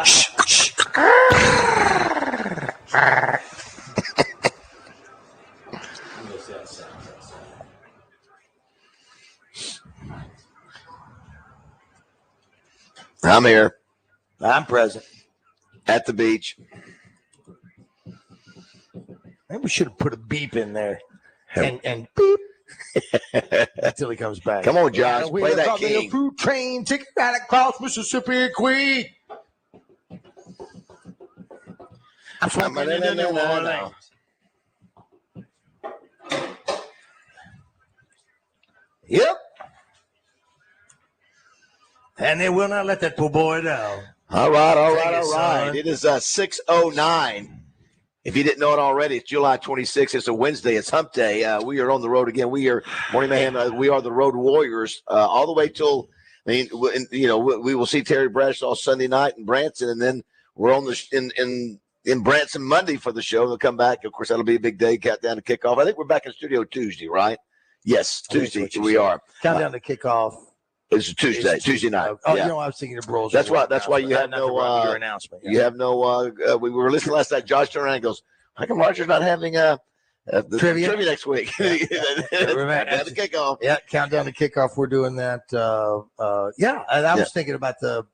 I'm here. I'm present. At the beach. Maybe we should have put a beep in there. And beep. Until he comes back. Come on, Josh. Play that king. Fruit train, take it right across Mississippi, Queen. I'm smoking in New Orleans. Yep. And they will not let that poor boy down. All right. It is 6:09. If you didn't know it already, it's July 26th. It's a Wednesday. It's hump day. We are on the road again. We are Morning Mayhem. We are the Road Warriors all the way till, we will see Terry Bradshaw Sunday night in Branson, and then we're on in Branson Monday for the show. They'll come back. Of course, that'll be a big day. Countdown to kickoff. I think we're back in studio Tuesday, right? Yes, Tuesday. We are. Countdown to kickoff. It's Tuesday night. Oh, yeah. I was thinking of Bros. That's why you have no your announcement. You have no. We were listening last night. Josh turned around and goes, "How come Roger's not having the trivia next week?" Countdown to kickoff. Yeah, countdown to kickoff. We're doing that. And I was thinking about the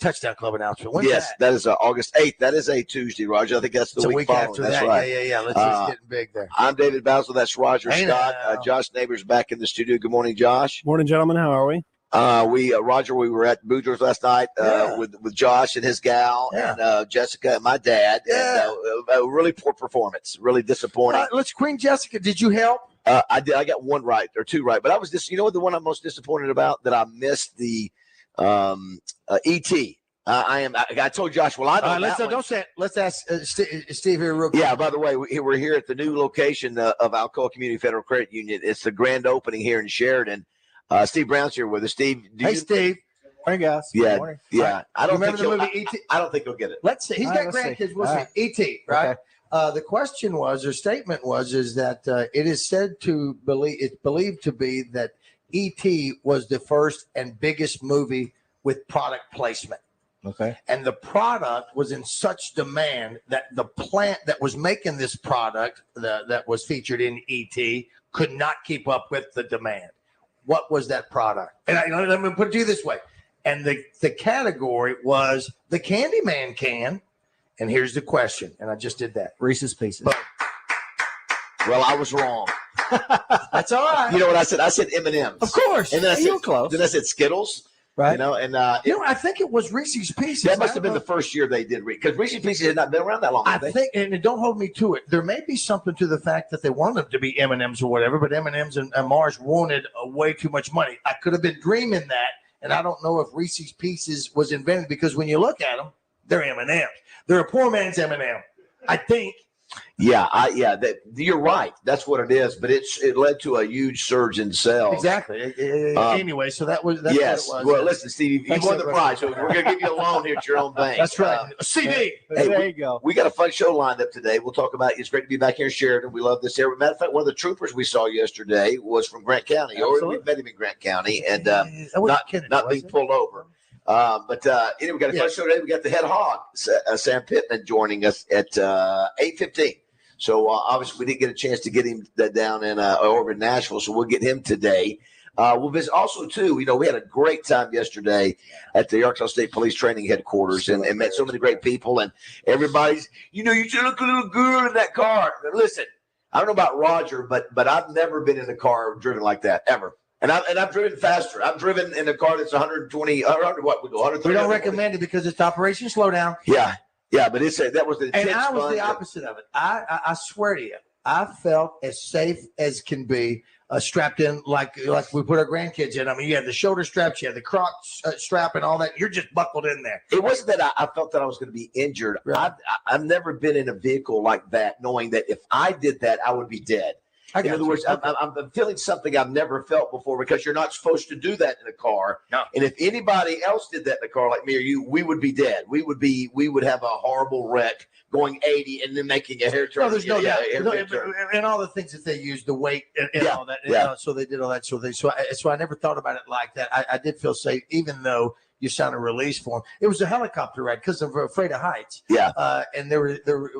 touchdown club announcement. When's that is August 8th. That is a Tuesday, Roger. I think that's the week after that's that. Right. Yeah. Let's just get big there. I'm David Basil. That's Roger Scott. Josh Neighbors back in the studio. Good morning, Josh. Morning, gentlemen. How are we? Roger, we were at Boudreaux's last night with Josh and his gal and Jessica and my dad. Yeah. And, a really poor performance, really disappointing. Let's Queen Jessica. Did you help? I did. I got one right or two right, but I was just, the one I'm most disappointed about that I missed the ET. I told Josh, well, I don't. Don't say it. Let's ask Steve here real quick. Yeah. By the way, we're here at the new location of Alcoa Community Federal Credit Union. It's the grand opening here in Sheridan. Steve Brown's here with us. Steve, Steve. Morning, guys. Yeah, morning. yeah. I don't remember think the movie E.T.? I don't think he'll get it. Let's see. He's got grandkids. We'll see. E.T. Right. Okay. The question was, or statement is that it is said to believe, it's believed to be that E.T. was the first and biggest movie with product placement. Okay. And the product was in such demand that the plant that was making this product that was featured in E.T. could not keep up with the demand. What was that product? And let me put it to you this way. And the category was the Candyman can. And here's the question. And I just did that. Reese's Pieces. Well, I was wrong. That's all right. You know what I said? I said M&M's. Of course. And then I said close. Then I said Skittles. Right. I think it was Reese's Pieces. That must have been the first year they did because Reese's Pieces had not been around that long. I think, and don't hold me to it. There may be something to the fact that they wanted them to be M&Ms or whatever, but M&Ms and Mars wanted way too much money. I could have been dreaming that, and I don't know if Reese's Pieces was invented because when you look at them, they're M&Ms. They're a poor man's M&M, I think. Yeah, you're right. That's what it is. But it led to a huge surge in sales. Exactly. Anyway, so that's what it was. Well, listen, Steve, you won the prize. So we're going to give you a loan here at your own bank. That's right. A CD. There you go. We got a fun show lined up today. We'll talk about it. It's great to be back here in Sheridan. We love this area. Matter of fact, one of the troopers we saw yesterday was from Grant County. We met him in Grant County and not being pulled over. Anyway, we got a fun show today. We got the head hog, Sam Pittman, joining us at 8:15. So obviously we didn't get a chance to get him down in over in Nashville, so we'll get him today. We'll visit also too. We had a great time yesterday at the Arkansas State Police Training Headquarters and met so many great people and everybody's. You should look a little good in that car. Listen, I don't know about Roger, but I've never been in a car driven like that ever. And I've driven faster. I've driven in a car that's 120. 130. We don't recommend it because it's Operation Slowdown. Yeah, but that was the intense. And I was the opposite of it. I swear to you, I felt as safe as can be, strapped in like we put our grandkids in. I mean, you had the shoulder straps, you had the croc strap, and all that. You're just buckled in there. It wasn't that I felt that I was going to be injured. Right. I've never been in a vehicle like that, knowing that if I did that, I would be dead. In other words, I'm feeling something I've never felt before because you're not supposed to do that in a car. No. And if anybody else did that in a car like me or you, we would be dead. We would have a horrible wreck going 80 and then making a hair turn. No, there's no doubt. And all the things that they use, the weight and all that. So they did all that. So I never thought about it like that. I did feel safe, even though you sign a release form. It was a helicopter ride because of afraid of heights. Yeah. And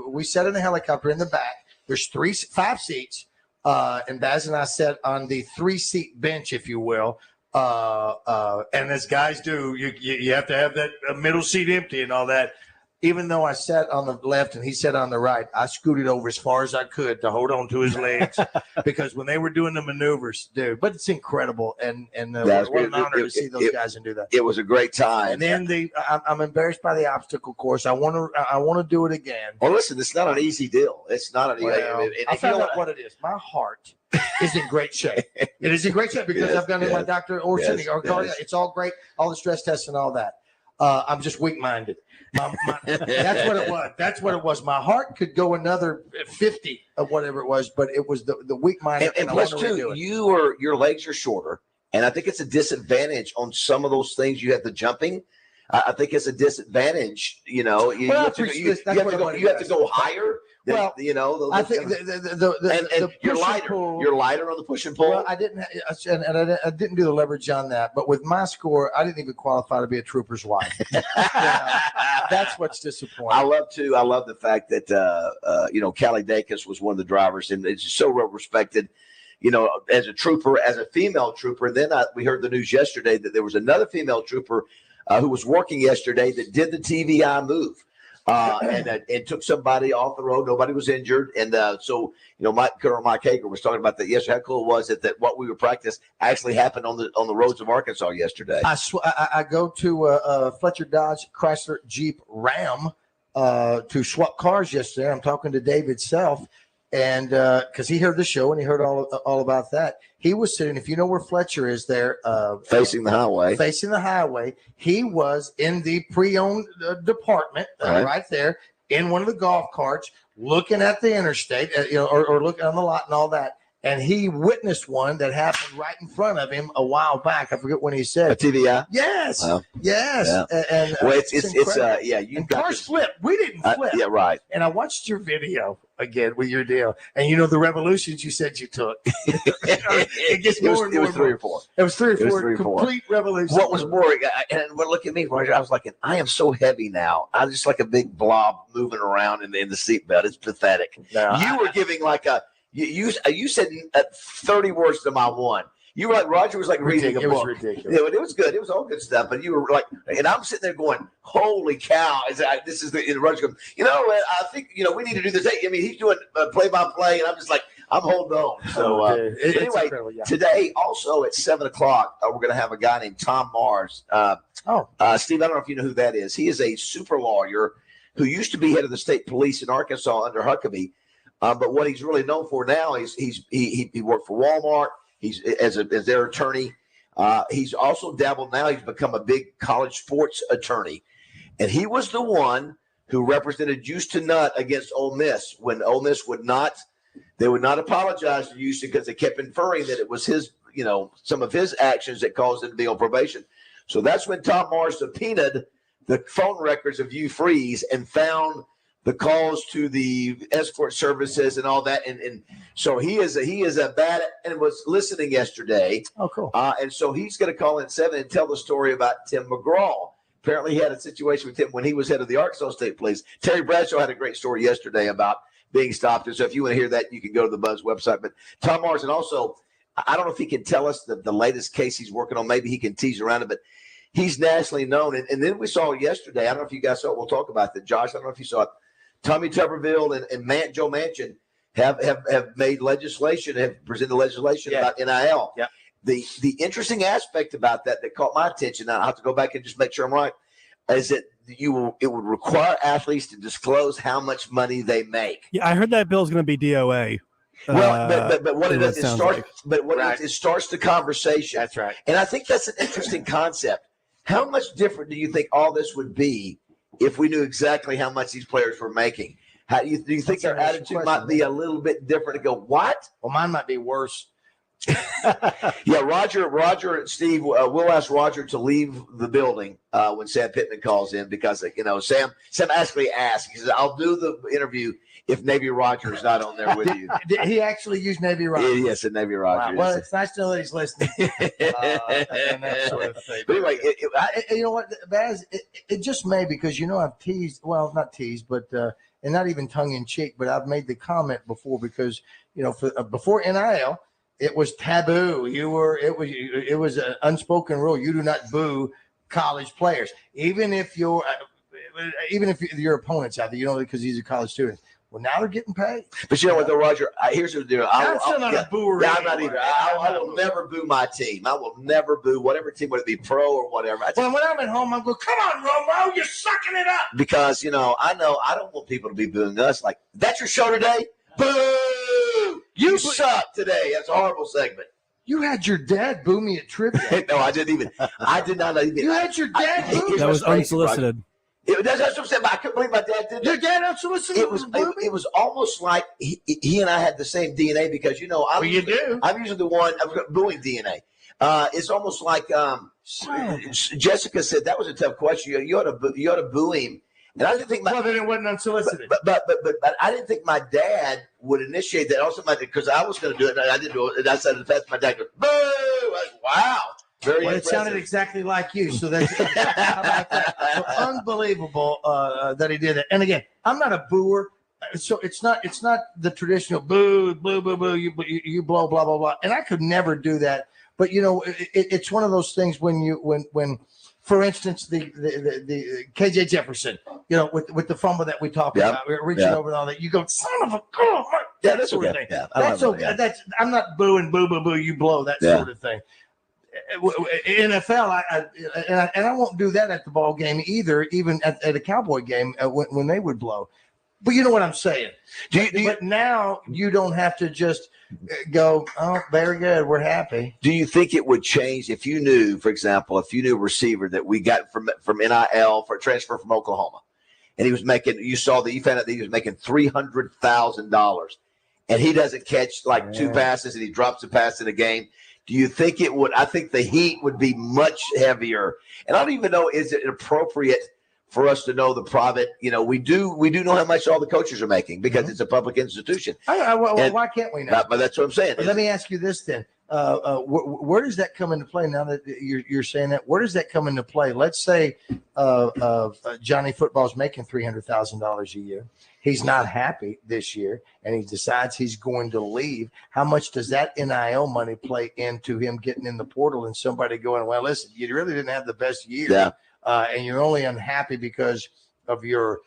we sat in a helicopter in the back. There's 5 seats. And Baz and I sat on the 3-seat bench, if you will. And as guys do, you have to have that middle seat empty and all that. Even though I sat on the left and he sat on the right, I scooted over as far as I could to hold on to his legs because when they were doing the maneuvers, dude, but it's incredible. And what an honor to see those guys and do that. It was a great time. And then I'm embarrassed by the obstacle course. I want to do it again. Well, listen, it's not an easy deal. It's not an easy deal. I found out what it is. My heart is in great shape. It is in great shape because I've done it with my doctor or Cindy or cardiac. It's all great. All the stress tests and all that. I'm just weak-minded. That's what it was. That's what it was. My heart could go another 50 of whatever it was, but it was the weak-minded. And plus, too, your legs are shorter, and I think it's a disadvantage on some of those things. You have the jumping. I think it's a disadvantage. You know, you have to go higher. Well, you know, I think the you're lighter. Pull, you're lighter on the push and pull. Well, I didn't do the leverage on that. But with my score, I didn't even qualify to be a trooper's wife. That's what's disappointing. I love the fact that Callie Dacus was one of the drivers, and it's so well respected. You know, as a trooper, as a female trooper. And then we heard the news yesterday that there was another female trooper who was working yesterday that did the TVI move. And took somebody off the road. Nobody was injured. And so, Colonel Mike Hager was talking about that yesterday. How cool it was that what we were practicing actually happened on the roads of Arkansas yesterday. I go to Fletcher Dodge Chrysler Jeep Ram to swap cars yesterday. I'm talking to David Self. And because he heard the show and he heard all about that, he was sitting. If you know where Fletcher is, there facing the highway. He was in the pre-owned department right there in one of the golf carts, looking at the interstate, or looking on the lot and all that. And he witnessed one that happened right in front of him a while back. I forget when he said a TVI. Yes, wow. Yes. Yeah. And you got cars flip. We didn't flip. Yeah, right. And I watched your video again with your deal, and the revolutions you said you took. It gets more and more. It was 3 or 4. It was 3 or 4 complete revolutions. What was more? And look at me, Roger. I was like, I am so heavy now. I'm just like a big blob moving around in the seatbelt. It's pathetic. No, you were giving like a. You said 30 words to my one. You were like, Roger was like reading a book. It was ridiculous. Yeah, it was good. It was all good stuff. But you were like, and I'm sitting there going, holy cow. This is the Roger goes, I think, we need to do this. I mean, he's doing play-by-play, and I'm just like, I'm holding on. So anyway, today also at 7 o'clock, we're going to have a guy named Tom Mars. Steve, I don't know if you know who that is. He is a super lawyer who used to be head of the state police in Arkansas under Huckabee. But what he's really known for now is he worked for Walmart. He's as their attorney. He's also dabbled now. He's become a big college sports attorney, and he was the one who represented Houston Nutt against Ole Miss when Ole Miss would not apologize to Houston because they kept inferring that it was his, some of his actions that caused him to be on probation. So that's when Tom Mars subpoenaed the phone records of Hugh Freeze and found the calls to the escort services and all that. And so he is a bad and was listening yesterday. Oh, cool. And so he's going to call in 7 and tell the story about Tim McGraw. Apparently he had a situation with Tim when he was head of the Arkansas State Police. Terry Bradshaw had a great story yesterday about being stopped. And so if you want to hear that, you can go to the Buzz website. But Tom Mars, and also, I don't know if he can tell us the latest case he's working on. Maybe he can tease around it, but he's nationally known. And then we saw yesterday, I don't know if you guys saw it. We'll talk about that. Josh, I don't know if you saw it. Tommy Tuberville and Joe Manchin have made legislation, have presented legislation about NIL. Yeah. The interesting aspect about that caught my attention, and I'll have to go back and just make sure I'm right, is that it would require athletes to disclose how much money they make. Yeah, I heard that bill is going to be DOA. Well, but what it does, it starts the conversation. That's right. And I think that's an interesting concept. How much different do you think all this would be if we knew exactly how much these players were making? Do you think their attitude might be a little bit different to go, what? Well, mine might be worse. Yeah, Roger and Steve, we'll ask Roger to leave the building when Sam Pittman calls in because, Sam actually asked. He says, I'll do the interview if Navy Roger is not on there with you. Did he actually use Navy Roger? Yes, and Navy Roger. Wow. Well, it's nice to know that he's listening. And that sort of thing. But anyway, you know what, Baz, it just may because, I've teased, well, not teased, but and not even tongue in cheek, but I've made the comment before because, before NIL, it was taboo. It was an unspoken rule. You do not boo college players, even if your opponent's out there, because these are college students. Well, now they're getting paid. But you know what, though, Roger? Here's the deal. I'm still not a booer. Yeah, I'm not either. I will never boo my team. I will never boo whatever team, whether it be pro or whatever. When I'm at home, I'm going, come on, Romo, you're sucking it up. Because, I know I don't want people to be booing us. Like, that's your show today? Boo! You suck today. That's a horrible segment. You had your dad boo me at trivia. No, I did not even. You had your dad boo me. That was unsolicited. That's what I'm saying. I couldn't believe my dad did that. Your dad unsolicited. It was almost like he and I had the same DNA because I'm usually the one booing DNA. It's almost like Jessica said that was a tough question. You ought to boo him. And I didn't think then it wasn't unsolicited. But I didn't think my dad would initiate that. Also, because I was going to do it, and I didn't do it. And I said, "That's my dad." Goes, "Boo!" Wow, very impressive. It sounded exactly like you. So that's how about that? So unbelievable that he did it. And again, I'm not a booer, so it's not the traditional boo, boo, boo, boo. You blow, blah, blah, blah. And I could never do that. But it's one of those things when. For instance, the KJ Jefferson, with the fumble that we talked about, reaching over and all that, you go, son of a girl. Yeah, that's sort okay. of thing. Yeah, that's okay. I'm not booing, boo, boo, boo, you blow, that sort of thing. NFL, I won't do that at the ball game either, even at a Cowboy game when they would blow. But you know what I'm saying. But now you don't have to just go, oh, very good, we're happy. Do you think it would change if you knew, for example, a receiver that we got from NIL for a transfer from Oklahoma, and he was making, you found out that he was making $300,000, and he doesn't catch like two passes and he drops a pass in a game? Do you think it would? I think the heat would be much heavier, and I don't even know, is it appropriate for us to know the private? We do know how much all the coaches are making because it's a public institution. Why can't we know? But that's what I'm saying. Let me ask you this then: where does that come into play? Now that you're saying that, where does that come into play? Let's say Johnny Football's making $300,000 a year. He's not happy this year, and he decides he's going to leave. How much does that NIL money play into him getting in the portal and somebody going, well, listen, you really didn't have the best year. Yeah. And you're only unhappy because of your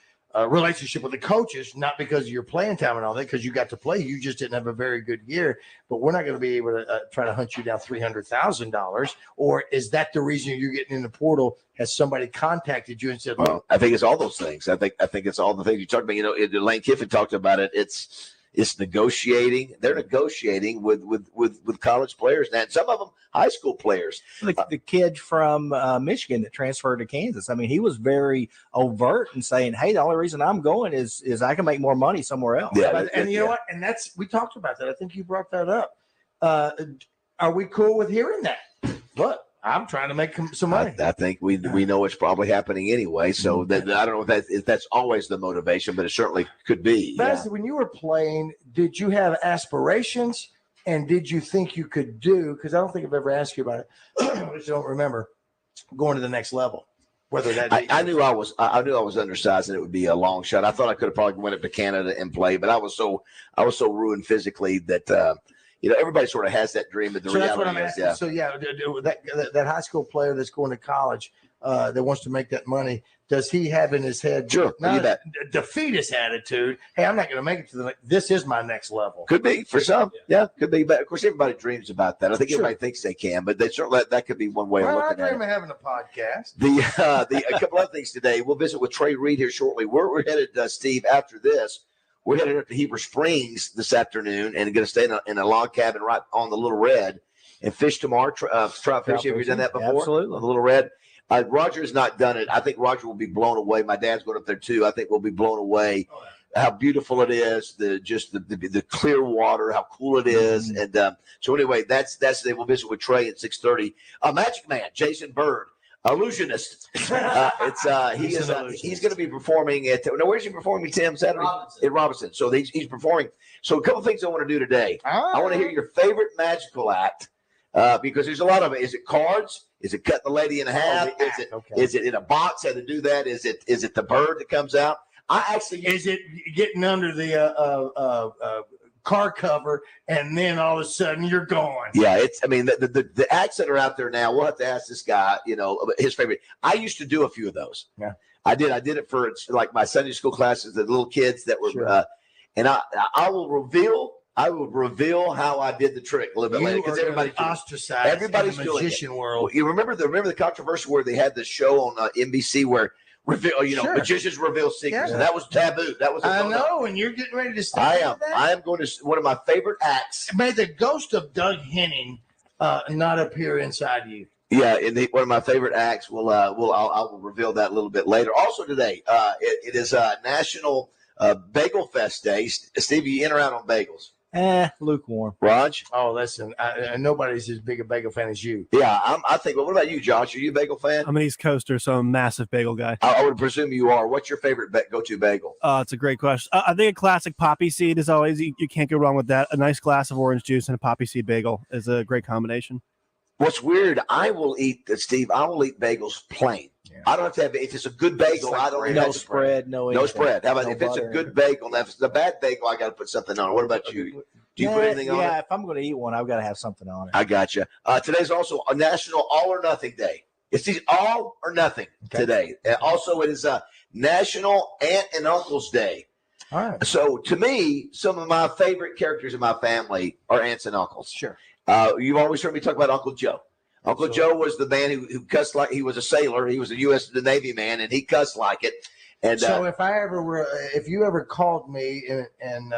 relationship with the coaches, not because of your playing time and all that, because you got to play. You just didn't have a very good year. But we're not going to be able to try to hunt you down $300,000. Or is that the reason you're getting in the portal? Has somebody contacted you and said, well, I think it's all those things. I think it's all the things you talked about. Lane Kiffin talked about it. It's negotiating. They're negotiating with college players now. And some of them high school players. The kid from Michigan that transferred to Kansas. I mean, he was very overt in saying, "Hey, the only reason I'm going is I can make more money somewhere else." Yeah, and you know what? And we talked about that. I think you brought that up. Are we cool with hearing that? Look, I'm trying to make some money. I think we know it's probably happening anyway. So that I don't know if that's always the motivation, but it certainly could be. Basti, when you were playing, did you have aspirations, and did you think you could do? Because I don't think I've ever asked you about it. I just don't remember going to the next level. Whether that I knew I was undersized and it would be a long shot. I thought I could have probably went up to Canada and play, but I was so ruined physically that. Everybody sort of has that dream, but the reality that's what I'm asking. is, So that high school player that's going to college that wants to make that money, does he have in his head not a defeatist attitude? Hey, I'm not going to make it to this is my next level. Could be for some, could be. But of course, everybody dreams about that. I think everybody thinks they can, but they certainly that could be one way of looking at it. I dream of having a podcast. A couple other things today. We'll visit with Trey Reed here shortly. We're headed, Steve. After this, we're headed up to Heber Springs this afternoon and going to stay in a log cabin right on the Little Red and fish tomorrow. Trout fish. Have you done that before? Absolutely. On the Little Red. Roger's not done it. I think Roger will be blown away. My dad's going up there too. I think we'll be blown away how beautiful it is, the clear water, how cool it is, and so anyway, that's today. We'll visit with Trey at 6:30. Magic Man, Jason Bird, illusionist. He's going to be performing at. Now, where's he performing, Tim? Saturday at Robinson. So he's performing. So a couple things I want to do today. I want to hear your favorite magical act. Because there's a lot of it. Is it cards? Is it cutting the lady in half? Is it in a box? How to do that? Is it the bird that comes out? Is it getting under the car cover and then all of a sudden you're gone? Yeah, the acts that are out there now. We'll have to ask this guy. His favorite. I used to do a few of those. Yeah, I did it for like my Sunday school classes, the little kids that were. Sure. And I will reveal how I did the trick a little bit later because everybody's ostracized. Everybody's in the magician world. You remember the controversy where they had the show on NBC where magicians reveal secrets, and that was taboo. That was and you're getting ready to start. I am going to one of my favorite acts. May the ghost of Doug Henning not appear inside you. Yeah, one of my favorite acts. I will reveal that a little bit later. Also today, it is National Bagel Fest Day. Steve, you in or out on bagels? Lukewarm. Raj? Oh, listen, nobody's as big a bagel fan as you. Yeah, I think. Well, what about you, Josh? Are you a bagel fan? I'm an East Coaster, so I'm a massive bagel guy. I would presume you are. What's your favorite go-to bagel? It's a great question. I think a classic poppy seed is always, you can't go wrong with that. A nice glass of orange juice and a poppy seed bagel is a great combination. What's weird, I will eat bagels plain. Yeah. I don't have to have, if it's a good bagel, I don't no spread, no spread. How about if it's a good bagel? Now, if it's a bad bagel, I got to put something on it. What about you? Do you put anything on it? Yeah, if I'm going to eat one, I've got to have something on it. I got you. Today's also a National All or Nothing Day. It's the all or nothing today. Also, it is a National Aunt and Uncle's Day. All right. So, to me, some of my favorite characters in my family are aunts and uncles. Sure. You've always heard me talk about Uncle Joe. Uncle Joe was the man who cussed like he was a sailor. He was a U.S. Navy man, and he cussed like it. And so if you ever called me and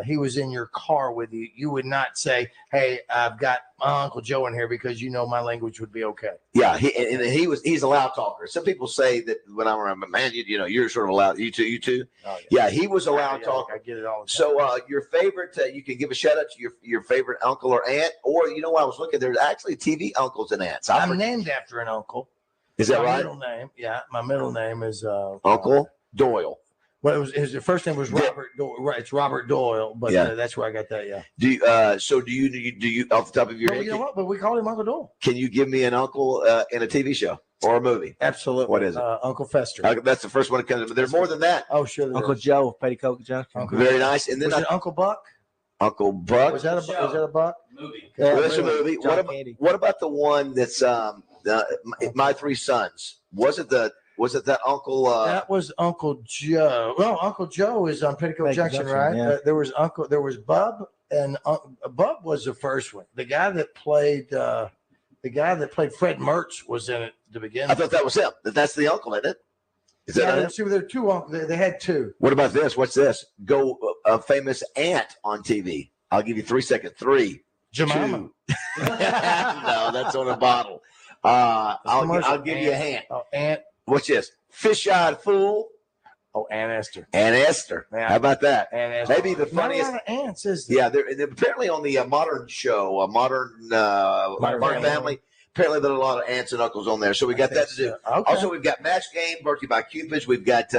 he was in your car with you, you would not say, "Hey, I've got my Uncle Joe in here," because my language would be okay. Yeah, he's a loud talker. Some people say that when I'm around, man, you're sort of loud. You too. Oh, yeah, he was a loud talker. I get it all the time. So your favorite, you can give a shout out to your favorite uncle or aunt, or I was looking. There's actually TV uncles and aunts. I'm named after an uncle. Is that right? My middle name is Uncle Doyle. Well, his first name was Robert. Right, it's Robert Doyle, but that's where I got that. Yeah. Do you off the top of your head? You know what? But we call him Uncle Doyle. Can you give me an uncle in a TV show or a movie? Absolutely. What is it? Uncle Fester. That's the first one that comes in, but there's more than that. Oh, sure. Uncle Joe, Petticoat Junction. Very nice. And then was it Uncle Buck? Uncle Buck. Was that a Buck? Movie. Well, that's a movie. What about the one that's My Three Sons? Was it that Uncle? That was Uncle Joe. Well, Uncle Joe is on Petticoat Junction, right? Yeah. There was Bub, and Bub was the first one. The guy that played Fred Mertz was in it to begin. I thought that was him. That's the uncle, isn't it? Is that see, there are two uncles. They had two. What about this? What's this? Go a famous aunt on TV. I'll give you 3 seconds. 3, Jemima. 2. No, that's on a bottle. I'll give you a hint. Oh, Aunt. What's this? Fish-eyed fool. Oh, Aunt Esther. Aunt Esther. Yeah. How about that? Aunt Esther. Maybe the funniest. Not a lot of aunts, is there? Yeah, they're apparently on the Modern show, Modern Family. Apparently, there are a lot of aunts and uncles on there. So we got that to do. Okay. Also, we've got Match Game, brought to you by Cupid's. We've got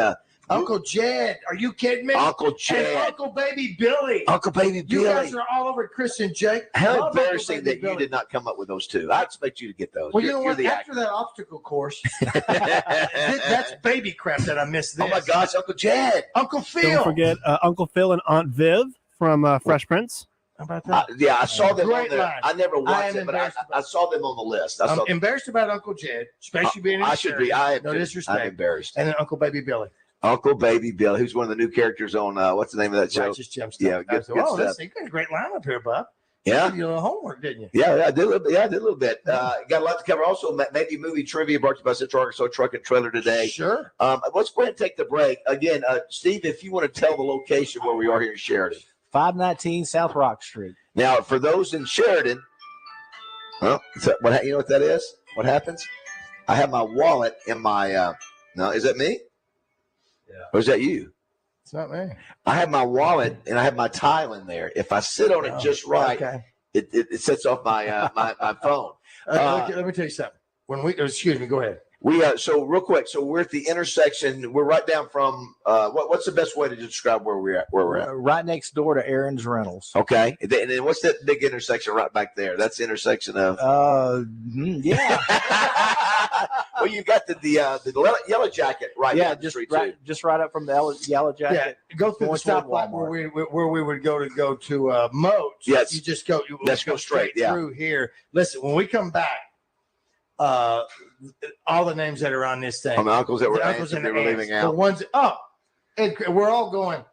Uncle Jed. Are you kidding me? Uncle Jed. And Uncle Baby Billy. Uncle Baby Billy. You guys are all over Chris and Jake. How embarrassing that you did not come up with those two. I expect you to get those. Well, you know what? After that obstacle course, that's baby crap that I missed this. Oh, my gosh. Uncle Jed. Uncle Phil. Don't forget Uncle Phil and Aunt Viv from Fresh Prince. How about that? Yeah, I saw them on there. Line. I never watched it, but I saw them on the list. I'm embarrassed about Uncle Jed, especially being in I should be. No disrespect. I'm embarrassed. And then Uncle Baby Billy. Uncle Baby Billy, who's one of the new characters on, what's the name of that show? Righteous Gemstones. Yeah, good stuff. You got a great lineup here, Bob. Yeah. You did a little homework, didn't you? Yeah, I did a little bit. Got a lot to cover. Also, maybe movie trivia brought to you by Central Arkansas Truck and Trailer today. Sure. Let's go ahead and take the break. Again, Steve, if you want to tell the location where we are here in Sheridan. 519 South Rock Street. Now, for those in Sheridan, you know what that is? What happens? I have my wallet in my no, is that me? Yeah. Or is that you? It's not me. I have my wallet and I have my tile in there. If I sit on it just right, it sets off my my phone. Let me tell you something. Excuse me, go ahead. So real quick. So we're at the intersection. We're right down from what's the best way to describe where we're at? Right next door to Aaron's Rentals. Okay. And then what's that big intersection right back there? That's the intersection of. Yeah. Well, you got the yellow jacket right. Yeah, just right up from the yellow jacket. Yeah, go through the stoplight where we would go to Moats. Yes. You just go. Let's go straight. Yeah. Through here. Listen, when we come back, all the names that are on this thing. The uncles that were leaving out. The ones and we're all going.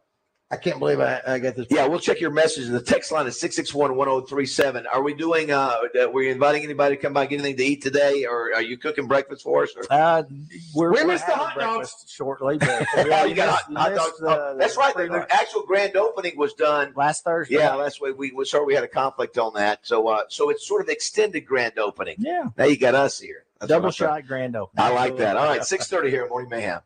I can't believe I got this. Yeah, we'll check your message. The text line is 661-1037. Are we doing were you inviting anybody to come by, get anything to eat today, or are you cooking breakfast for us? We're missed the hot dogs shortly. But you got hot dogs. That's right. The actual grand opening was done last Thursday. Yeah, last week. We had a conflict on that. So it's sort of extended grand opening. Yeah. Now you got us here. That's double shot grand opening. I like that. All right, 6:30 here at Morning Mayhem.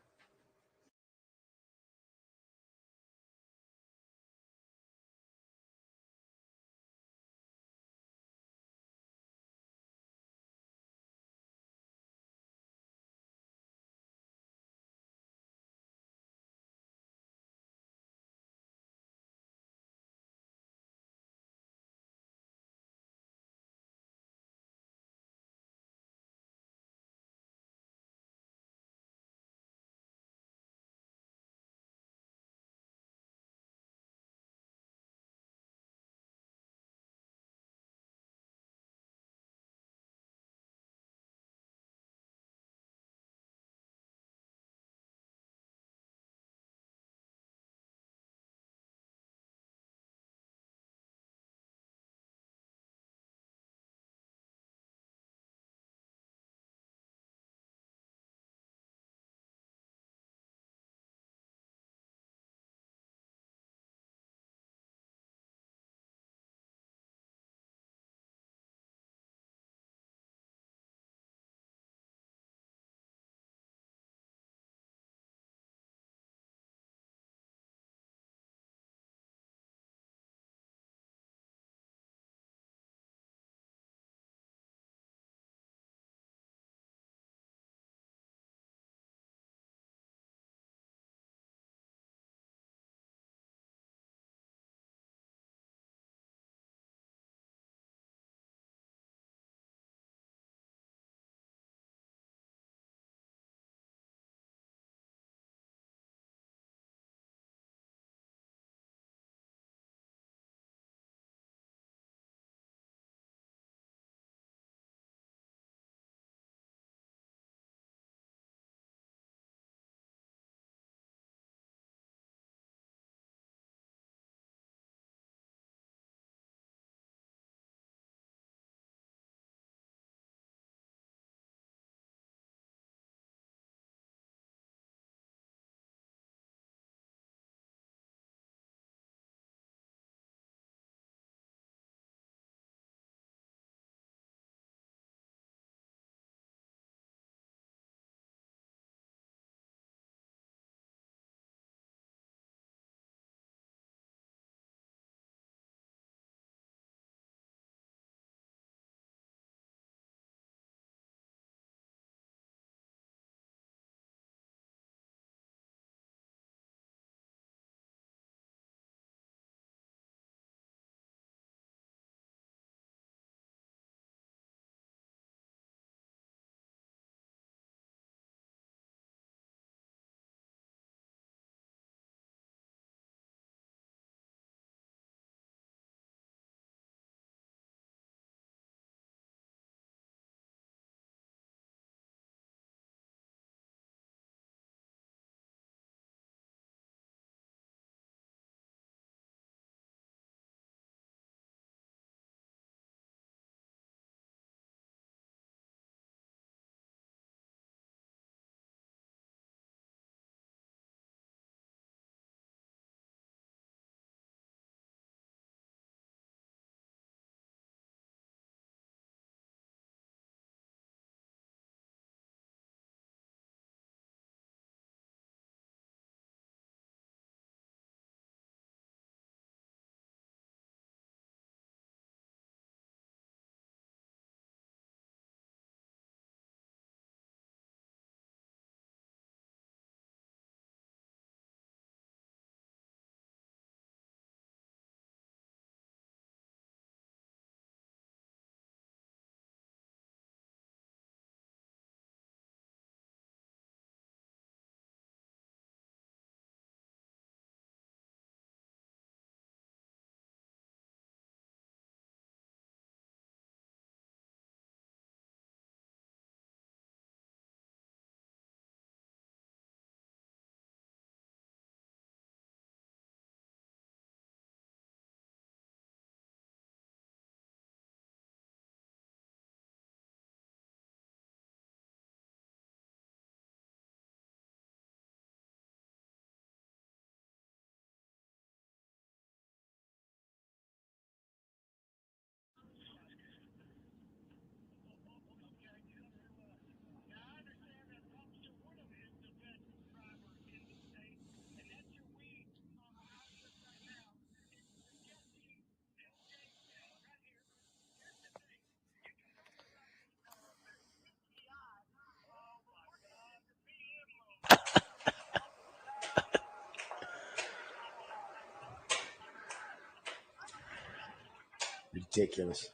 Ridiculous.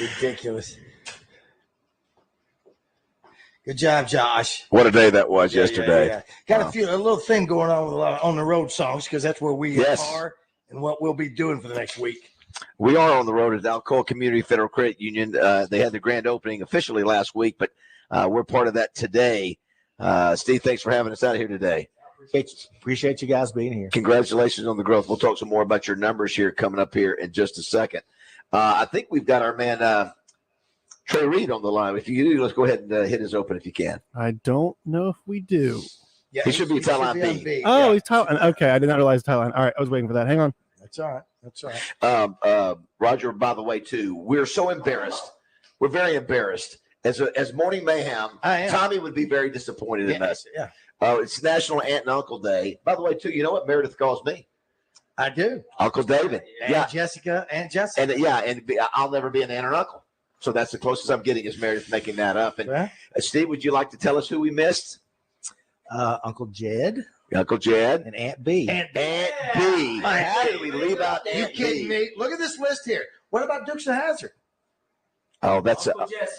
Ridiculous. Good job, Josh. What a day that was yesterday. Yeah. Got a little thing going on with on the road songs because that's where we are and what we'll be doing for the next week. We are on the road at Alcoa Community Federal Credit Union. They had the grand opening officially last week, but we're part of that today. Steve, thanks for having us out here today. Appreciate you guys being here. Congratulations on the growth. We'll talk some more about your numbers here coming up here in just a second. I think we've got our man Trey Reed on the line. If you do, let's go ahead and hit his open if you can. I don't know if we do. Yeah, he should be Thailand B. Oh, he's Thailand. Okay, I did not realize Thailand. All right, I was waiting for that. Hang on. That's all right. Roger, by the way, too, we're so embarrassed. We're very embarrassed. As Morning Mayhem, Tommy would be very disappointed in us. Yeah. It's National Aunt and Uncle Day. By the way, too, you know what Meredith calls me? I do. Uncle David. Aunt Jessica. And I'll never be an aunt or uncle. So that's the closest I'm getting is Meredith making that up. And Steve, would you like to tell us who we missed? Uncle Jed. Uncle Jed. And Aunt B. Aunt B. How did we leave out Aunt B? You kidding me? Look at this list here. What about Dukes of Hazzard? Oh, that's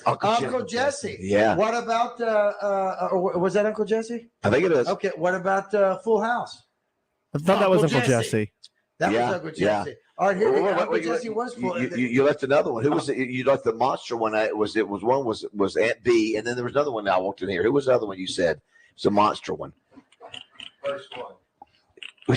Uncle Jesse. Yeah. What about was that Uncle Jesse? I think it is. Okay. What about Full House? I thought that was Uncle Jesse. That was Uncle Jesse. Yeah. All right, here Uncle Jesse was full. You left another one. Who was it? You left the monster one. It was Aunt B, and then there was another one that I walked in here. Who was the other one you said? It's a monster one. First one.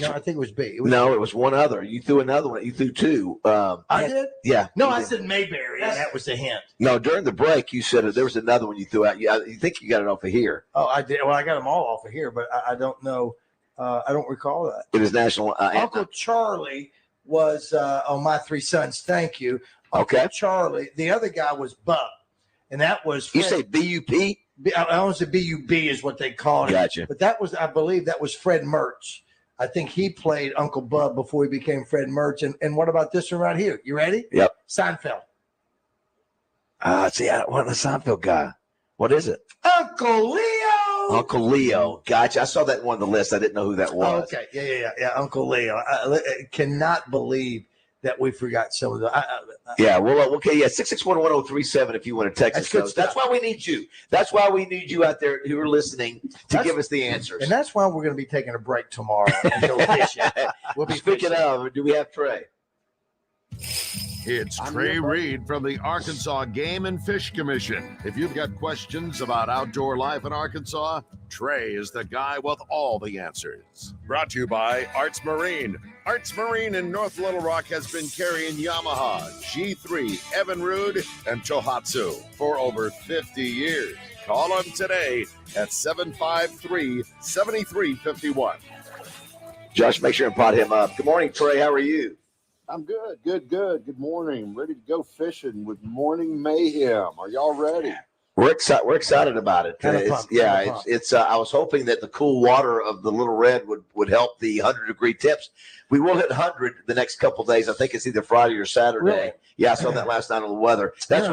No, I think it was B. It was one other. You threw another one. You threw two. I did? Yeah. No, I said Mayberry, and that was the hint. No, during the break, you said there was another one you threw out. You think you got it off of here. Oh, I did. Well, I got them all off of here, but I don't know. I don't recall that. It is National. Uncle Charlie was on My Three Sons. Thank you. Okay. Charlie. The other guy was Bub, and that was Fred. You say B-U-P? I want to say B-U-B is what they called it. Gotcha. But that was, I believe, that was Fred Mertz. I think he played Uncle Bub before he became Fred Mertz. And what about this one right here? You ready? Yep. Seinfeld. See, I wasn't a Seinfeld guy. What is it? Uncle Leo. Uncle Leo. Gotcha. I saw that one on the list. I didn't know who that was. Oh, okay. Yeah. Uncle Leo. I cannot believe that we forgot some of the. Well, okay. Yeah, 661-1037 if you want to text us. That's why we need you. That's why we need you out there who are listening to give us the answers. And that's why we're going to be taking a break tomorrow and go fishing. We'll be Speaking of, do we have Trey? It's Trey Reed from the Arkansas Game and Fish Commission. If you've got questions about outdoor life in Arkansas, Trey is the guy with all the answers. Brought to you by Arts Marine. Arts Marine in North Little Rock has been carrying Yamaha, G3, Evinrude, and Tohatsu for over 50 years. Call them today at 753-7351. Josh, make sure and pot him up. Good morning, Trey. How are you? I'm good. Good morning. Ready to go fishing with Morning Mayhem. Are y'all ready? We're excited about it. I was hoping that the cool water of the Little Red would help the 100-degree tips. We will hit 100 the next couple of days. I think it's either Friday or Saturday. Really? Yeah, I saw that last night on the weather. That's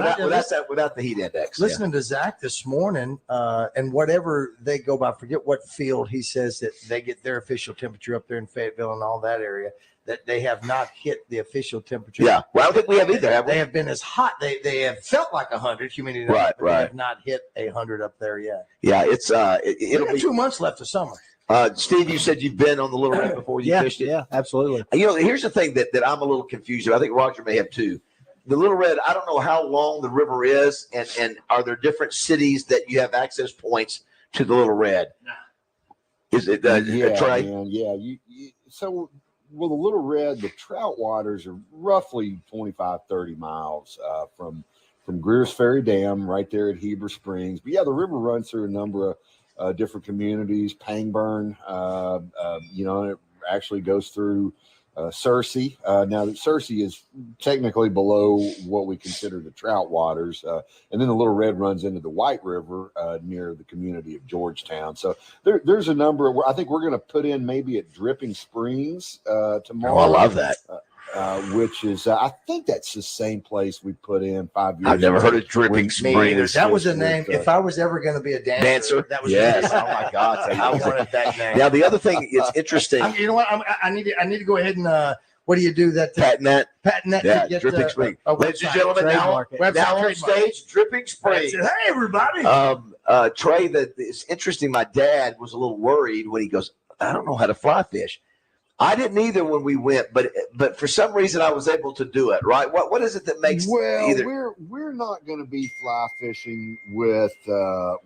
without the heat index. Listening to Zach this morning, and whatever they go by, forget what field he says that they get their official temperature up there in Fayetteville and all that area, that they have not hit the official temperature. Yeah, well, I don't think we have either, have we? They have been as hot. They have felt like 100 humidity. Right. They have not hit 100 up there yet. Yeah, it's it'll be 2 months left of summer. Steve, you said you've been on the Little Red before you fished it. Yeah, absolutely. Here's the thing that I'm a little confused about. I think Roger may have too. The Little Red, I don't know how long the river is, and are there different cities that you have access points to the Little Red? No. Is it Trey? Man, yeah. So the Little Red, the trout waters are roughly 25, 30 miles from Greer's Ferry Dam right there at Heber Springs. But yeah, the river runs through a number of different communities. Pangburn, it actually goes through Searcy. Now, Searcy is technically below what we consider the trout waters. And then the Little Red runs into the White River near the community of Georgetown. So there's a number. I think we're going to put in maybe at Dripping Springs tomorrow. Oh, I love that. which is I think that's the same place we put in 5 years. I've never ago. heard of Dripping Springs. That was a name. If I was ever going to be a dancer, that was yes. Oh my God, I wanted that name. Now the other thing, it's interesting. You know what? I need to go ahead and what do you do that? Patent that. Yeah, to get Dripping Springs. a Ladies and gentlemen, now on stage, Dripping Springs. Hey, everybody. Trey, it's interesting. My dad was a little worried when he goes, I don't know how to fly fish. I didn't either when we went, but for some reason I was able to do it. Right? What is it that makes? Well, we're not going to be fly fishing with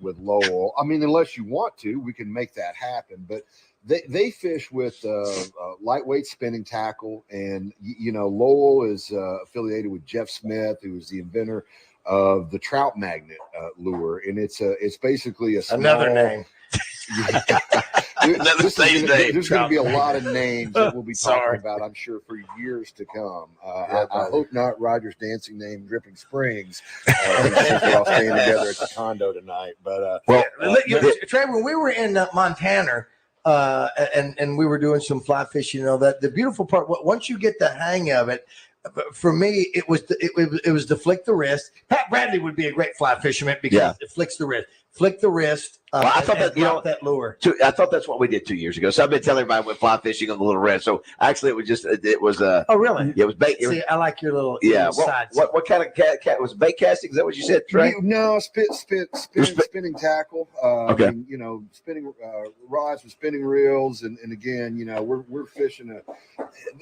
Lowell. I mean, unless you want to, we can make that happen. But they fish with lightweight spinning tackle, and Lowell is affiliated with Jeff Smith, who is the inventor of the trout magnet lure, and it's basically a small, another name. There's going to be a lot of names that we'll be talking about, I'm sure, for years to come. I hope not Roger's dancing name, Dripping Springs. We're all staying together at the condo tonight. But Trey, when we were in Montana, and we were doing some fly fishing, that the beautiful part, once you get the hang of it. For me, it was to flick the wrist. Pat Bradley would be a great fly fisherman because it flicks the wrist. Flick the wrist. I thought that lure. I thought that's what we did 2 years ago. So I've been telling everybody I went fly fishing on the Little Red. So actually, it was. Oh, really? Yeah, it was bait. See, I like your little side. What kind of cat was bait casting? Is that what you said, Trey? No, spinning tackle. Okay. Spinning rods with spinning reels, and again, we're fishing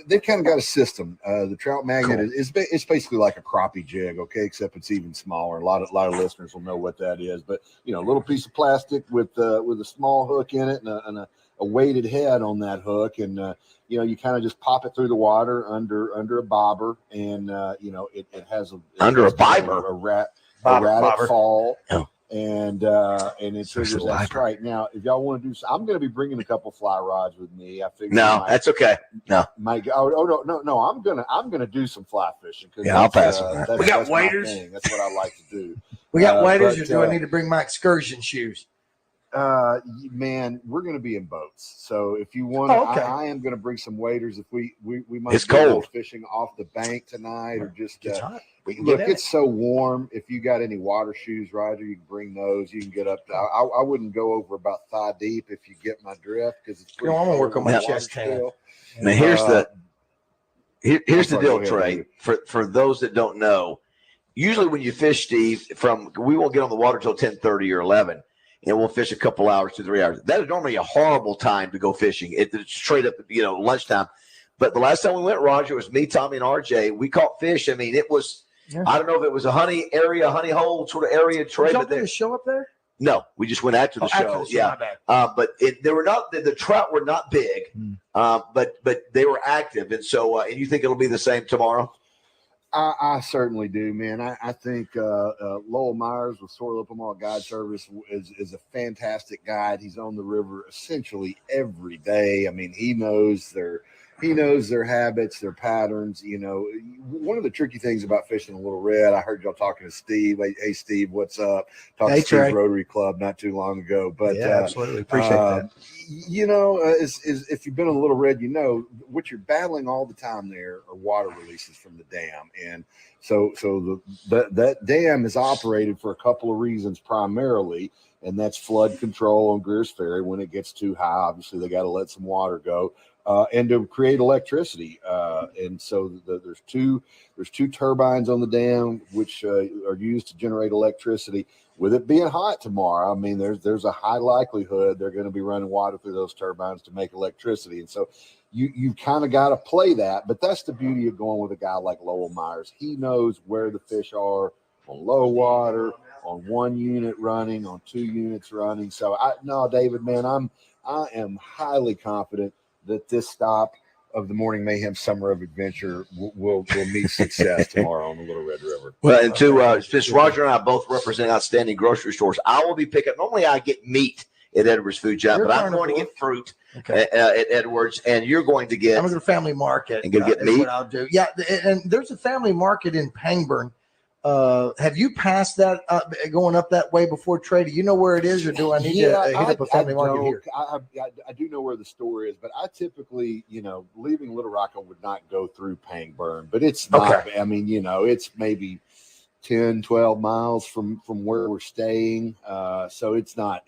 they've kind of got a system. The trout magnet it's basically like a crappie jig, okay, except it's even smaller. A lot of listeners will know what that is, but a little piece of plastic with a small hook in it and a weighted head on that hook, and you kind of just pop it through the water under a bobber, and it has a erratic fall. Oh. And it triggers that strike. Now, if y'all want to do, I'm going to be bringing a couple fly rods with me. I figure. No, that's okay. No, no. I'm gonna do some fly fishing. I'll pass on that. We got waders. That's what I like to do. We got waders, or do I need to bring my excursion shoes? Man, we're going to be in boats. So if you want, I am going to bring some waders. If we might go fishing off the bank tonight, or just look. It's so warm. If you got any water shoes, Roger, you can bring those. You can get up. I wouldn't go over about thigh deep if you get my drift, because it's. I'm gonna work on my chest hair. Now here's the deal, Trey. For those that don't know, usually when you fish, Steve, we won't get on the water till 10:30 or 11. And we'll fish a couple hours to 3 hours. That is normally a horrible time to go fishing. It's straight up, lunchtime. But the last time we went, Roger, it was me, Tommy, and RJ. We caught fish. I mean, it was, I don't know if it was a honey hole sort of area. Trey, did y'all show up there? No, we just went after the show. But they were not, the trout were not big, but they were active. And so, and you think it'll be the same tomorrow? I certainly do, man. I think Lowell Myers with Soil Oklahoma Guide Service is a fantastic guide. He's on the river essentially every day. I mean, he knows their habits, their patterns. One of the tricky things about fishing a Little Red, I heard y'all talking to Steve. Hey, Steve, what's up? Talked to Steve's Rotary Club not too long ago. But absolutely appreciate that. If you've been on the Little Red, what you're battling all the time there are water releases from the dam, and so that dam is operated for a couple of reasons primarily, and that's flood control on Greer's Ferry. When it gets too high, obviously they got to let some water go. And to create electricity, and so there's two turbines on the dam which are used to generate electricity. With it being hot tomorrow, I mean, there's a high likelihood they're going to be running water through those turbines to make electricity, and so you kind of got to play that. But that's the beauty of going with a guy like Lowell Myers. He knows where the fish are on low water, on one unit running, on 2 units running. So David, man, I am highly confident that this stop of the Morning Mayhem Summer of Adventure will meet success tomorrow on the Little Red River. Well, and since Roger and I both represent outstanding grocery stores, I will be picking. Normally, I get meat at Edwards Food Shop, but I'm going to get fruit at Edwards, and you're going to get. I'm going to Family Market and go get meat. What I'll do. Yeah, and there's a Family Market in Pangburn have you passed that going up that way before, Trey? Do you know where it is, or do I need to hit up a family market here? I do know where the store is, but I typically, leaving Little Rock, I would not go through Pangburn, but it's not, I mean, it's maybe 10, 12 miles from where we're staying. So it's not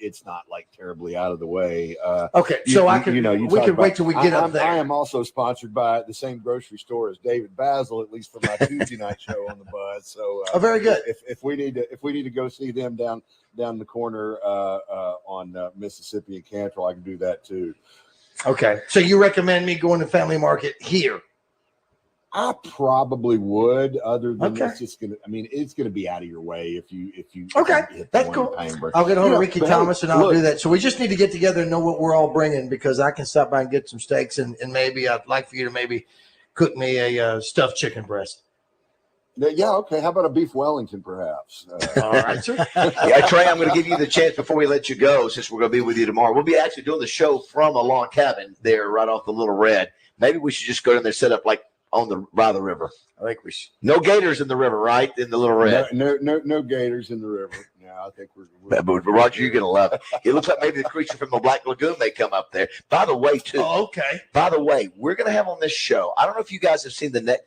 like terribly out of the way. Okay. So we could wait till we get up there. I am also sponsored by the same grocery store as David Basil, at least for my Tuesday night show on the Buzz. So very good. If we need to go see them down the corner on Mississippi and Cantrell, I can do that too. Okay. So you recommend me going to Family Market here? I probably would, other than that's just it's gonna be out of your way if you that's cool. I'll get a hold of Ricky Thomas and I'll do that. So we just need to get together and know what we're all bringing, because I can stop by and get some steaks and maybe I'd like for you to maybe cook me a stuffed chicken breast. Yeah, okay. How about a beef Wellington, perhaps? All right, sir. Yeah, Trey, I'm going to give you the chance before we let you go, since we're going to be with you tomorrow. We'll be actually doing the show from a log cabin there right off the Little Red. Maybe we should just go down there, set up like by the river. I think we should. No gators in the river, right? In the Little Red. No gators in the river. Yeah, I think we're but Roger, you're gonna love it. It looks like maybe the creature from the Black Lagoon may come up there. By the way, too. Oh, okay. By the way, we're gonna have on this show. I don't know if you guys have seen the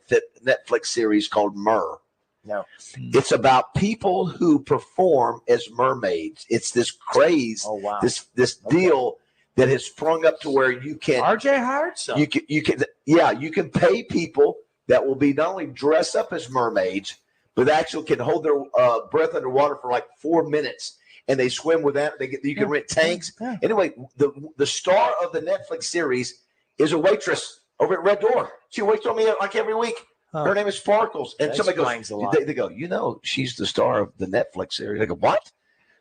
Netflix series called Mer. No. It's about people who perform as mermaids. It's this craze. Oh wow. This deal that has sprung up to where you can. RJ hired some. You can pay people that will be not only dress up as mermaids, but actually can hold their breath underwater for like 4 minutes, and they swim with that. You can rent tanks. Yeah. Anyway, the star of the Netflix series is a waitress over at Red Door. She waits on me like every week. Huh. Her name is Sparkles, and somebody goes, they go, she's the star of the Netflix series. I go, what?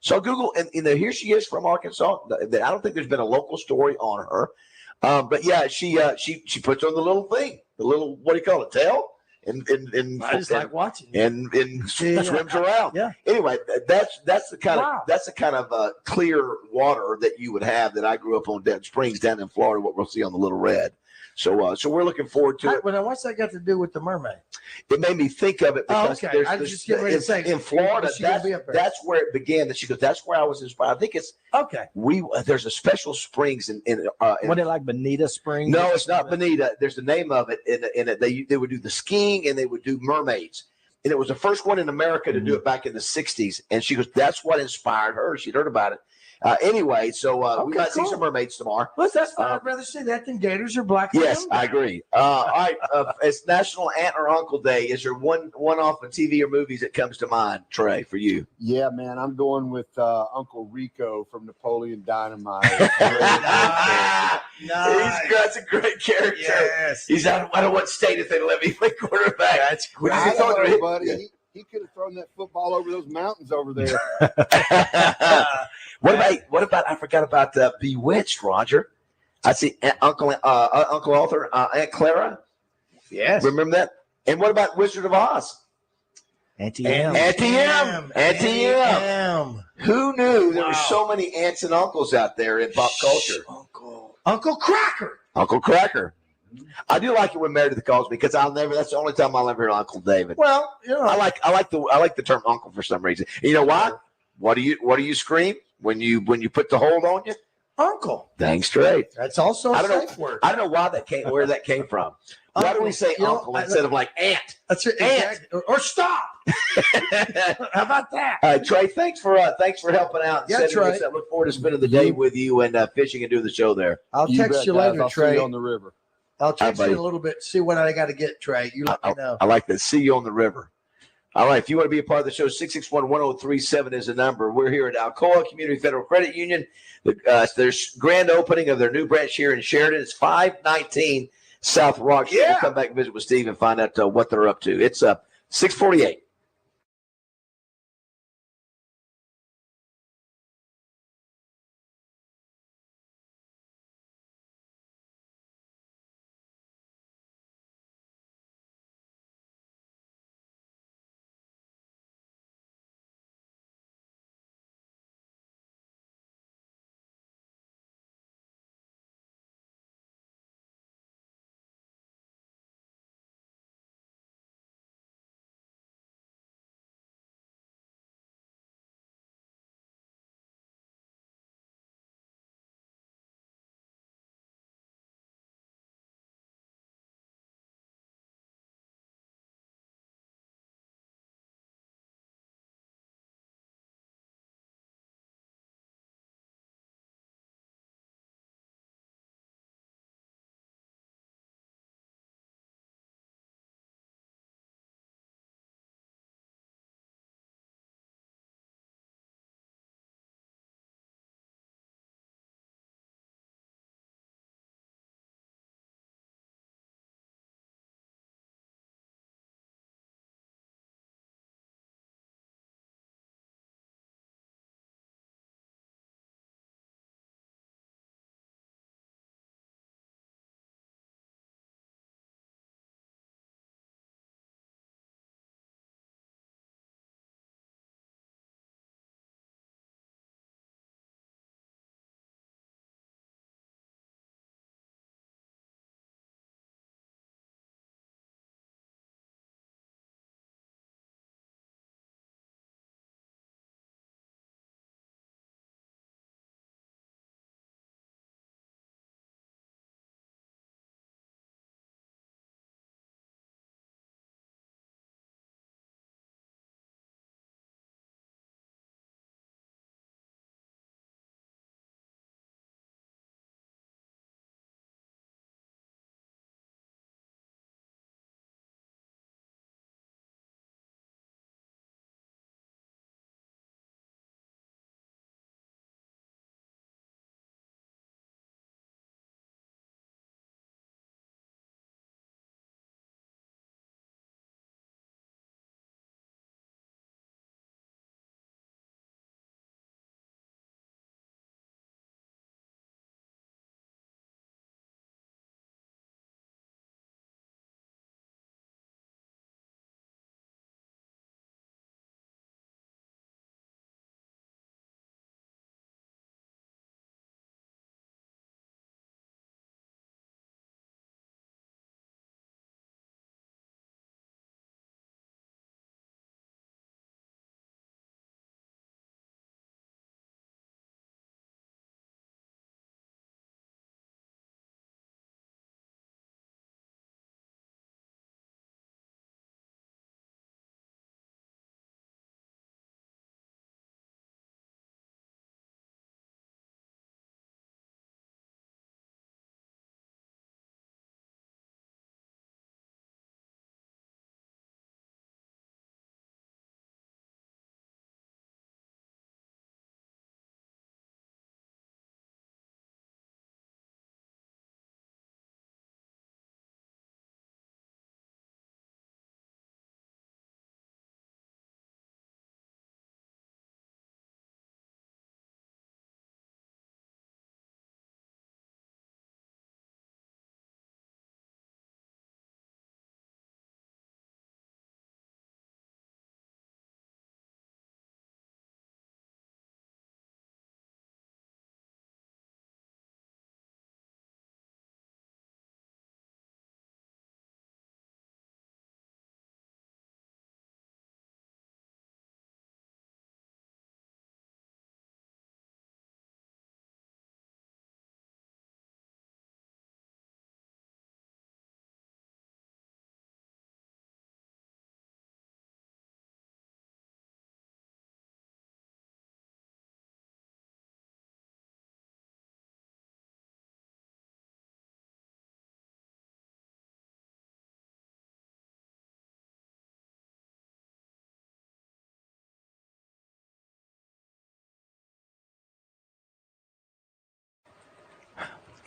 So Google, and here she is from Arkansas. I don't think there's been a local story on her, but yeah, she puts on the little thing, the little, what do you call it, tail, and I just like watching and swims around. Yeah. Anyway, that's the kind of clear water that you would have that I grew up on Dead Springs down in Florida. What we'll see on the Little Red. So we're looking forward to it. What's that got to do with the mermaid? It made me think of it because I was just getting ready to say, in Florida, that's where it began. That she goes, that's where I was inspired. I think it's okay. There's a special springs in what it like Bonita Springs? No, it's not Bonita. There's the name of it. In it, they would do the skiing and they would do mermaids. And it was the first one in America to do it back in the 60s. And she goes, that's what inspired her. She'd heard about it. Anyway, so we might see some mermaids tomorrow. Well, that's fine. I'd rather see that than gators or black. Yes, I agree. All right, it's National Aunt or Uncle Day. Is there one off of TV or movies that comes to mind, Trey, for you? Yeah, man, I'm going with Uncle Rico from Napoleon Dynamite. Nice. That's a great character. Yes. He's out. I don't want state if they let me play quarterback. That's great. I don't know, buddy. He could have thrown that football over those mountains over there. What about? I forgot about Bewitched, Roger. I see Uncle Arthur, Aunt Clara. Yes, remember that. And what about Wizard of Oz? Auntie M. Auntie M. Who knew there were so many aunts and uncles out there in pop culture? Uncle Cracker. Uncle Cracker. I do like it when Meredith calls me because that's the only time I'll ever hear Uncle David. Well, I like the term uncle for some reason. You know why? What do you scream when you put the hold on you? Uncle. Dang straight. That's also a safe word. I don't know where that came from. Why do we say uncle instead of like aunt? That's it. Aunt. Exactly. Or stop. How about that? All right, Trey, thanks for helping out. Yeah, Trey. I look forward to spending the day with you and fishing and doing the show there. I'll text you later, Trey. See you on the river. I'll text you in a little bit, see what I got to get, Trey. You let me know. I like that. See you on the river. All right. If you want to be a part of the show, 661-1037 is the number. We're here at Alcoa Community Federal Credit Union. There's grand opening of their new branch here in Sheridan. It's 519 South Rock. Yeah. We'll come back and visit with Steve and find out what they're up to. It's 648.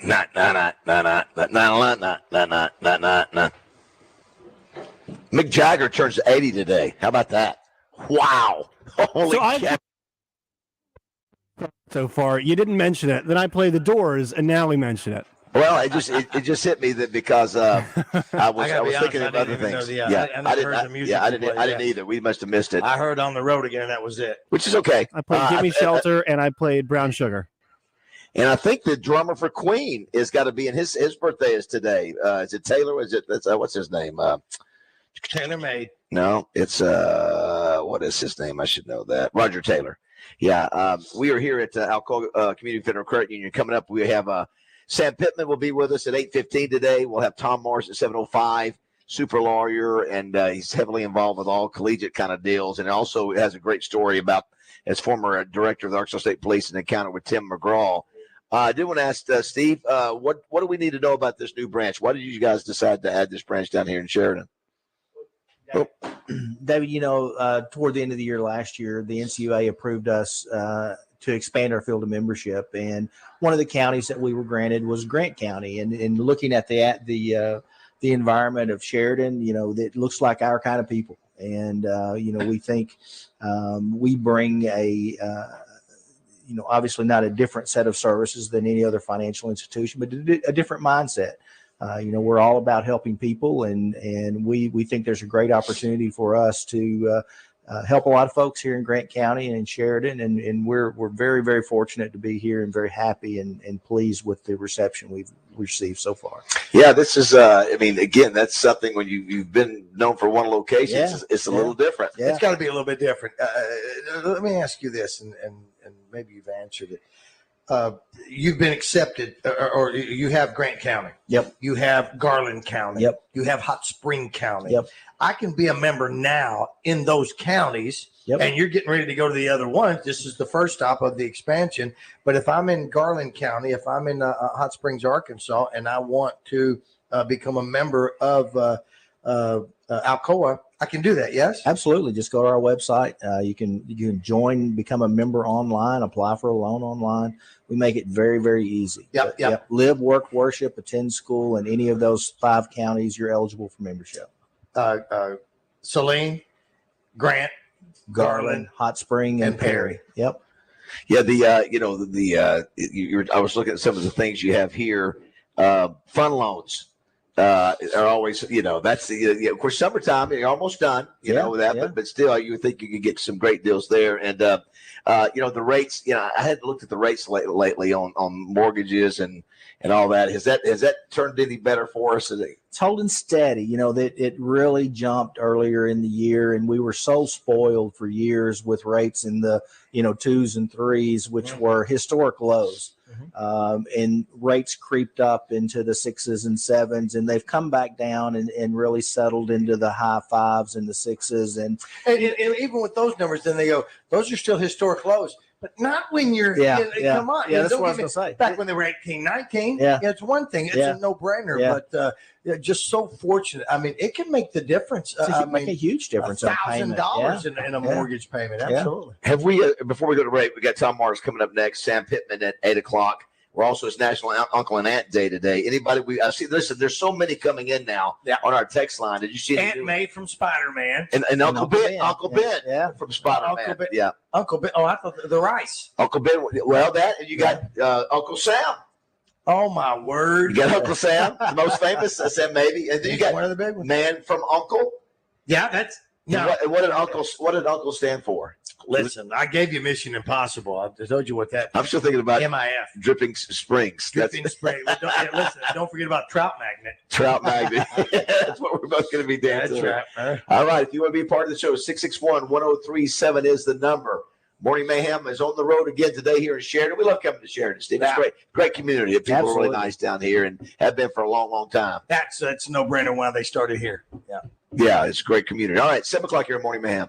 Nah, nah, nah, nah, nah, nah, nah, nah, nah, nah, nah, nah, nah. Mick Jagger turns 80 today. How about that? Wow. Holy cow. So far, you didn't mention it. Then I play the Doors, and now we mention it. Well, it just hit me that because I was thinking of other things. I didn't either. We must have missed it. I heard On the Road Again, and that was it. Which is okay. I played Give Me Shelter, and I played Brown Sugar. And I think the drummer for Queen is got to be in his birthday is today. Is it Taylor? Is it what's his name? Taylor Made. No, it's what is his name? I should know that. Roger Taylor. Yeah, we are here at Alcoa Community Federal Credit Union. Coming up, we have Sam Pittman will be with us at 8:15 today. We'll have Tom Morris at 7:05. Super lawyer, and he's heavily involved with all collegiate kind of deals, and also has a great story about as former director of the Arkansas State Police and encounter with Tim McGraw. I did want to ask Steve, what do we need to know about this new branch? Why did you guys decide to add this branch down here in Sheridan? David, toward the end of the year last year, the NCUA approved us to expand our field of membership, and one of the counties that we were granted was Grant County. And looking at the environment of Sheridan, it looks like our kind of people, and we think we bring obviously not a different set of services than any other financial institution, but a different mindset. We're all about helping people, and we think there's a great opportunity for us to help a lot of folks here in Grant County and in Sheridan, and we're very, very fortunate to be here and very happy and pleased with the reception we've received so far. Yeah, this is again, that's something when you've been known for one location, it's a little different. Yeah. It's got to be a little bit different. Let me ask you this, and maybe you've answered it. You've been accepted, or you have Grant County. Yep. You have Garland County. Yep. You have Hot Spring County. Yep. I can be a member now in those counties, Yep. and you're getting ready to go to the other ones. This is the first stop of the expansion. But if I'm in Garland County, if I'm in Hot Springs, Arkansas, and I want to become a member of Alcoa, I can do that. Yes, absolutely. Just go to our website. You can join, become a member online, apply for a loan online. We make it very, very easy. Yep. Live, work, worship, attend school in any of those 5 counties. You're eligible for membership. Saline, Grant, Garland, Hot Spring, and Perry. Yep. Yeah, I was looking at some of the things you have here. Fund loans are always, that's of course, summertime. You're almost done, but still, you would think you could get some great deals there. And the rates. I hadn't looked at the rates lately on mortgages and all that. Has that turned any better for us? It's holding steady. That it really jumped earlier in the year, and we were so spoiled for years with rates in the 2s and 3s, which were historic lows. And rates creeped up into the 6s and 7s, and they've come back down and really settled into the high 5s and the 6s. And even with those numbers, then they go, those are still historic lows. But not when you're, come on. Yeah, that's what I was going to say. Back when they were 18, 19, it's one thing. It's a no-brainer. But just so fortunate. I mean, it can make the difference. Make a huge difference. $1,000 in a mortgage payment. Absolutely. Have we, before we go to break, we got Tom Morris coming up next, Sam Pittman at 8 o'clock. We're also, it's National Uncle and Aunt Day today. Anybody, I see, listen, there's so many coming in now on our text line. Did you see Aunt May from Spider-Man. And Uncle Ben. Uncle Ben from Spider-Man. Uncle Ben. Yeah. Uncle Ben. Oh, I thought the rice. Uncle Ben. Well, that, and you got Uncle Sam. Oh, my word. You got Uncle Sam, the most famous. I said maybe. And then you got one of the big ones. Man from Uncle. Yeah, that's. Yeah. What did Uncle stand for? Listen, I gave you Mission Impossible. I told you what that. I'm still thinking about MIF. Dripping Springs. Dripping Springs. Don't forget about Trout Magnet. Trout Magnet. That's what we're both going to be dancing. That's right. All right. If you want to be a part of the show, 661-1037 is the number. Morning Mayhem is on the road again today here in Sheridan. We love coming to Sheridan, Steve. It's great community. People are really nice down here and have been for a long, long time. That's a no-brainer why they started here. Yeah, it's a great community. All right, 7 o'clock here in Morning Mayhem.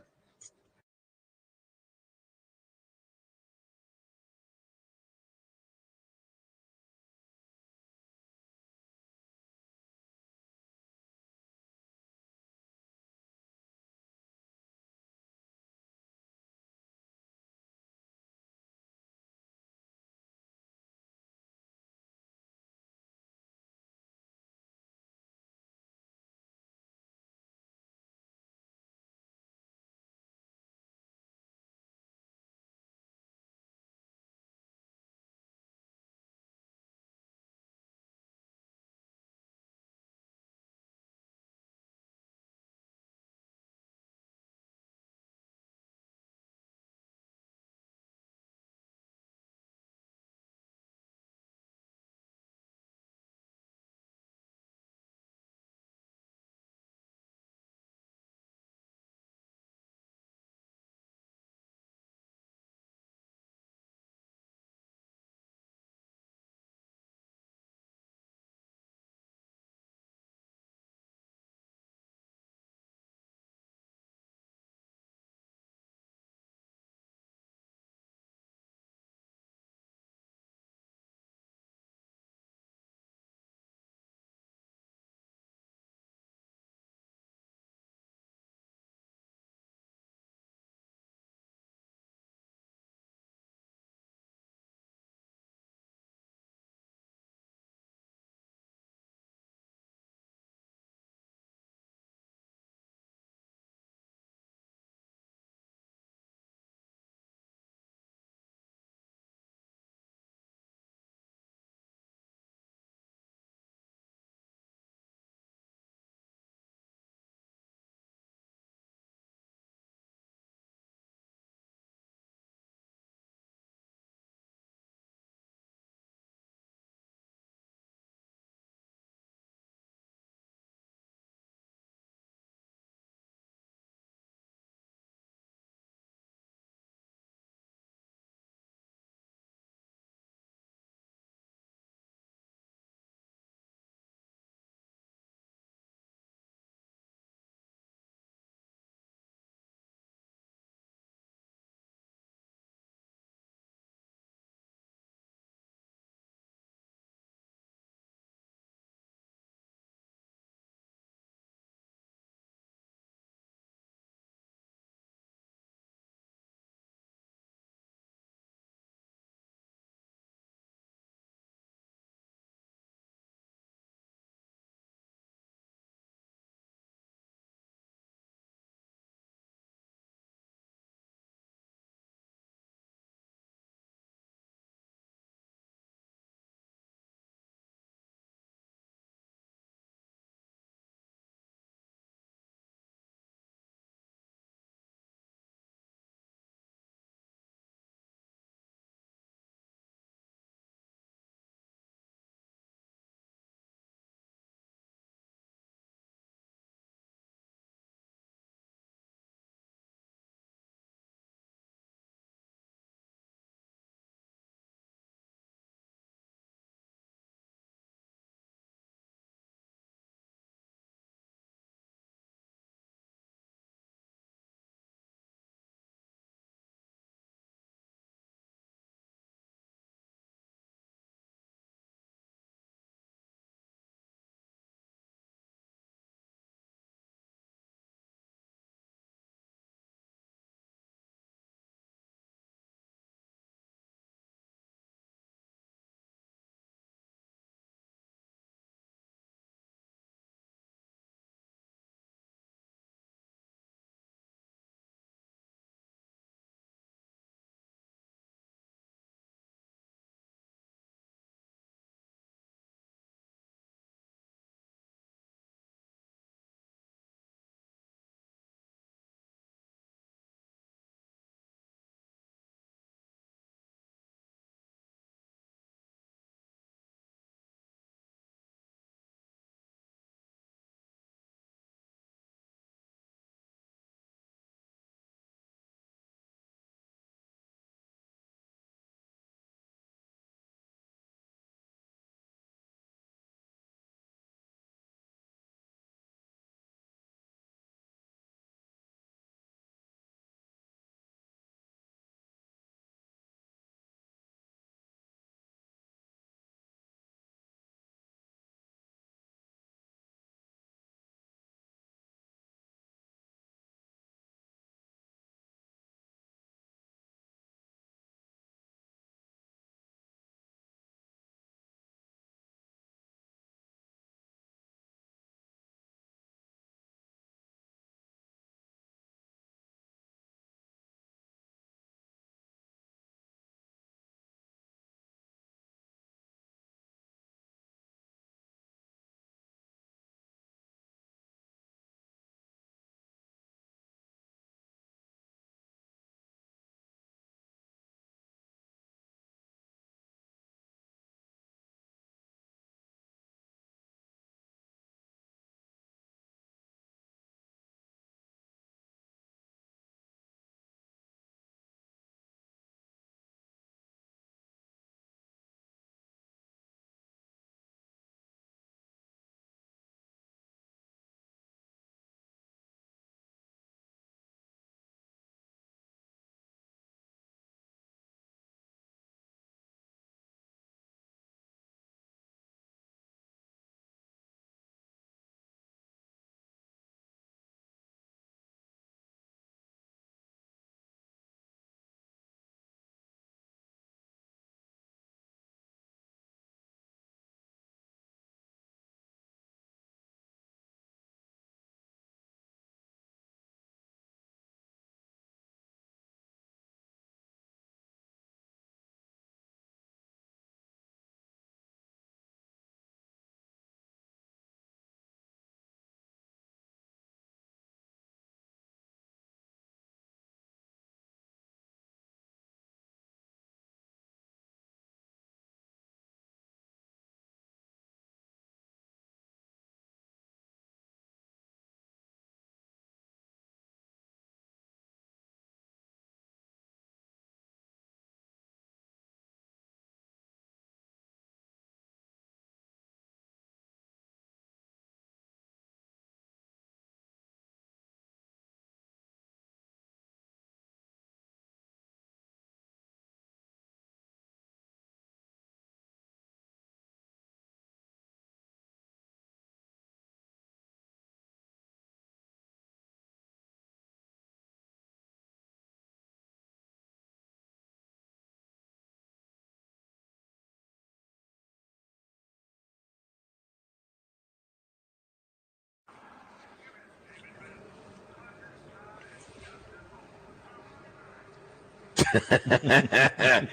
It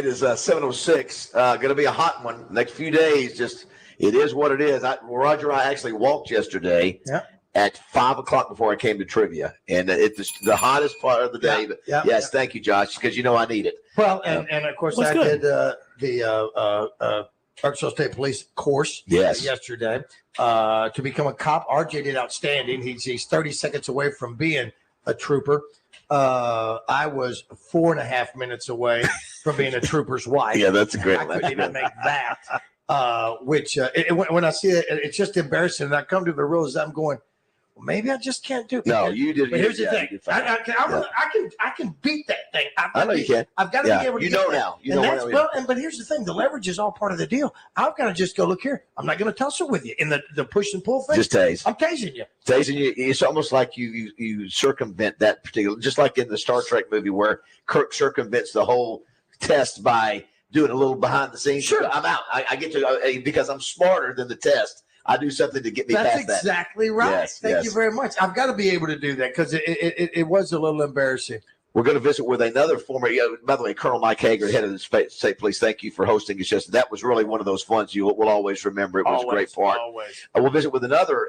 is 7:06. Going to be a hot one next few days. Just it is what it is. Roger and I actually walked yesterday at 5 o'clock before I came to trivia, and it's the hottest part of the day. But yes, thank you, Josh, because you know I need it. Well, and of course I did the Arkansas State Police course yesterday to become a cop. RJ did outstanding. He's 30 seconds away from being a trooper. I was 4.5 minutes away from being a trooper's wife. Yeah, that's a great. I couldn't even make that. When I see it, it's just embarrassing. And I come to the realization I'm going, well, maybe I just can't do it. No, you did. But here's the thing: I can beat that thing. I know you can. I've got to be able to. You know now. You know. But here's the thing: the leverage is all part of the deal. I've got to just go look here. I'm not going to tussle with you in the push and pull thing. Just tase. I'm tasing you. Tasing you. It's almost like you circumvent that particular. Just like in the Star Trek movie where Kirk circumvents the whole test by doing a little behind the scenes. Sure. I'm out. I get to because I'm smarter than the test. I do something to get me past that. That's exactly right. Thank you very much. I've got to be able to do that because it was a little embarrassing. We're going to visit with another former, by the way, Colonel Mike Hager, head of the state police. Thank you for hosting us yesterday. That was really one of those funds you will always remember. It was a great part. We'll visit with another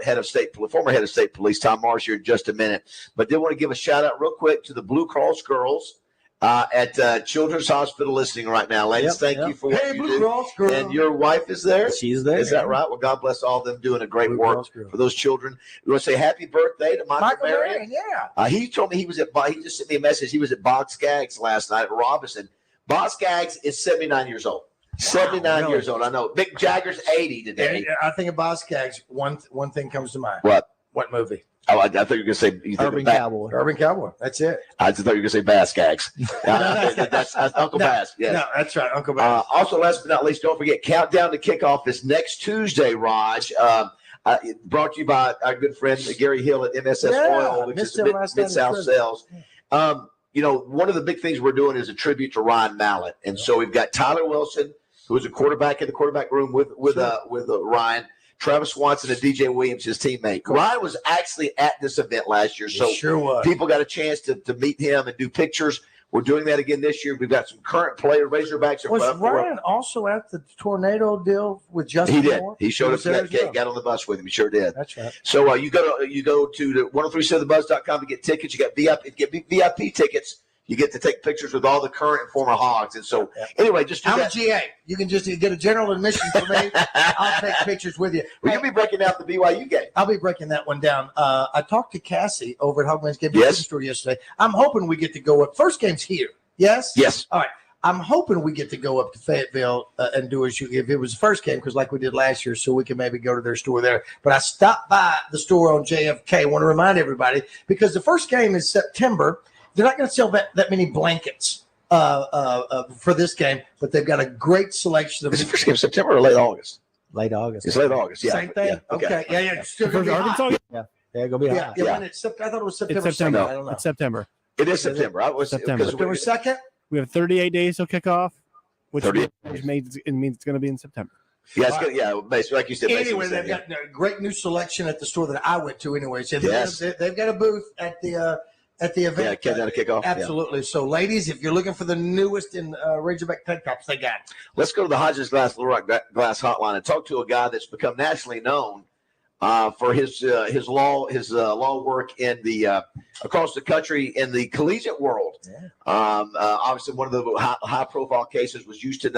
former head of state police, Tom Mars, here in just a minute. But did want to give a shout out real quick to the Blue Cross girls at Children's Hospital listening right now. Ladies, thank you for what you do. And your wife is there? She's there. Is that right? Well, God bless all of them doing a great work for those children. We want to say happy birthday to Michael Marion. He told me he just sent me a message. He was at Bob Skaggs last night at Robinson. Bob Skaggs is 79 years old. 79 years old. I know. Big Jagger's 80 today. I think of Bob Skaggs. One thing comes to mind. What movie? Oh, I thought you were going to say Urban Cowboy. Urban Cowboy. That's it. I just thought you were going to say Bass Gags. That's Uncle Bass. Yes. No, that's right, Uncle Bass. Also, last but not least, don't forget, Countdown to Kickoff is next Tuesday, Raj. Brought to you by our good friend Gary Hill at MSS Oil, which is Mid-South Sales. One of the big things we're doing is a tribute to Ryan Mallett. And so we've got Tyler Wilson, who was a quarterback in the quarterback room with Ryan. Travis Swanson and DJ Williams, his teammate. Ryan was actually at this event last year, so people got a chance to meet him and do pictures. We're doing that again this year. We've got some current players. Razorbacks are Was Ryan also at the tornado deal with Justin He did. Moore? He showed up to that gate, got on the bus with him. He sure did. That's right. So you go to the 1037thebuzz.com to get tickets. You got VIP tickets. You get to take pictures with all the current and former Hogs. And so, anyway, just do I'm that. a GA. You can just get a general admission for me. I'll take pictures with you. Well, you'll be breaking out the BYU game. I'll be breaking that one down. I talked to Cassie over at Hogman's Game Store yesterday. I'm hoping we get to go up. First game's here. Yes? Yes. All right. I'm hoping we get to go up to Fayetteville and do a shoot if it was the first game, because like we did last year, so we can maybe go to their store there. But I stopped by the store on JFK. I want to remind everybody, because the first game is September. They're not going to sell that many blankets for this game, but they've got a great selection of. Is the first game September or late August? Late August. It's late August. Yeah. Same thing. Yeah. Okay. Yeah. It's still going to be Arkansas. Yeah, gonna be hot. Yeah. I thought it was September. It's September. 2nd. I don't know. It's September. It is September. September. September 2nd. We have 38 days till kickoff, which 38 means it's going to be in September. Yeah, it's good. Yeah, basically, like you said. Anyway, they've got a great new selection at the store that I went to. Anyway, so Yes. they've got a booth at the event. Yeah, Countdown to Kickoff. Absolutely. Yeah. So, ladies, if you're looking for the newest in Razorback tank tops, they got it. Let's go to the Hodges Glass Little Rock Glass Hotline and talk to a guy that's become nationally known for his law work in the across the country in the collegiate world. Yeah. Obviously, one of the high profile cases was Houston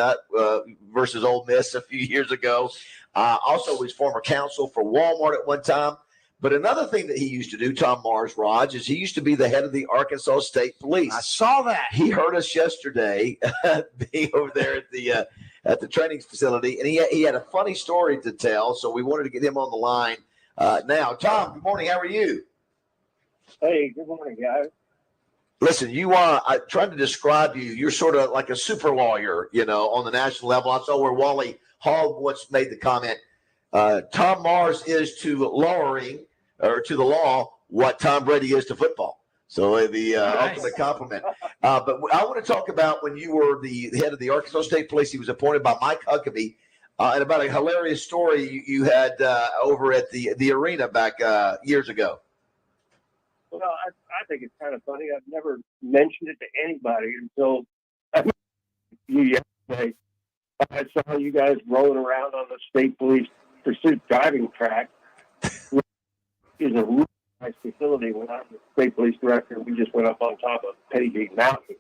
versus Ole Miss a few years ago. Also, was former counsel for Walmart at one time. But another thing that he used to do, Tom Mars, Raj, is he used to be the head of the Arkansas State Police. I saw that. He heard us yesterday being over there at the training facility, and he had a funny story to tell, so we wanted to get him on the line now. Tom, good morning. How are you? Hey, good morning, guys. Listen, I tried to describe you. You're sort of like a super lawyer, on the national level. I saw where Wally Hall once made the comment, Tom Mars is to the law what Tom Brady is to football. So the ultimate compliment. But I want to talk about when you were the head of the Arkansas State Police. He was appointed by Mike Huckabee, and about a hilarious story you had over at the arena back years ago. Well, I I think it's kind of funny. I've never mentioned it to anybody until you yesterday. I saw you guys rolling around on the state police pursuit driving track. It's a really nice facility. When I was the state police director, we just went up on top of Petty Beat Mountain.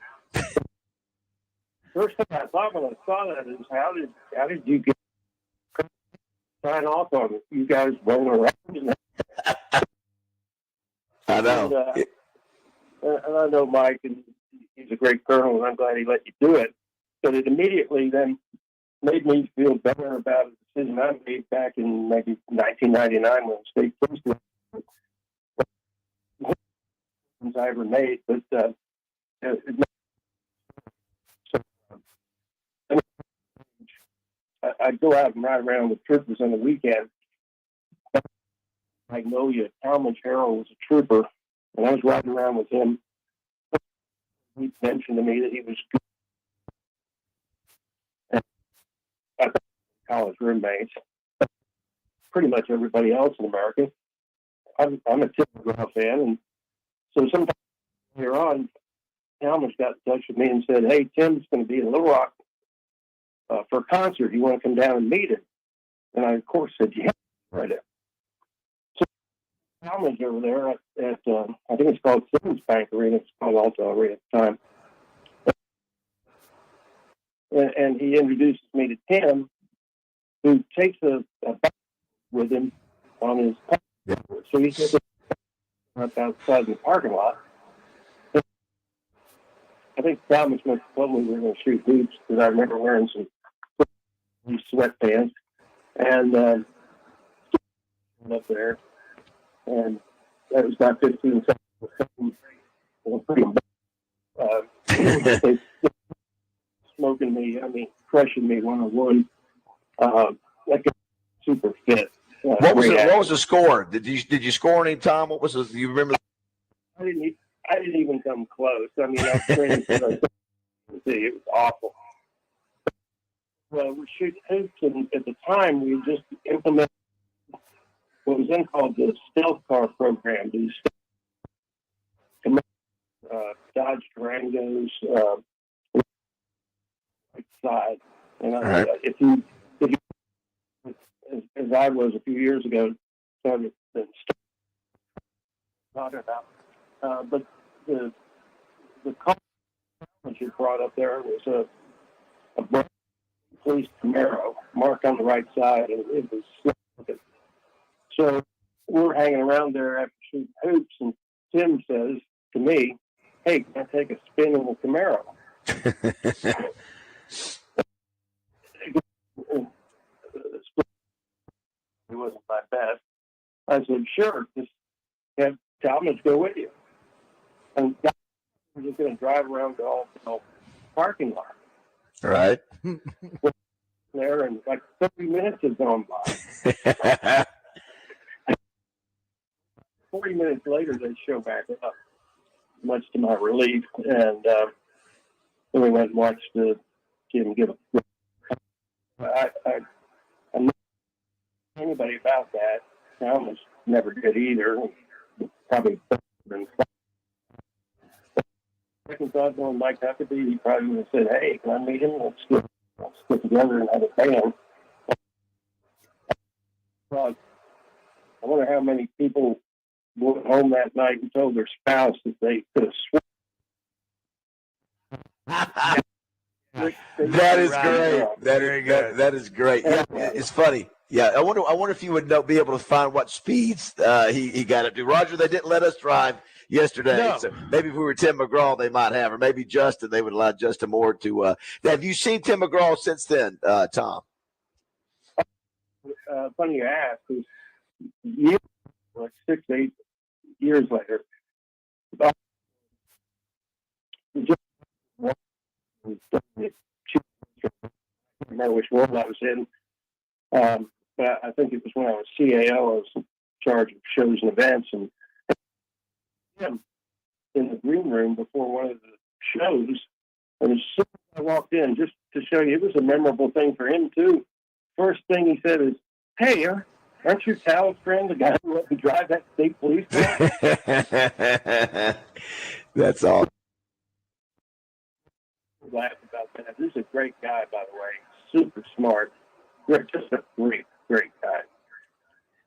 First thing I thought when I saw that is, how did you get sign off on it? You guys rolling around? I know. And I know Mike, and he's a great colonel, and I'm glad he let you do it. But it immediately then made me feel better about a decision I made back in maybe 1999 when the state police I ever made. But I'd go out and ride around with troopers on the weekend. Magnolia, Talmadge Harrell was a trooper, and I was riding around with him. He mentioned to me that he was good. And I think college roommates, pretty much everybody else in America. I'm a Tim McGraw fan, and so sometime later on, Talmadge got in touch with me and said, "Hey, Tim's going to be in Little Rock for a concert. You want to come down and meet him?" And I, of course, said, "Yeah, right there." So Talmadge over there at I think it's called Simmons Bank Arena. It's called Alta Arena at the time. And he introduces me to Tim, who takes a bike with him on his car. So he's just up outside the parking lot. I think Talmadge must have told me we were going to shoot hoops, because I remember wearing some sweatpants and up there, and that was about 15 seconds. Pretty smoking me, crushing me 101. That got super fit. What was the score? Did you score any, Tom? What was you remember? I didn't even come close. I was training for the it was awful. Well, we're shooting hoops, and at the time we just implemented what was then called the stealth car program. These Dodge Durangos, side, and right. if you as I was a few years ago, started talking about, but the car that you brought up there was a brand new police Camaro marked on the right side, and it was slick. So we're hanging around there after shooting hoops, and Tim says to me, "Hey, can I take a spin in the Camaro?" It wasn't my best. I said, "Sure, just have Talmadge go with you." And we're just going to drive around to all parking lot. Right. There, and like 30 minutes has gone by. 40 minutes later, they show back up, much to my relief. And then we went and watched Jim give a. I'm not anybody about that. Talmadge never did either. Probably been. Second thought, knowing Mike Huckabee, he probably would have said, "Hey, can I meet him? Let's get together and have a band." I wonder how many people went home that night and told their spouse that they could have sworn. That is great. That is great. Yeah, it's funny. Yeah, I wonder if you would be able to find what speeds he got up to. Roger, they didn't let us drive yesterday. No. So maybe if we were Tim McGraw, they might have, or maybe Justin, they would allow Justin Moore to. Have you seen Tim McGraw since then, Tom? Funny you ask, because like 6 to 8 years later, I don't remember which world I was in, but I think it was when I was CAO. I was in charge of shows and events, and him in the green room before one of the shows. And as soon as I walked in, just to show you, it was a memorable thing for him too. First thing he said is, "Hey, Aren't you Tal's friend, the guy who let me drive that state police car? That's all. Laugh about that. This is a great guy, by the way. Super smart. Just a great guy.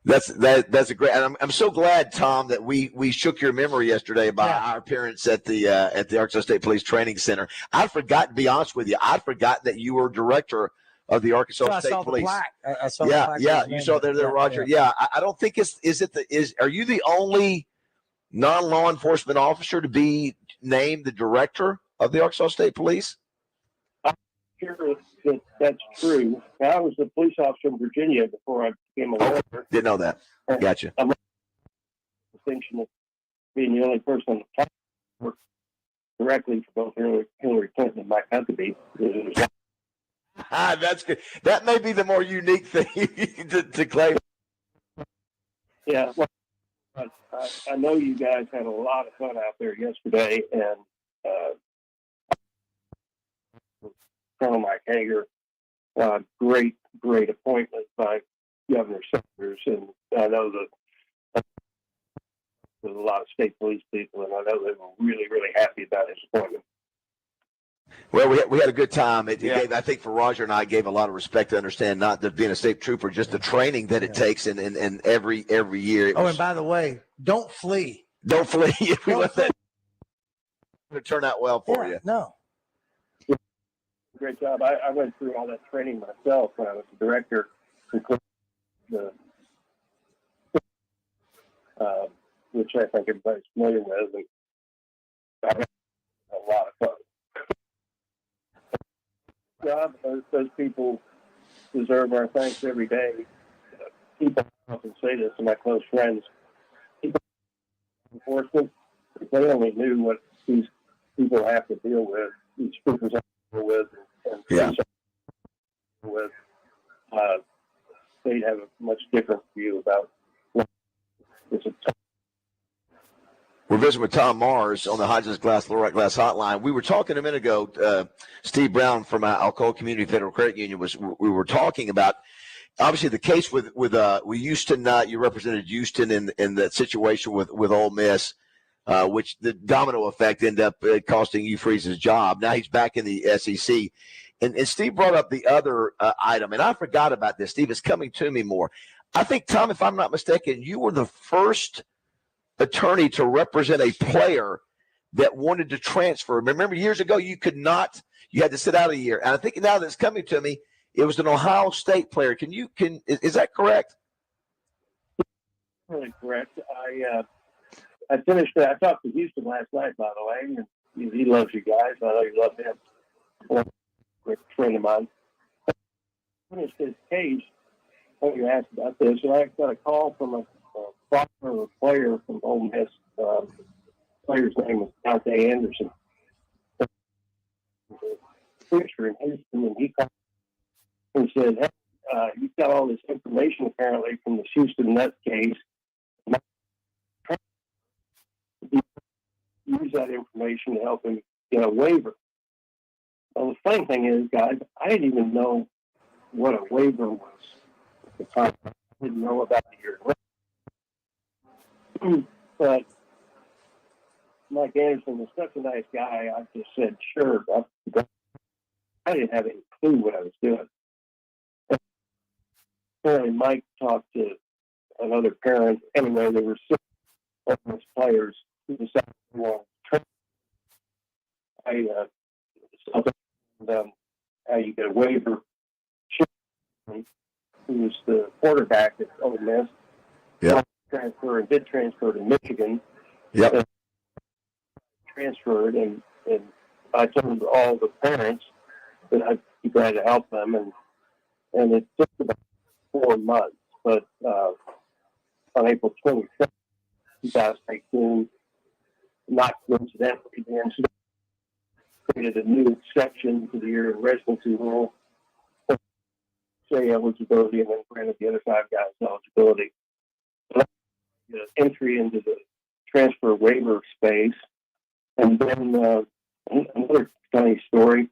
That's a great. And I'm so glad, Tom, that we shook your memory yesterday about our appearance at the Arkansas State Police Training Center. I'd forgotten, to be honest with you, I'd forgotten that you were director of the Arkansas State Police. I saw the plaque. You saw there, Roger. Yeah, I don't think are you the only non-law enforcement officer to be named the director of the Arkansas State Police? I'm sure that's true. I was a police officer in Virginia before I became a lawyer. Didn't know that. Gotcha. I'm distinction of being the only person on the planet who worked directly for both Hillary Clinton and Mike Huckabee. That's good. That may be the more unique thing to claim. Yeah, well, I know you guys had a lot of fun out there yesterday, and Colonel Mike Hager, great appointment by Governor Sanders, and I know that there's a lot of state police people, and I know they were really happy about his appointment. Well, we had a good time. It gave, I think, for Roger and I, gave a lot of respect to understand not that being a state trooper, just the training that it takes, and every year. And by the way, don't flee. Don't flee. We let that to turn out well for you. No. Great job. I went through all that training myself when I was the director, which I think everybody's familiar with. And I had a lot of fun. Job. Those people deserve our thanks every day. People often say this to my close friends. People enforcement, if they only knew what these people have to deal with, these troopers have to deal with, and with, they'd have a much different view about what this is. We're visiting with Tom Mars on the Hodges Glass Lorette Glass Hotline. We were talking a minute ago. Steve Brown from Alcoa Community Federal Credit Union we were talking about obviously the case with Houston. You represented Houston in that situation with Ole Miss, which the domino effect ended up costing Hugh Freeze's job. Now he's back in the SEC. And Steve brought up the other item, and I forgot about this. Steve, it's coming to me more. I think, Tom, if I'm not mistaken, you were the first attorney to represent a player that wanted to transfer. Remember, years ago, you had to sit out a year. And I think now that it's coming to me, it was an Ohio State player. Is that correct? Really correct. I finished that. I talked to Houston last night, by the way, and he loves you guys. I know you love him. A great friend of mine. I finished his case. I think you asked about this, and I got a call from a former player from Ole Miss. The player's name was Dante Anderson. Preacher in Houston, and he called and said, "Hey, you've got all this information apparently from the Houston Nuts case. Use that information to help him get a waiver." Well, the funny thing is, guys, I didn't even know what a waiver was at the time. I didn't know about the year. But Mike Anderson was such a nice guy. I just said, sure. I didn't have any clue what I was doing. Apparently, Mike talked to another parent. Anyway, there were 6 Ole Miss players who decided to want to train. I saw them how you get a waiver. Who was the quarterback at Ole Miss? Yeah. Did transfer to Michigan. Yep. Transferred, and I told all the parents that I'd be glad to help them, and it took about 4 months. But on April 25th, 2018, not coincidentally, the NCAA created a new exception to the year in residency rule, say eligibility, and then granted the other 5 guys eligibility. Entry into the transfer waiver space. And then another funny story.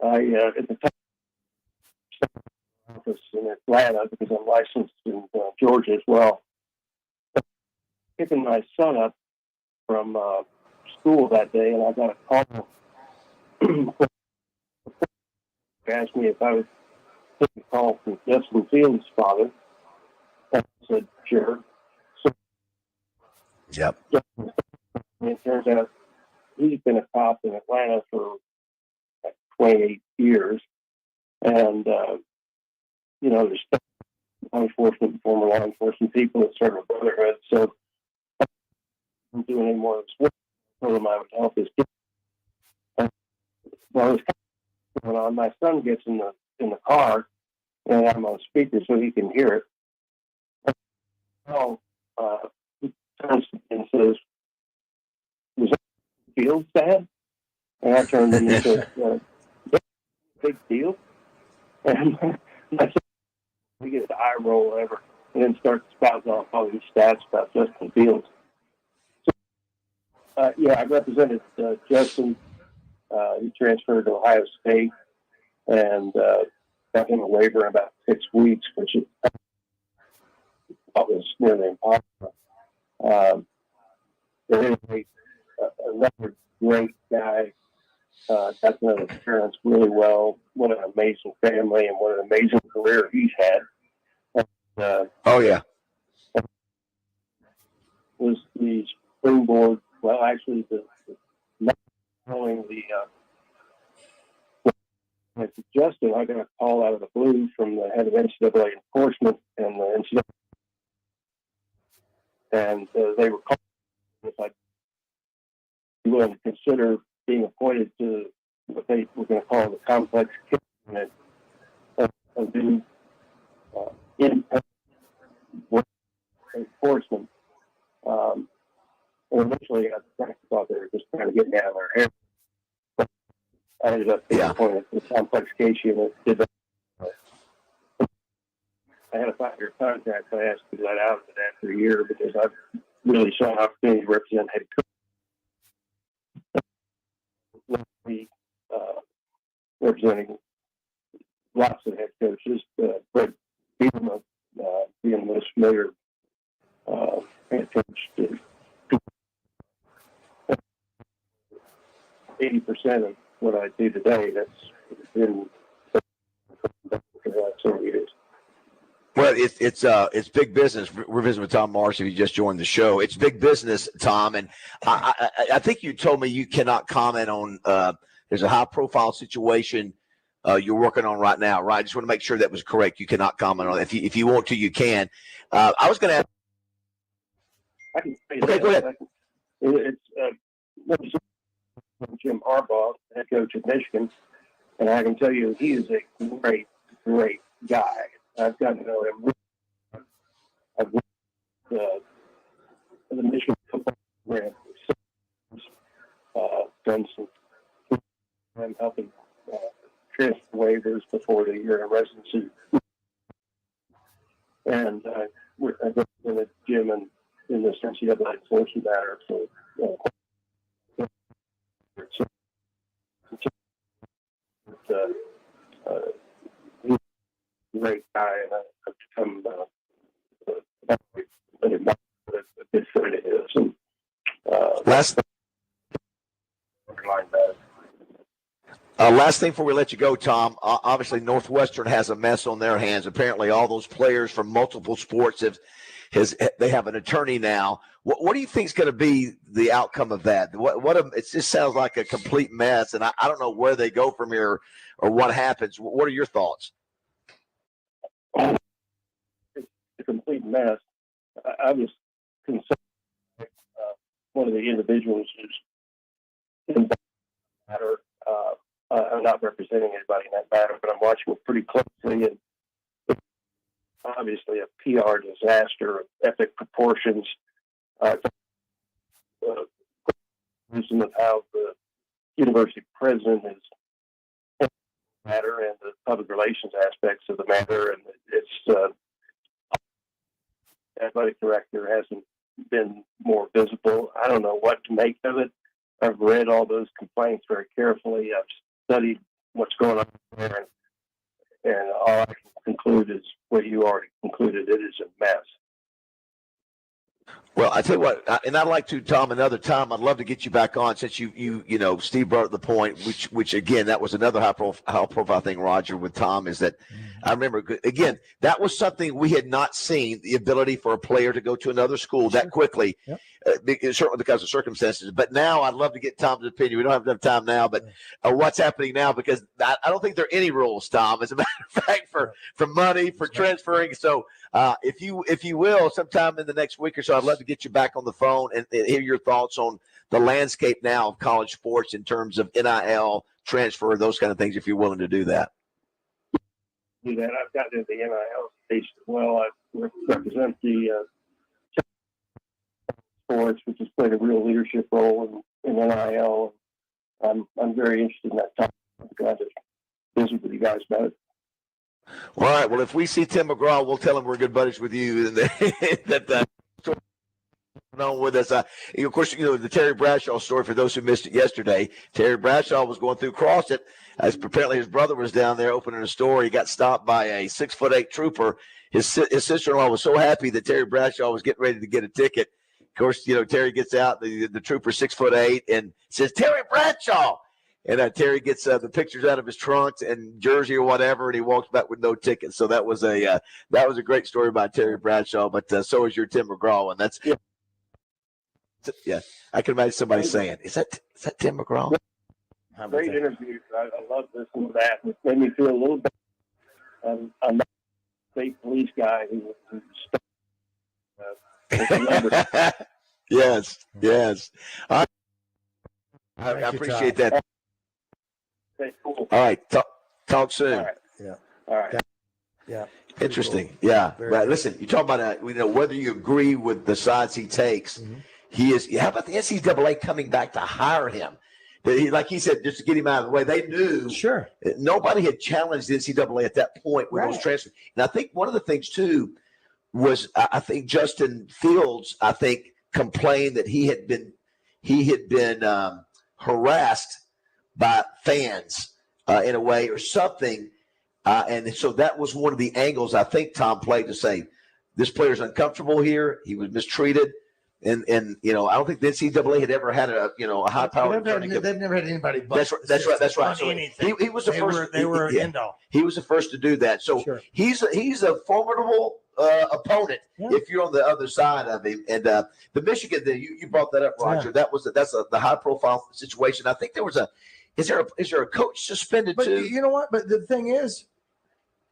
I at the time office in Atlanta, because I'm licensed in Georgia Georgia as well. Picking my son up from school that day, and I got a call. Asked me if I was taking a call from Justin Fields' father. I said, sure. So, Yep. it turns out he's been a cop in Atlanta for like 28 years. And, there's law enforcement, former law enforcement people that serve a brotherhood. So I'm doing any more of this work. I told him I would help his kids. Well, it's going on. My son gets in the car, and I'm on speaker so he can hear it. Oh, he turns and says, "Was that Fields, Dad?" And I turned to him and said, "Big deal." And I said, "We get the eye roll ever," and then start spouting off all these stats about Justin Fields. So, I represented Justin. He transferred to Ohio State and got him a waiver in about 6 weeks, which I thought was nearly impossible. But anyway, another great guy. Got to know his parents really well. What an amazing family and what an amazing career he's had. Oh, yeah. Was the springboard, well, actually, knowing Justin, I got a call out of the blue from the head of NCAA enforcement and the NCAA, and they were calling if I'd be willing to consider being appointed to what they were going to call the complex case unit and do independent enforcement. And initially, I thought they were just trying to get me out of their hair. I ended up being appointed to the complex case unit. I had a 5-year contract, but I asked to let out of it after a year because I really saw an opportunity to represent head coach. Representing lots of head coaches, Brett Bielema being the most familiar head coach. 80% of what I do today, that's been several years. Well, it's big business. We're visiting with Tom Marsh. If you just joined the show, it's big business, Tom. And I think you told me you cannot comment on. There's a high-profile situation you're working on right now, right? I just want to make sure that was correct. You cannot comment on it. If you want to, you can. I was going to ask. I can say okay, that. go ahead. It's Jim Harbaugh, head coach of Michigan, and I can tell you he is a great, great guy. I've gotten to know him. I've worked the Michigan football program. Done some. I'm helping transfer waivers before the year of residency, and I've represented Jim in this NCAA enforcement matter. So, he's a great guy, and I've become a good friend of his. And last thing before we let you go, Tom. Obviously, Northwestern has a mess on their hands. Apparently, all those players from multiple sports they have an attorney now. What do you think is going to be the outcome of that? It just sounds like a complete mess, and I don't know where they go from here or what happens. What are your thoughts? It's a complete mess. I was concerned. One of the individuals who's in that matter. I'm not representing anybody in that matter, but I'm watching it pretty closely, and it's obviously a PR disaster of epic proportions. Reason of how the university president is matter and the public relations aspects of the matter, and it's athletic director hasn't been more visible. I don't know what to make of it. I've read all those complaints very carefully. I've studied what's going on there, and And all I can conclude is what you already concluded. It is a mess. Well, I tell you what, and I'd like to, Tom, another time. I'd love to get you back on since you know, Steve brought up the point, which again, that was another high profile thing, Roger, with Tom, is that I remember again that was something we had not seen, the ability for a player to go to another school that quickly, certainly because of circumstances. But now I'd love to get Tom's opinion. We don't have enough time now, but what's happening now? Because I don't think there are any rules, Tom. As a matter of fact, for money, for transferring. So if you will, sometime in the next week or so, I'd love to get you back on the phone and hear your thoughts on the landscape now of college sports in terms of NIL, transfer, those kind of things, if you're willing to do that. Do that. I've gotten into the NIL space as well. I represent the sports, which has played a real leadership role in NIL. I'm very interested in that topic. I'm glad to visit with you guys about it. All right. Well, if we see Tim McGraw, we'll tell him we're good buddies with you, and that on with us. Of course, you know the Terry Bradshaw story. For those who missed it yesterday, Terry Bradshaw was going through CrossFit, as apparently his brother was down there opening a store. He got stopped by a 6'8" trooper. His sister-in-law was so happy that Terry Bradshaw was getting ready to get a ticket. Of course, you know Terry gets out, the trooper 6'8", and says, "Terry Bradshaw." And Terry gets the pictures out of his trunks and jersey or whatever, and he walks back with no ticket. So that was a great story by Terry Bradshaw. But so is your Tim McGraw, and that's yeah. I can imagine somebody saying, "Is that Tim McGraw?" Great interview. I love listening to that. It made me feel a little bit. I'm not a state police guy who Yes. I appreciate that. Okay, cool. All right. Talk soon. All right. Yeah. All right. Yeah. Interesting. Cool. Yeah. Very Right. cool. Listen, you talk about whether you agree with the sides he takes. Mm-hmm. He is. How about the NCAA coming back to hire him? Like he said, just to get him out of the way. They knew nobody had challenged the NCAA at that point with those transfers. And I think one of the things too was I think Justin Fields complained that he had been harassed by fans in a way or something. And so that was one of the angles I think Tom played to say, this player's uncomfortable here. He was mistreated. And I don't think the NCAA had ever had a high power. They've never had anybody. That's right. So he was the first. They were end all. He was the first to do that. So he's a formidable opponent if you're on the other side of him. And the Michigan thing, you brought that up, Roger. Yeah. That's the high profile situation. I think there was is there a coach suspended but too? You know what? But the thing is,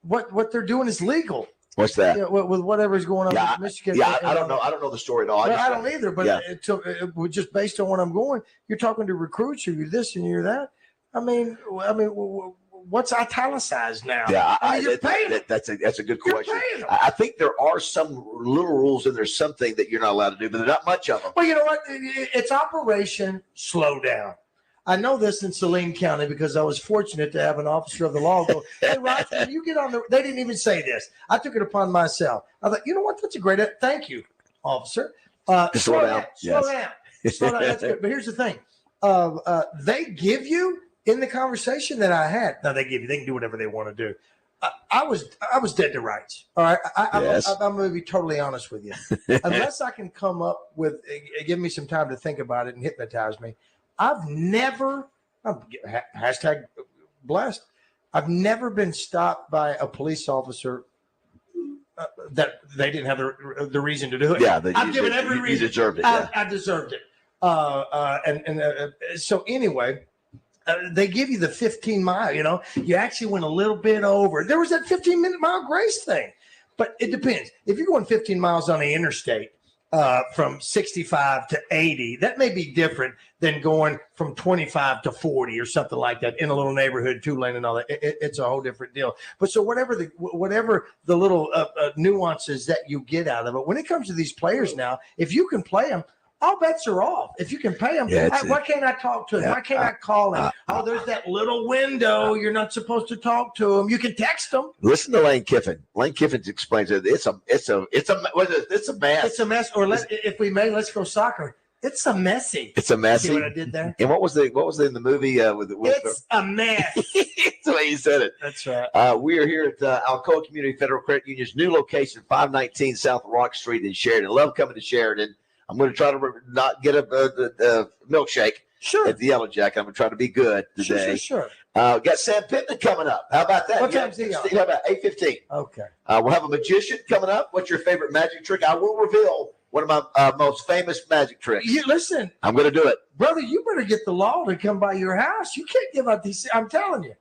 what they're doing is legal. What's that? With whatever's going on with Michigan. I don't know. I don't know the story at all. I don't either. But just based on what I'm going, you're talking to recruits, or you're this and you're that. I mean, what's italicized now? Yeah, you're paying them. That's a good question. Paying them. I think there are some little rules, and there's something that you're not allowed to do, but there's not much of them. Well, you know what? It's Operation Slow Down. I know this in Saline County because I was fortunate to have an officer of the law go, "Hey, Roger, when you get on the," they didn't even say this. I took it upon myself. I thought, you know what? That's a great, thank you, officer. Slow down. Slow down. That's good. But here's the thing. They give you in the conversation that I had. Now they can do whatever they want to do. I was dead to rights. All right. I'm going to be totally honest with you. Unless I can come up with, give me some time to think about it and hypnotize me. I've never, hashtag blessed, I've never been stopped by a police officer that they didn't have the reason to do it. Yeah, I've given every reason. You deserved it. I deserved it. So anyway, they give you the 15-mile, you actually went a little bit over. There was that 15-mile grace thing. But it depends. If you're going 15 miles on the interstate, from 65 to 80, that may be different than going from 25 to 40 or something like that in a little neighborhood, 2-lane and all that. It's a whole different deal. But so whatever the little nuances that you get out of it, when it comes to these players now, if you can play them, all bets are off. If you can pay them, why can't I talk to him? Why can't I call him? There's that little window. You're not supposed to talk to him. You can text them. Listen to Lane Kiffin. Lane Kiffin explains it. It's a mess. It's a mess. Or if we may, let's go soccer. It's a message. It's a message. See what I did there? And what was in the movie with It's a mess. That's the way you said it. That's right. We are here at Alcoa Community Federal Credit Union's new location, 519 South Rock Street in Sheridan. Love coming to Sheridan. I'm going to try to not get a milkshake at the Yellow Jacket. I'm going to try to be good today. Sure. Got Sam Pittman coming up. How about that? What time's he on? How about 8:15? Okay. We'll have a magician coming up. What's your favorite magic trick? I will reveal one of my most famous magic tricks. Listen, I'm going to do it. brother, you better get the law to come by your house. You can't give out these. I'm telling you.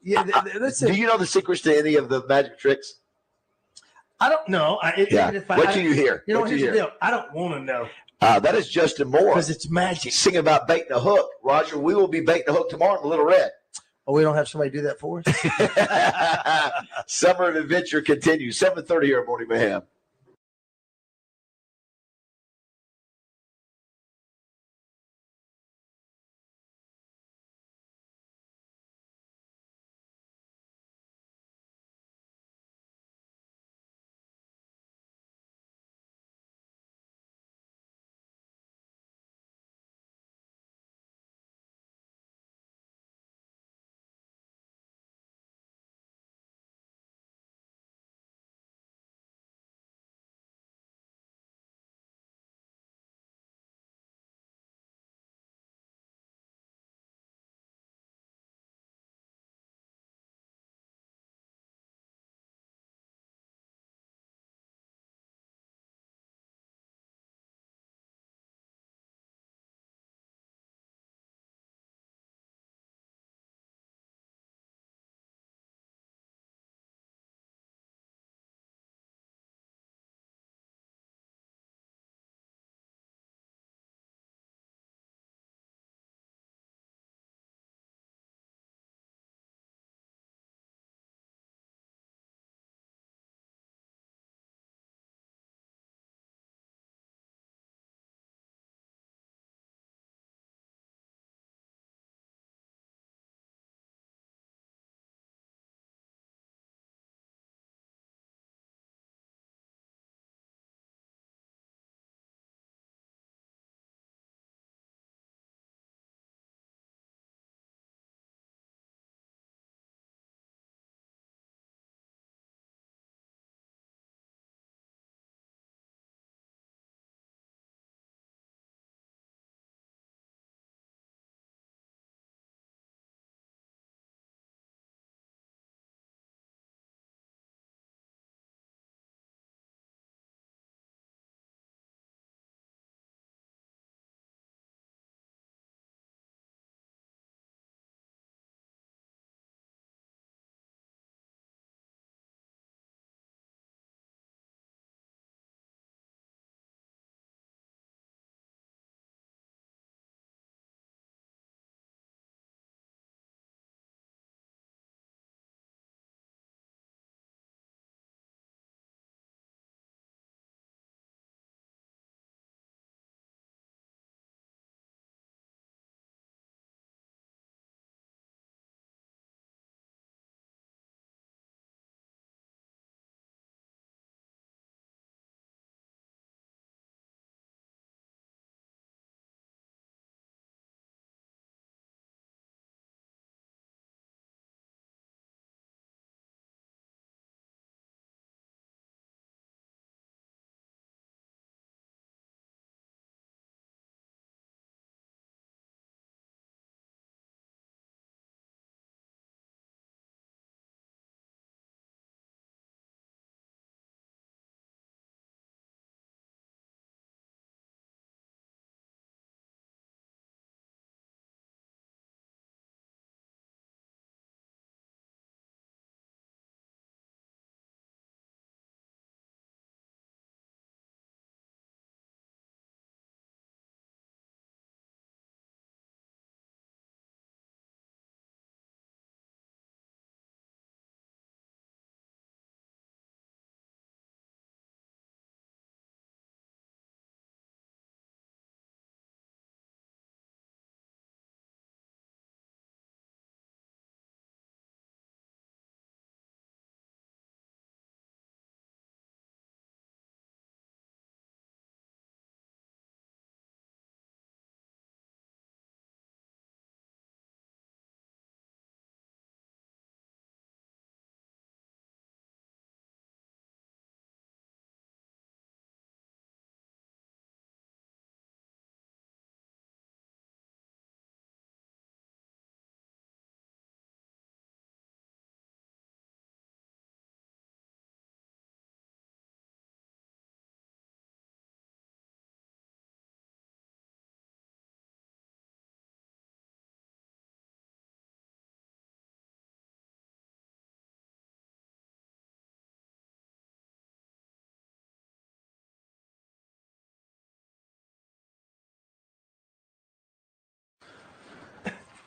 Yeah, listen. Do you know the secrets to any of the magic tricks? I don't know. What do you hear? You know, here's the deal. I don't want to know. That is Justin Moore. Because it's magic. He's singing about baiting a hook. Roger, we will be baiting a hook tomorrow in the Little Red. Oh, we don't have somebody do that for us? Summer of Adventure continues. 7:30 here at Morning Mayhem.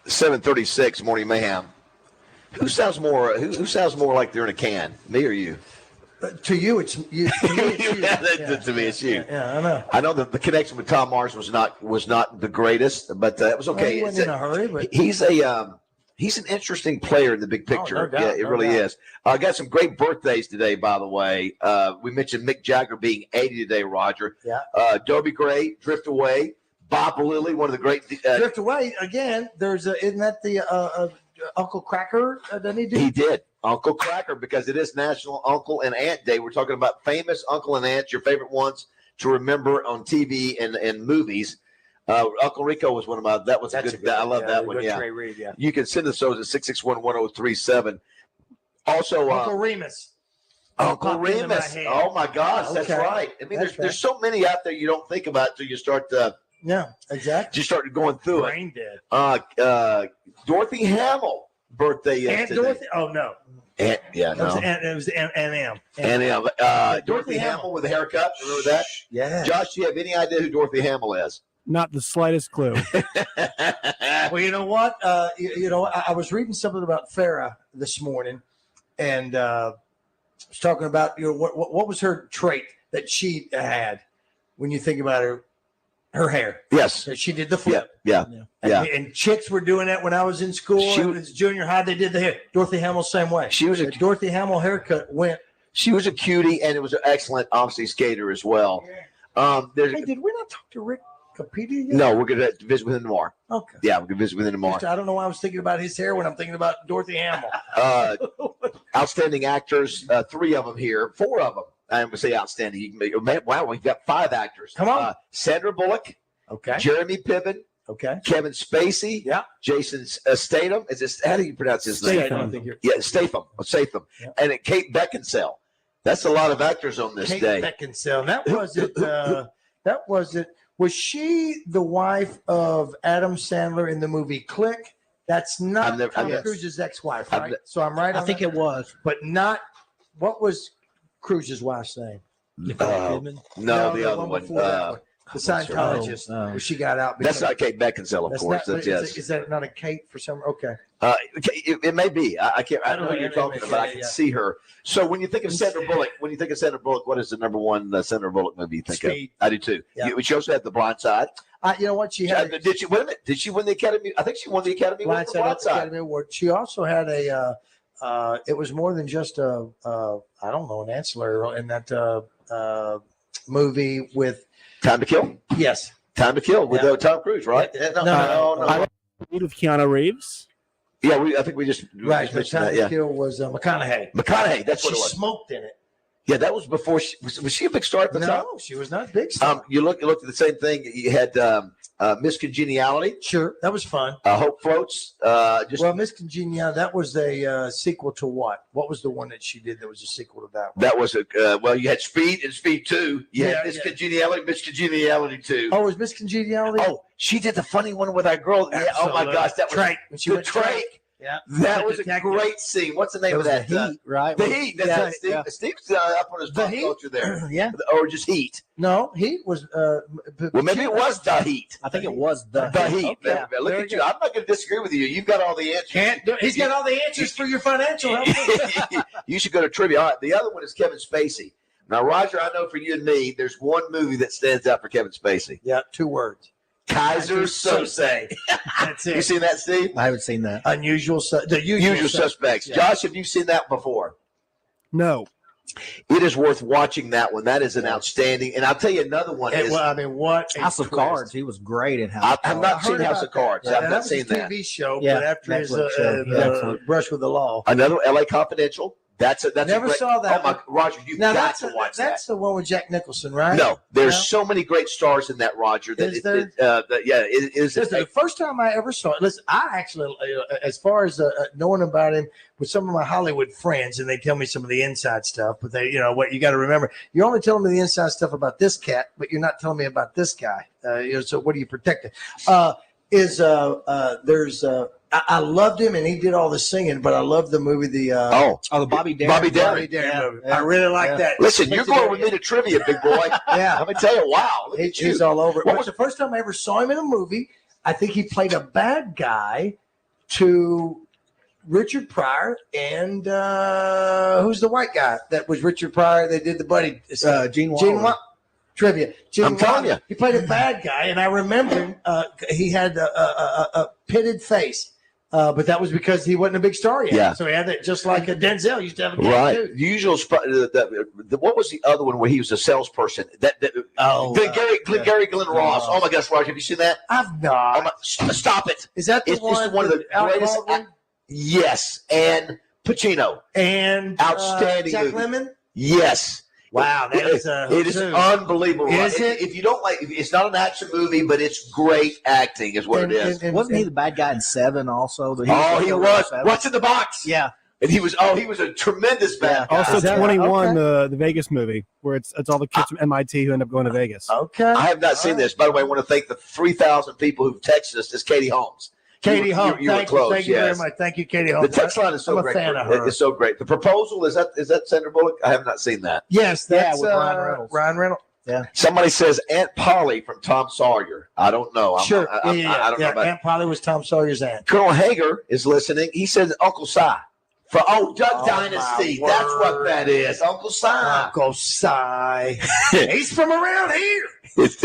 7:36 Morning Mayhem. Who sounds more? Who sounds more like they're in a can? Me or you? To you, it's you. To me, it's you. To me, it's you. Yeah, I know. I know that the connection with Tom Mars was not the greatest, but it was okay. Well, he wasn't in a hurry, but He's an interesting player in the big picture. No doubt, yeah, it really is. I got some great birthdays today, by the way. We mentioned Mick Jagger being 80 today, Roger. Yeah. Dobie Gray, Drift Away. Bob Lilly, one of the great. Drift Away again. Isn't that the Uncle Cracker? Doesn't he do? He did. Uncle Cracker, because it is National Uncle and Aunt Day. We're talking about famous uncle and aunts, your favorite ones to remember on TV and movies. Uncle Rico was one of my. That was a good. I love that one. Yeah. Reed, yeah. You can send us those at 661-1037. Also, Uncle Remus. Uncle Remus. Oh my gosh, that's right. I mean, there's so many out there you don't think about until you start. Yeah, exactly. Just started going through Brain dead. it. Dorothy Hamill birthday yesterday. Aunt Dorothy. Oh no. It was Aunt M. Dorothy Hamill with a haircut. Remember that? Yeah. Josh, do you have any idea who Dorothy Hamill is? Not the slightest clue. Well, you know what? I was reading something about Farrah this morning, and was talking about what was her trait that she had when you think about her hair. Yes. She did the flip. Yeah. And chicks were doing that when I was in school. It was junior high. They did the hair. Dorothy Hamill, same way. The Dorothy Hamill haircut went. She was a cutie, and it was an excellent, obviously, skater as well. Hey, did we not talk to Rick Capita yet? No, we're going to visit with him tomorrow. Okay. Yeah, we're going to visit with him tomorrow. I don't know why I was thinking about his hair when I'm thinking about Dorothy Hamill. Outstanding actors, 3 of them here, 4 of them. I would say outstanding. Wow, we've got 5 actors. Come on. Sandra Bullock. Okay. Jeremy Piven. Okay. Kevin Spacey. Yeah. Jason Statham. How do you pronounce his name? Statham. Statham. Yeah. And Kate Beckinsale. That's a lot of actors on this day. Kate Beckinsale. That was it. Was she the wife of Adam Sandler in the movie Click? That's not Tom Cruise's ex-wife, right? So I'm right. I think it was, but not. What was Cruise's wife's name? Nicole Kidman? No, the other one. The Scientologist, where she got out. That's not Kate Beckinsale, of course. Is that not a Kate for some? Okay. It may be. I can't. I don't know who you're talking about. I can see her. So when you think of Sandra Bullock, what is the number one Sandra Bullock movie you think Speed. of? I do too. Yeah. She also had The Blind Side. You know what? She had. Did she win it? Did she win the Academy? I think she won the Academy Award. Academy Award. She also had a. It was more than just I don't know, an ancillary role in that movie with Time to Kill. Yes, Time to Kill with Tom Cruise, right? No. I with Keanu Reeves. Yeah, I think we just right. Just Time to Kill was McConaughey. McConaughey, that's what it was. She smoked in it. Yeah, that was before. Was she a big star at the time? No, she was not a big star. You looked at the same thing. You had Miss Congeniality. Sure, that was fun. Hope Floats. Miss Congeniality. That was a sequel to what? What was the one that she did that was a sequel to that one? That was you had Speed and Speed 2. You had Miss Congeniality, Miss Congeniality 2. Oh, was Miss Congeniality? Oh, she did the funny one with our girl. Yeah, oh my gosh, that was Trake. The Trake. Yeah, that was a great scene. What's the name of that? The Heat, right? The Heat. That's right. Steve's up on his pop culture there. Yeah, or just Heat. No, Heat was. Well, maybe it was The Heat. I think it was The Heat. Okay. Look at you. I'm not going to disagree with you. You've got all the answers. He's got all the answers for your financial help. You should go to trivia. All right, the other one is Kevin Spacey. Now, Roger, I know for you and me, there's one movie that stands out for Kevin Spacey. Yeah, 2 words. Kaiser Sose. That's it. You seen that, Steve? I haven't seen that. The usual suspects. Yeah. Josh, have you seen that before? No. It is worth watching that one. That is an outstanding. And I'll tell you another one. What House of Cards. He was great in House of Cards. I've not seen House of Cards. I've not seen that. TV show, Yeah, but after his brush with the law. Another LA Confidential. That's never saw that. Oh my, Roger, you've got to watch that. That's the one with Jack Nicholson, right? No, there's so many great stars in that, Roger. That it is. Listen, the first time I ever saw it, listen, I actually, as far as knowing about him with some of my Hollywood friends, and they tell me some of the inside stuff, but they, what you got to remember, you're only telling me the inside stuff about this cat, but you're not telling me about this guy. So what are you protecting? I loved him, and he did all the singing. But I loved the movie. The Bobby Darin. Bobby Darin movie. Yeah. I really like that. Listen, you're going with me to trivia, big boy. Yeah, let me tell you. Wow, he's all over it. What was the first time I ever saw him in a movie? I think he played a bad guy to Richard Pryor and who's the white guy that was Richard Pryor? They did the buddy Gene Wilder. Trivia. I'm telling you. He played a bad guy, and I remember him. He had a pitted face. But that was because he wasn't a big star yet. Yeah. So he had that just like a Denzel used to have a gap Right. too. The usual. What was the other one where he was a salesperson? Gary Glenn Ross. Oh my gosh, Roger, have you seen that? I've not. Stop it. Is that the It's one? just one of the greatest. Yes, and Pacino. And Outstanding Jack movie. Lemmon. Yes. Wow, that is it is unbelievable. Is it? If you don't like, it's not an action movie, but it's great acting, is what it is. Wasn't he the bad guy in Seven also? He was. What's in the box? Yeah. And he was a tremendous bad guy. Also, 21, the Vegas movie, where it's all the kids from MIT who end up going to Vegas. Okay. I have not seen this. By the way, I want to thank the 3,000 people who've texted us. This is Katie Holmes. Katie Holmes. You were close. Thank you very much. Thank you, Katie Holmes. The text line is so great. I'm a fan of her. It's so great. The proposal, is that Sandra Bullock? I have not seen that. Yes, that's with Ryan Reynolds. Ryan Reynolds. Yeah. Somebody says Aunt Polly from Tom Sawyer. I don't know. Sure. I don't know about Aunt Polly was Tom Sawyer's aunt. Colonel Hager is listening. He says Uncle Si. Duck Dynasty. my That's word. what that is. Uncle Si. Uncle Si. He's from around here. This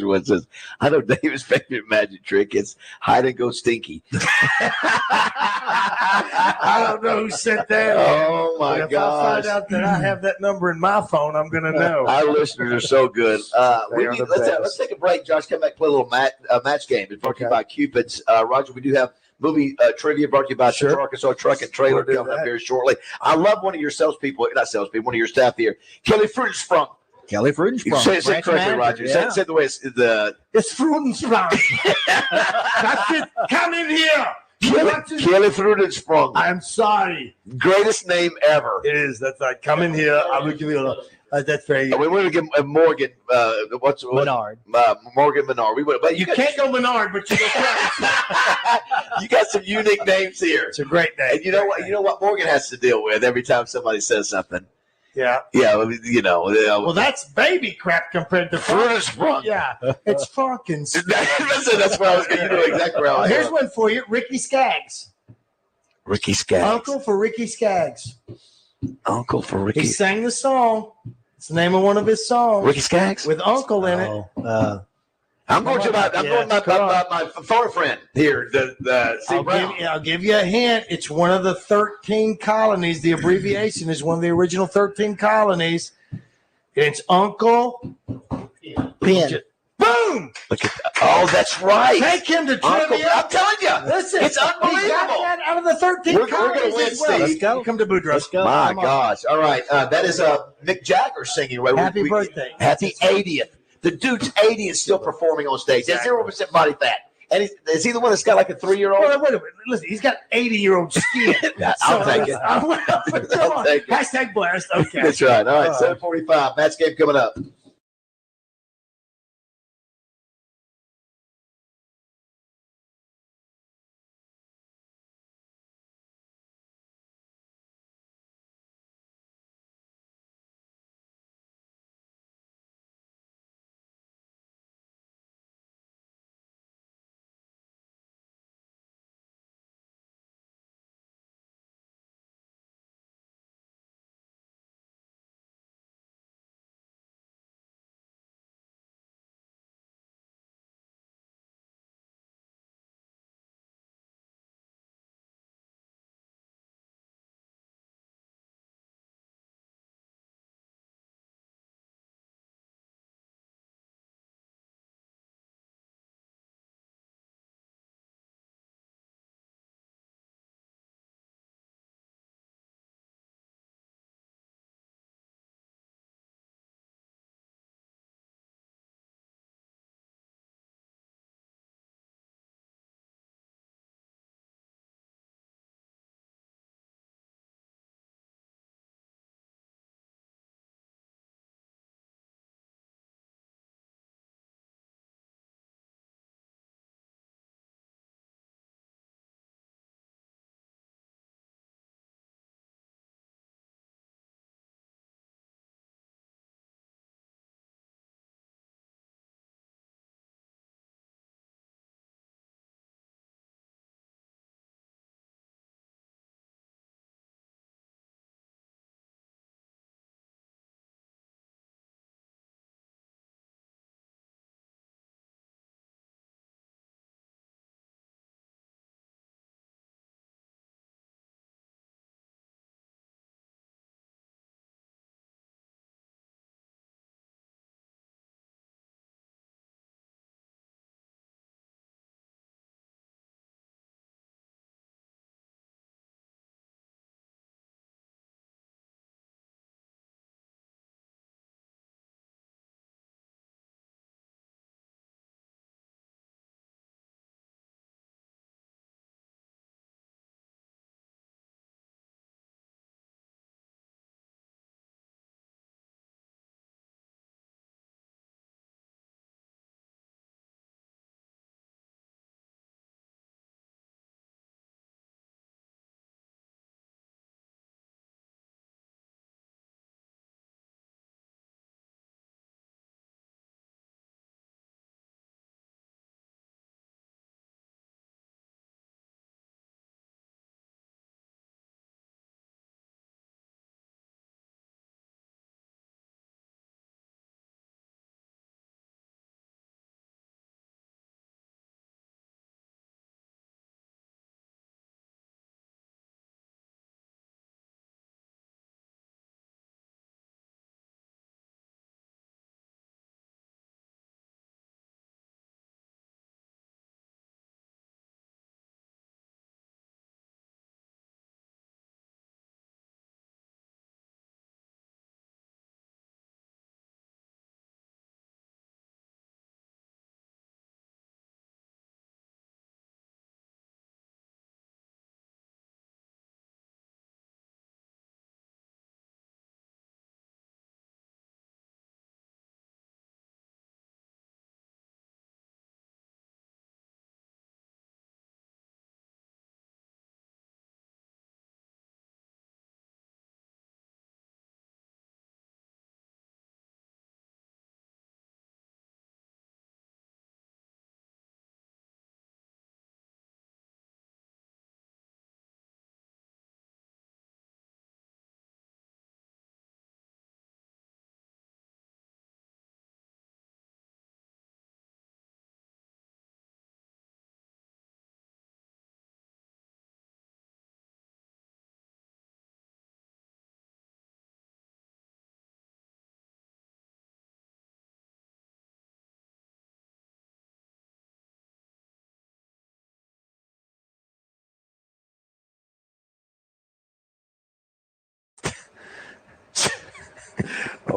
one says, I know David's favorite magic trick. It's hide and go stinky. I don't know who sent that. Oh my If I gosh. find out that I have that number in my phone, I'm going to know. Our listeners are so good. Let's take a break. Josh, come back and play a little match game. It's brought to you by Cupid's. Roger, we do have movie trivia brought to you by Central Arkansas Truck and Trailer coming up very shortly. I love one of your one of your staff here, Kelly Frudensprung. Kelly Frudensprung. Say it correctly, Roger. Yeah. Say it the way it's It's Frudensprung. That's it. Come in here. Kelly Frudensprung. I'm sorry. Greatest name ever. It is. That's right. Come in here. I will give you a. That's very. We want to give Morgan. Menard. Morgan Menard. We would, but You can't go Menard, but you go Christ. You got some unique names here. It's a great name. And you know what? You know what Morgan has to deal with every time somebody says something. Yeah. Yeah. Well, that's baby crap compared to Frudensprung. Yeah. It's fucking. Listen, that's where I was going. You know exactly where I was. Here's one for you, Ricky Skaggs. Ricky Skaggs. Uncle for Ricky Skaggs. Uncle for Ricky. He sang the song. It's the name of one of his songs. Ricky Skaggs with Uncle in it. I'm going to my phone friend here. I'll give you a hint. It's one of the 13 colonies. The abbreviation is one of the original 13 colonies. It's Uncle Penn. Boom! Look at that. Oh, that's right. Take him to trivia. I'm telling you. Listen, it's unbelievable. He got that out of the 13 We're colonies. going to win, as well. Steve. Let's come to Boudreaux. Let's go. My gosh. All right. That is Mick Jagger singing. Right? Happy birthday. Happy 80th. The dude's 80 is still performing on stage. He has 0% body fat. And is he the one that's got like a 3-year-old? Wait a minute. Listen, he's got 80-year-old skin. I'll take it. I'll take it. Hashtag blessed. Okay. That's right. All right. 7:45. Match game coming up.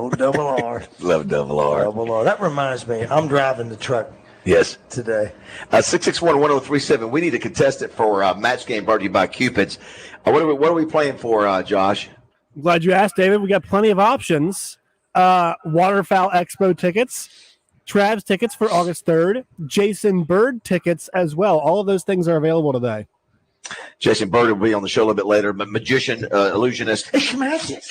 Old double R. Love double R. Double R. That reminds me, I'm driving the truck Yes. today. 661-1037. We need a contestant for match game brought to you by Cupid's. What are we playing for, Josh? I'm glad you asked, David. We got plenty of options. Waterfowl Expo tickets, Trav's tickets for August 3rd, Jason Bird tickets as well. All of those things are available today. Jason Bird will be on the show a little bit later. But magician, illusionist. It's magic.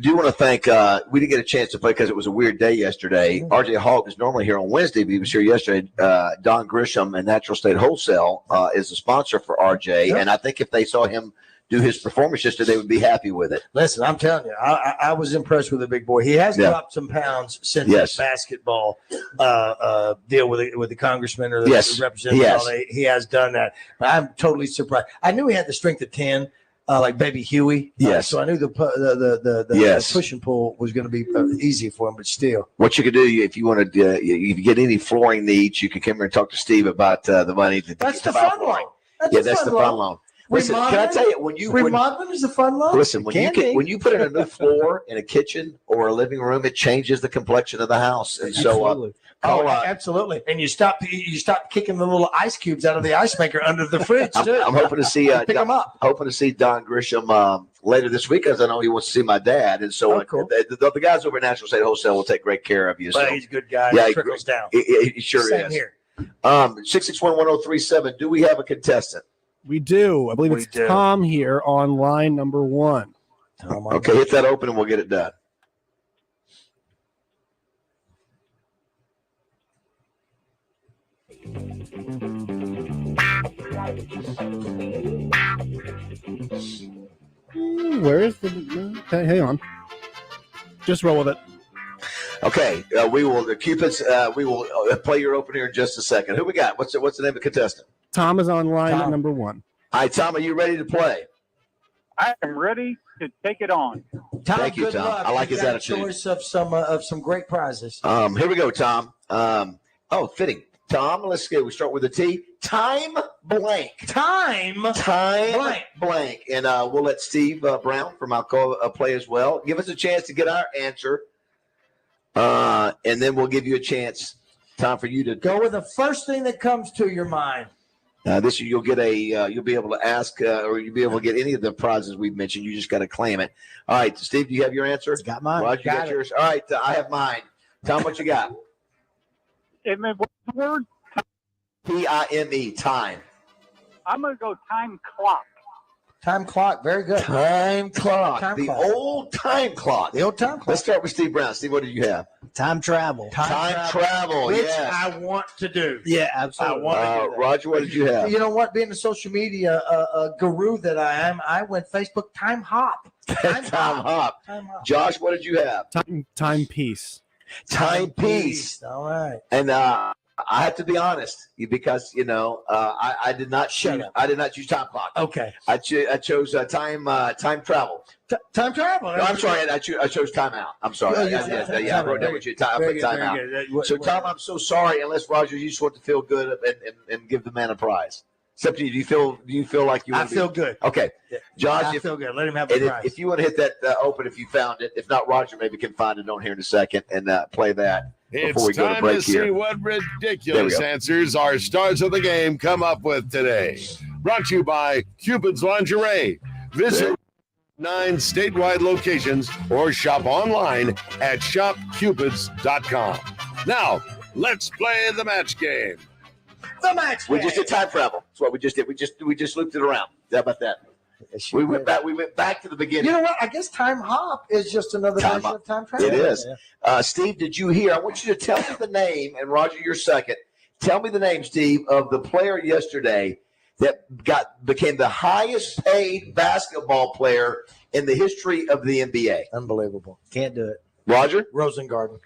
Do want to thank, we didn't get a chance to play because it was a weird day yesterday. RJ Hawk is normally here on Wednesday, but he was here yesterday. Don Grisham and Natural State Wholesale is the sponsor for RJ. Yep. And I think if they saw him do his performance yesterday, they would be happy with it. Listen, I'm telling you, I was impressed with the big boy. He has dropped some pounds since the basketball deal with the congressman or the representative. He has done that. But I'm totally surprised. I knew he had the strength of 10, like Baby Huey. So I knew the push and pull was going to be easy for him, but still. What you could do, if you want to, if you get any flooring needs, you can come here and talk to Steve about the money. That's the fun loan. That's the fun loan. Listen, can I tell you remodeling is a fun loan? Listen, when you put in a new floor in a kitchen or a living room, it changes the complexion of the house. And so, absolutely. And you stop kicking the little ice cubes out of the ice maker under the fridge too. I'm hoping to see pick them up. Hoping to see Don Grisham later this week, because I know he wants to see my dad. And so the guys over at Natural State Wholesale will take great care of you. But he's a good guy. Yeah, he trickles down. He sure Same is. Here. 661-1037. Do we have a contestant? We do. I believe it's Tom here on line number 1. Okay, hit that open and we'll get it done. Where is the? Okay, hang on. Just roll with it. Okay, we will. The Cupids. We will play your open here in just a second. Who we got? What's the name of the contestant? Tom is on line number 1. All right, Tom, are you ready to play? I am ready to take it on. Tom, thank you, Tom. Luck. I like his attitude. Choice of some great prizes. Here we go, Tom. Fitting. Tom, let's go. We start with a T. Time blank. Time blank. And we'll let Steve Brown from Alcoa play as well. Give us a chance to get our answer. And then we'll give you a chance, Tom, for you to go with the first thing that comes to your mind. This year you'll get you'll be able to ask or you'll be able to get any of the prizes we've mentioned. You just got to claim it. All right, Steve, do you have your answer? Got mine. Roger, you got yours. All right, I have mine. Tom, what you got? What's the word? T-I-M-E, time. I'm going to go time clock. Time clock, very good. Time clock. Old time clock. The old time clock. Let's start with Steve Brown. Steve, what did you have? Time travel. Time travel, which yes. I want to do. Yeah, absolutely. I want to do that. Roger, what did you have? You know what? Being a social media guru that I am, I went Facebook time hop. Time hop. Josh, what did you have? Timepiece. Timepiece. All right. And I have to be honest, because I did not choose. I did not choose time clock. Okay. I chose time travel. Time travel. No, I'm sorry. I chose time out. I'm sorry. I wrote down what you time out. So Tom, I'm so sorry. Unless Roger, you just want to feel good and give the man a prize. Except do you feel like you? I feel good. Okay, Josh, I feel good. Let him have the prize. If you want to hit that open, if you found it. If not, Roger maybe can find it on here in a second and play that. It's time to see what ridiculous answers our stars of the game come up with today. Brought to you by Cupid's Lingerie. Visit 9 statewide locations or shop online at shopcupids.com. Now, let's play the match game. The match game. We just did time travel. That's what we just did. We just looped it around. How about that? We went back to the beginning. You know what? I guess time hop is just another version of time travel. It is. Steve, did you hear? I want you to tell me the name, and Roger, you're second. Tell me the name, Steve, of the player yesterday that became the highest paid basketball player in the history of the NBA. Unbelievable. Can't do it. Roger? Rosengarten.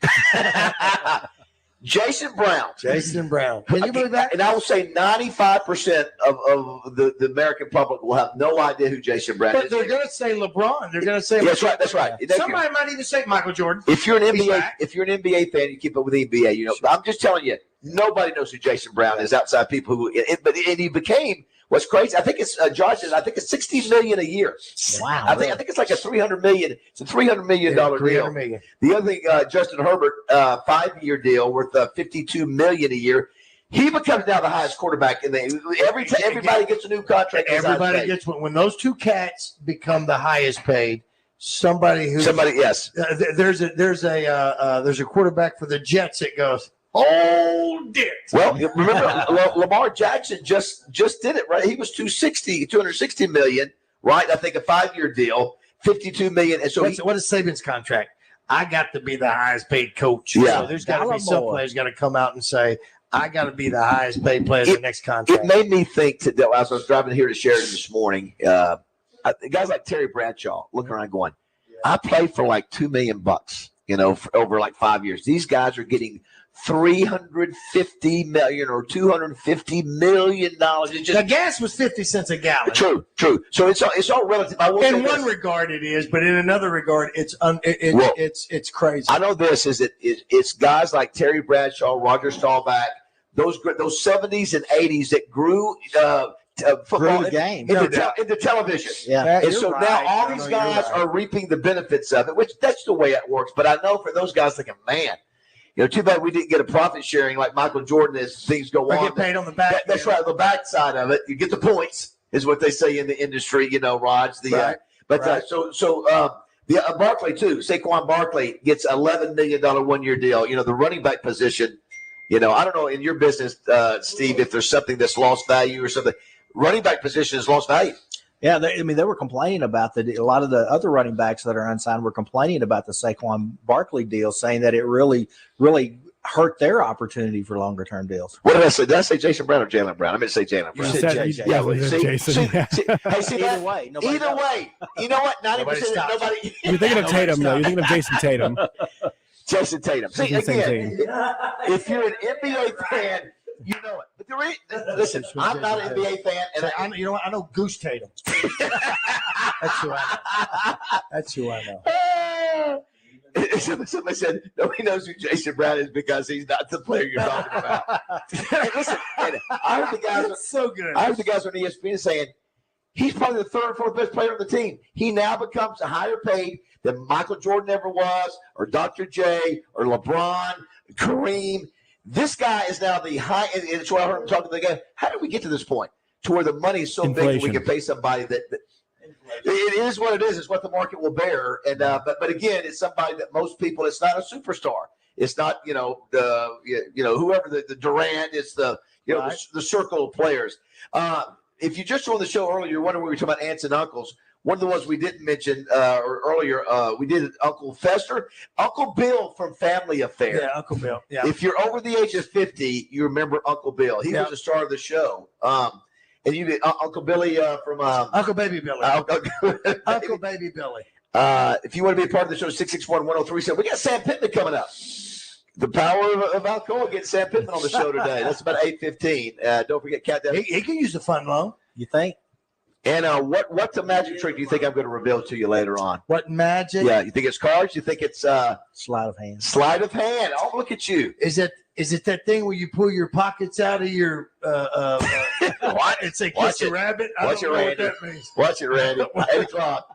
Jason Brown. Can you believe that? And I will say 95% of the American public will have no idea who Jason Brown is. But they're going to say LeBron. They're going to say LeBron. That's right. Somebody might even say Michael Jordan. If you're an NBA fan, you keep up with the NBA. I'm just telling you, Nobody knows who Jason Brown is outside people who. But he became what's crazy. I think it's Josh. I think it's $60 million a year. Wow. I think it's like a $300 million. It's a $300 million deal. Million. The other thing, Justin Herbert, 5-year deal worth $52 million a year. He becomes now the highest quarterback in the everybody gets a new contract. Everybody gets when those two cats become the highest paid. Somebody yes. There's a quarterback for the Jets that goes, hold it. Well, remember Lamar Jackson just did it, right? He was 260 million, right? I think a 5-year deal, 52 million. And so what is Saban's contract? I got to be the highest paid coach. Yeah. So there's got to be some players got to come out and say, I got to be the highest paid player in the next contract. It made me think today, as I was driving here to Sheridan this morning, guys like Terry Bradshaw looking around going, I played for like $2 million, for over like 5 years. These guys are getting $350 million or $250 million. The gas was 50 cents a gallon. True. So it's all relative. In one regard, it is, but in another regard, it's crazy. I know this is it's guys like Terry Bradshaw, Roger Staubach, those 70s and 80s that grew football into television. Yeah. And so now all these guys are reaping the benefits of it, which that's the way it works. But I know for those guys thinking, man, too bad we didn't get a profit sharing like Michael Jordan as things go on. Get paid on the back. That's right. The back side of it, you get the points, is what they say in the industry. Raj. Barkley too. Saquon Barkley gets $11 million 1-year deal. The running back position. I don't know in your business, Steve, if there's something that's lost value or something. Running back position has lost value. Yeah, they were complaining about a lot of the other running backs that are unsigned were complaining about the Saquon Barkley deal, saying that it really, really hurt their opportunity for longer term deals. What did I say? Did I say Jason Brown or Jalen Brown? I meant to say Jalen Brown. You said Jason. Jason. Either way. You know what? 90% of nobody. You're thinking of Tatum, though. You're thinking of Jason Tatum. Jason Tatum. See, again, if you're an NBA fan, you know it. But listen, I'm not an NBA fan, and I know Goose Tatum. That's who I know. Somebody said nobody knows who Jason Brown is because he's not the player you're talking about. Listen, I heard the guys. So good. I heard the guys on ESPN saying he's probably the 3rd or 4th best player on the team. He now becomes a higher paid than Michael Jordan ever was, or Dr. J, or LeBron, Kareem. This guy is now the high, and it's what I heard him talking to the guy. How did we get to this point to where the money is so big that we can pay somebody that it is what it is. It's what the market will bear. And but again, it's somebody that most people. It's not a superstar. It's not whoever the Durant. It's the the circle of players. If you just joined the show earlier, you're wondering we were talking about aunts and uncles. One of the ones we didn't mention earlier, we did Uncle Fester. Uncle Bill from Family Affair. Yeah, Uncle Bill. Yeah. If you're over the age of 50, you remember Uncle Bill. He was the star of the show. And you did Uncle Billy from Uncle Baby Billy. Uncle Baby Billy. If you want to be a part of the show, 661-1037. We got Sam Pittman coming up. The power of Alcoa getting Sam Pittman on the show today. That's about 8:15. Don't forget, countdown. He can use the fun loan. You think? And what's the magic trick do you think I'm going to reveal to you later on? What magic? Yeah, you think it's cards? You think it's sleight of hand? Sleight of hand. Oh, look at you. Is it that thing where you pull your pockets out of your what? And say kiss a rabbit? I don't know what that means. Watch it, Randy. 8 o'clock.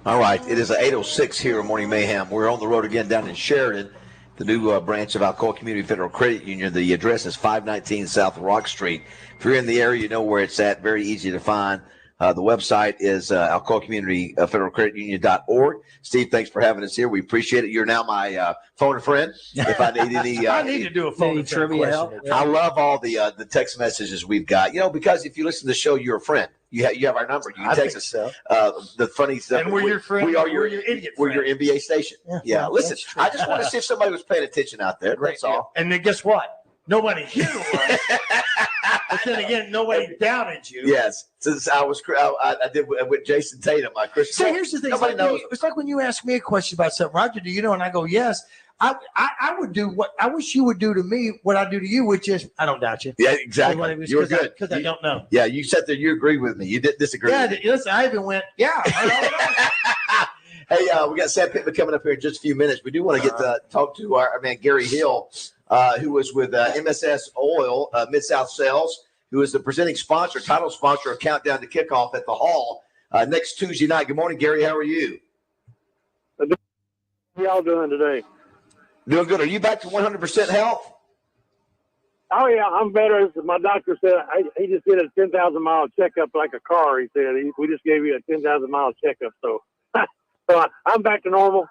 All right, it is 8:06 here in Morning Mayhem. We're on the road again down in Sheridan, the new branch of Alcoa Community Federal Credit Union. The address is 519 South Rock Street. If you're in the area, you know where it's at. Very easy to find. The website is Alcoa Community Federal Credit Union.org. Steve, thanks for having us here. We appreciate it. You're now my phone a friend. If I need any, I need to do a phone trivia help. I love all the text messages we've got. You know, because if you listen to the show, you're a friend. You have our number. You can text us. So. The funny stuff. And we're your friend. We are your idiot. We're your NBA station. Yeah. Listen, I just want to see if somebody was paying attention out there. That's all. And then guess what? Nobody here was. But then again, nobody doubted you. Yes. Since I did with Jason Tatum, my Christian. So here's the thing. Nobody knows. It's like when you ask me a question about something, Roger, do you know? And I go, yes. I would do what I wish you would do to me, what I do to you, which is I don't doubt you. Yeah, exactly. You were good. Because I don't know. Yeah, you sat there, you agreed with me. You didn't disagree. Yeah, listen, I even went, yeah. Hey, we got Sam Pittman coming up here in just a few minutes. We do want to get to talk to our man, Gary Hill, who was with MSS Oil, Mid-South Sales, who is the presenting sponsor, title sponsor of Countdown to Kickoff at the Hall next Tuesday night. Good morning, Gary. How are you? How y'all doing today? Doing good. Are you back to 100% health? Oh, yeah, I'm better. My doctor said he just did a 10,000-mile checkup like a car. He said, we just gave you a 10,000-mile checkup. So, I'm back to normal.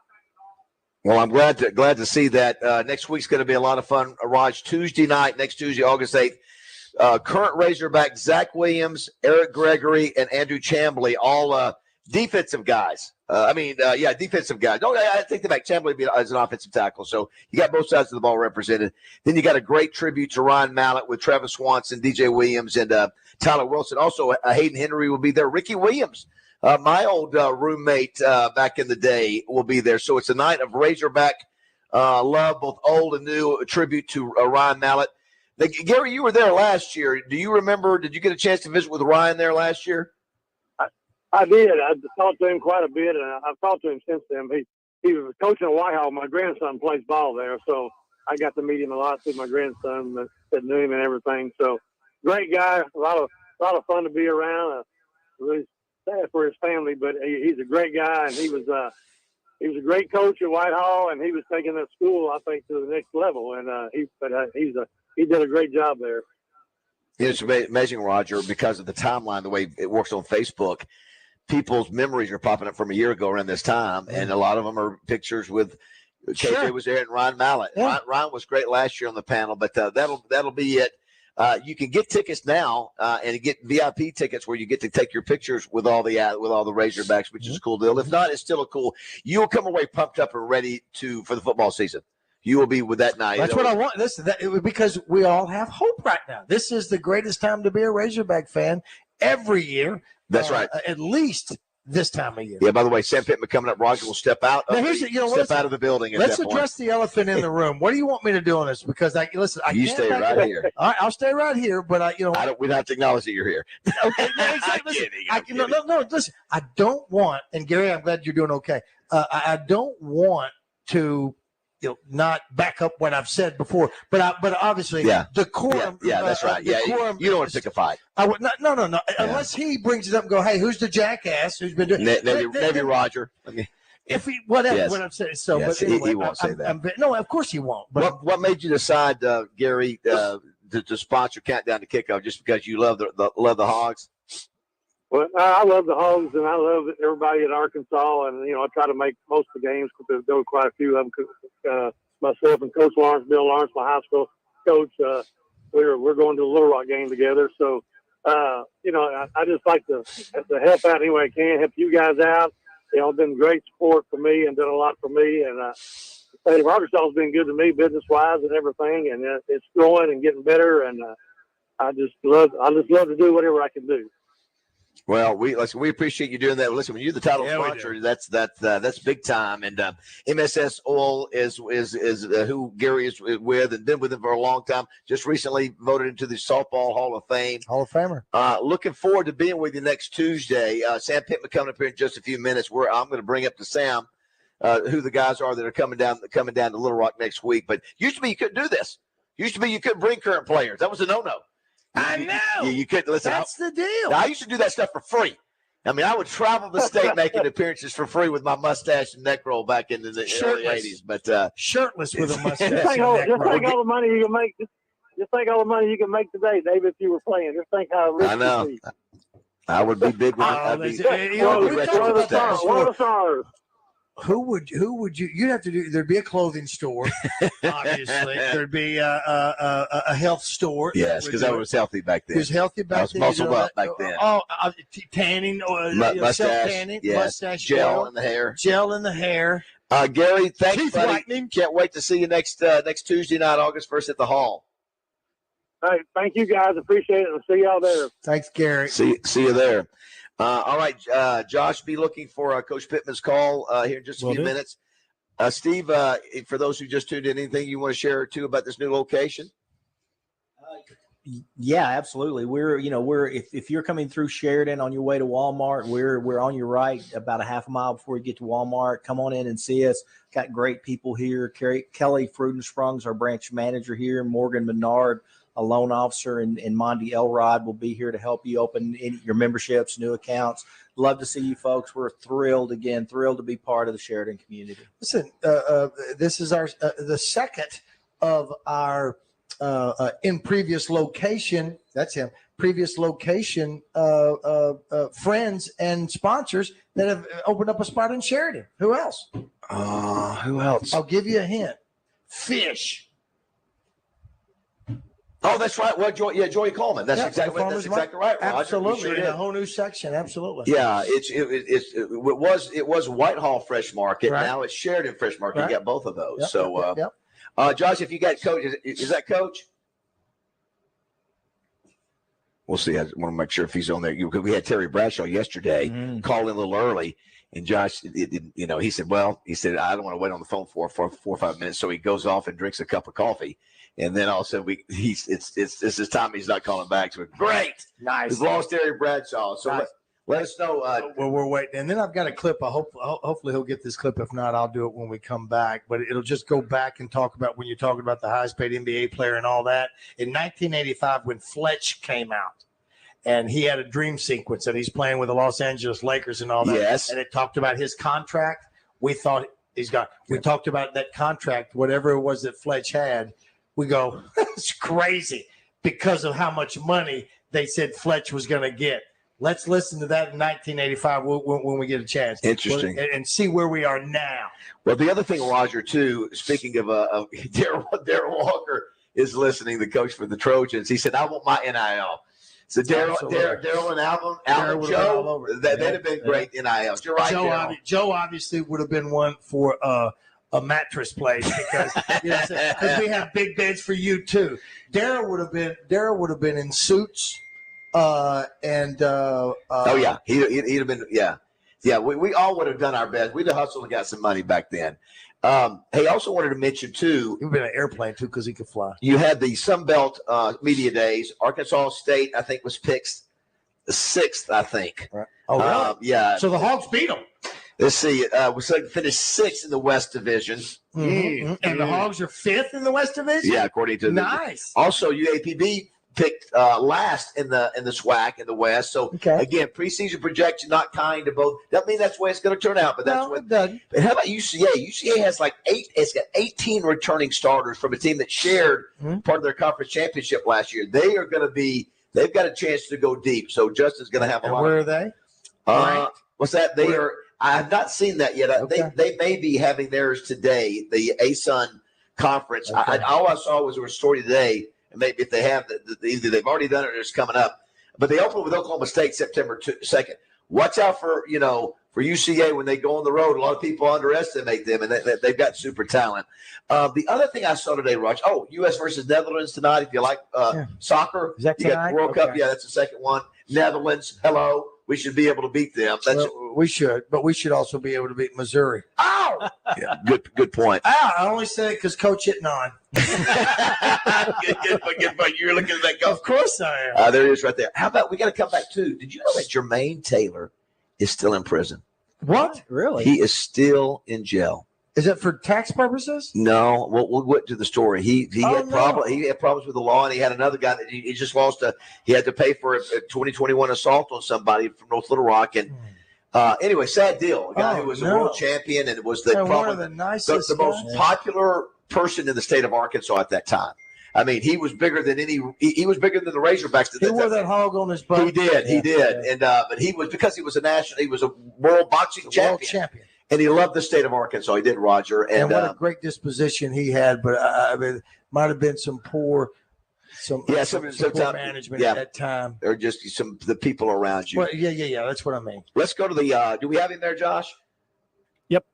Well, I'm glad to see that. Next week's going to be a lot of fun. Raj, Tuesday night, next Tuesday, August 8th. Current Razorback, Zach Williams, Eric Gregory, and Andrew Chambly, all defensive guys. Defensive guys. No, I think the back Chambly as an offensive tackle. So you got both sides of the ball represented. Then you got a great tribute to Ryan Mallett with Travis Swanson, DJ Williams, and Tyler Wilson. Also, Hayden Henry will be there. Ricky Williams, my old roommate back in the day, will be there. So it's a night of Razorback love, both old and new, a tribute to Ryan Mallett. Now, Gary, you were there last year. Do you remember, did you get a chance to visit with Ryan there last year? I did. I talked to him quite a bit, and I've talked to him since then. He was coaching at Whitehall. My grandson plays ball there, so I got to meet him a lot through my grandson that knew him and everything. So great guy, a lot of fun to be around. Really sad for his family, but he's a great guy, and he was a great coach at Whitehall, and he was taking that school, I think, to the next level. And he did a great job there. It's amazing, Roger, because of the timeline, the way it works on Facebook. People's memories are popping up from a year ago around this time, and a lot of them are pictures with KJ was there and Ryan Mallett. Yeah. Ryan was great last year on the panel, but that'll be it. You can get tickets now and get VIP tickets where you get to take your pictures with all the Razorbacks, which is a cool deal. If not, it's still a cool. You'll come away pumped up and ready for the football season. You will be with that night. That's what I want. Because we all have hope right now. This is the greatest time to be a Razorback fan every year. That's right. At least this time of year. Yeah, by the way, Sam Pittman coming up. Roger will step out. Out of the building. Let's address the elephant in the room. What do you want me to do on this? Because I stay right here. All right, I'll stay right here. But we don't have to acknowledge that you're here. Okay, no, exactly. Listen, I don't want. And Gary, I'm glad you're doing okay. I don't want to. Not back up what I've said before, but obviously, decorum. Yeah, that's right. Decorum, you don't want to pick a fight. I would no. Yeah. Unless he brings it up and go, hey, who's the jackass who's been doing? Maybe Roger. If he whatever, yes. What I'm saying. So, yes, but anyway, he won't say that. No, of course he won't. But what made you decide, Gary, to sponsor Countdown to Kickoff? Just because you love the Hogs? Well, I love the Hogs, and I love everybody at Arkansas, and I try to make most of the games. Because there were quite a few of them. Myself and Coach Lawrence, Bill Lawrence, my high school coach, we're going to the Little Rock game together. So, I just like to help out any way I can, help you guys out. Been great support for me and done a lot for me. And the state of Arkansas has been good to me business-wise and everything, and it's growing and getting better. And I just love to do whatever I can do. Well, we appreciate you doing that. Listen, when you're the title sponsor, that's big time. And MSS Oil is who Gary is with and been with him for a long time. Just recently voted into the Softball Hall of Fame. Hall of Famer. Looking forward to being with you next Tuesday. Sam Pittman coming up here in just a few minutes. I'm going to bring up to Sam who the guys are that are coming down to Little Rock next week. But used to be you couldn't do this. Used to be you couldn't bring current players. That was a no-no. I know. You couldn't listen. That's the deal. I used to do that stuff for free. I mean, I would travel the state making appearances for free with my mustache and neck roll back in the early '80s. But shirtless with a mustache. Just think all the money you can make. Just think all the money you can make today, Dave. If you were playing, just think how rich I know. you'd be. I would be big. One of the stars. Who would you? You'd have to do. There'd be a clothing store, obviously. There'd be a health store. Yes, because I was healthy back then. He was healthy back then. I was muscled up back then. Oh, tanning or mustache, self-tanning, yes. mustache gel in the hair. Gel in the hair. Gary, thanks, Teeth buddy. whitening. Can't wait to see you next Tuesday night, August 1st at the Hall. Hey, thank you guys. Appreciate it. I'll see y'all there. Thanks, Gary. See you there. All right, Josh, be looking for Coach Pittman's call here in just a few minutes. Steve, for those who just tuned in, anything you want to share too about this new location? Yeah, absolutely. We're if you're coming through Sheridan on your way to Walmart, we're on your right about a half a mile before you get to Walmart. Come on in and see us. Got great people here. Kelly Frudensprung's our branch manager here. Morgan Menard, a loan officer, and Monty Elrod will be here to help you open your memberships, new accounts. Love to see you folks. We're thrilled to be part of the Sheridan community. Listen, this is our the second of our in previous location. That's him. Previous location friends and sponsors that have opened up a spot in Sheridan. Who else? Who else? I'll give you a hint. Fish. Oh, that's right. Well, Joey Coleman. That's exactly right. Roger. Absolutely, Sure in a whole new section. Absolutely. Yeah, it was Whitehall Fresh Market. Right. Now it's Sheridan Fresh Market. Right. You got both of those. Yep, so, yep. Josh, if you got Coach, is that Coach? We'll see. I want to make sure if he's on there. We had Terry Bradshaw yesterday call in a little early. And Josh, he said, I don't want to wait on the phone for 4 or 5 minutes. So he goes off and drinks a cup of coffee. And then all of a sudden, it's his time. He's not calling back. So great, nice. We've lost Terry Bradshaw. So nice. let us know. Well, we're waiting. And then I've got a clip. Hopefully he'll get this clip. If not, I'll do it when we come back. But it'll just go back and talk about when you're talking about the highest paid NBA player and all that. In 1985, when Fletch came out, and he had a dream sequence that he's playing with the Los Angeles Lakers and all that. Yes. And it talked about his contract. We thought we talked about that contract, whatever it was that Fletch had. We go, it's crazy because of how much money they said Fletch was going to get. Let's listen to that in 1985 when we get a chance. Interesting. And see where we are now. Well, the other thing, Roger, too, speaking of Darryl Walker is listening, the coach for the Trojans. He said, I want my NIL. So Darryl and Alvin Joe, they'd have been great NIL. You're right, Joe obviously would have been one for a mattress place because we have big beds for you too. Darryl would have been in suits he'd have been we all would have done our best. We'd have hustled and got some money back then. Hey, also wanted to mention too, he'd been an airplane too because he could fly. You had the Sun Belt Media Days. Arkansas State, I think, was picked 6th. I think. Right. Oh, really? Yeah. So the Hawks beat them. Let's see. We finished 6th in the West Division. Mm-hmm. And the Hogs are 5th in the West Division? Yeah, according to nice. Also, UAPB picked last in the SWAC in the West. So, again, preseason projection not kind to both. Doesn't mean that's the way it's going to turn out, but that's what it doesn't. But how about UCA? UCA has it's got 18 returning starters from a team that shared part of their conference championship last year. They are going to be – they've got a chance to go deep. So, Justin's going to have a lot. Where are they? What's that? They are – I have not seen that yet. They may be having theirs today, the ASUN conference. All I saw was a story today, and maybe if they have, either they've already done it or it's coming up. But they open with Oklahoma State September 2nd. Watch out for UCA when they go on the road. A lot of people underestimate them, and they've got super talent. The other thing I saw today, Raj, U.S. versus Netherlands tonight. If you like soccer, is that tonight? You got the World Cup. Yeah, that's the second one. Netherlands, hello. We should be able to beat them. We should, but we should also be able to beat Missouri. Oh, yeah, good point. I only say it because Coach hitting on. good point. You're looking at that. Of course I am. There it is right there. How about we got to come back too? Did you know that Jermaine Taylor is still in prison? What? Really? He is still in jail. Is it for tax purposes? No, we'll get to the story. He had problems with the law, and he had another guy that he just lost he had to pay for a 2021 assault on somebody from North Little Rock, and anyway, sad deal. A guy who was a world champion and was one of the nicest, the most popular person in the state of Arkansas at that time. I mean, he was bigger than he was bigger than the Razorbacks. He wore that hog on his butt. He did, and but he was because he was a world boxing champion. And he loved the state of Arkansas. He did, Roger. And what a great disposition he had. But I mean, might have been some poor management at that time. Or just the people around you. Well, yeah. That's what I mean. Let's go to the do we have him there, Josh? Yep.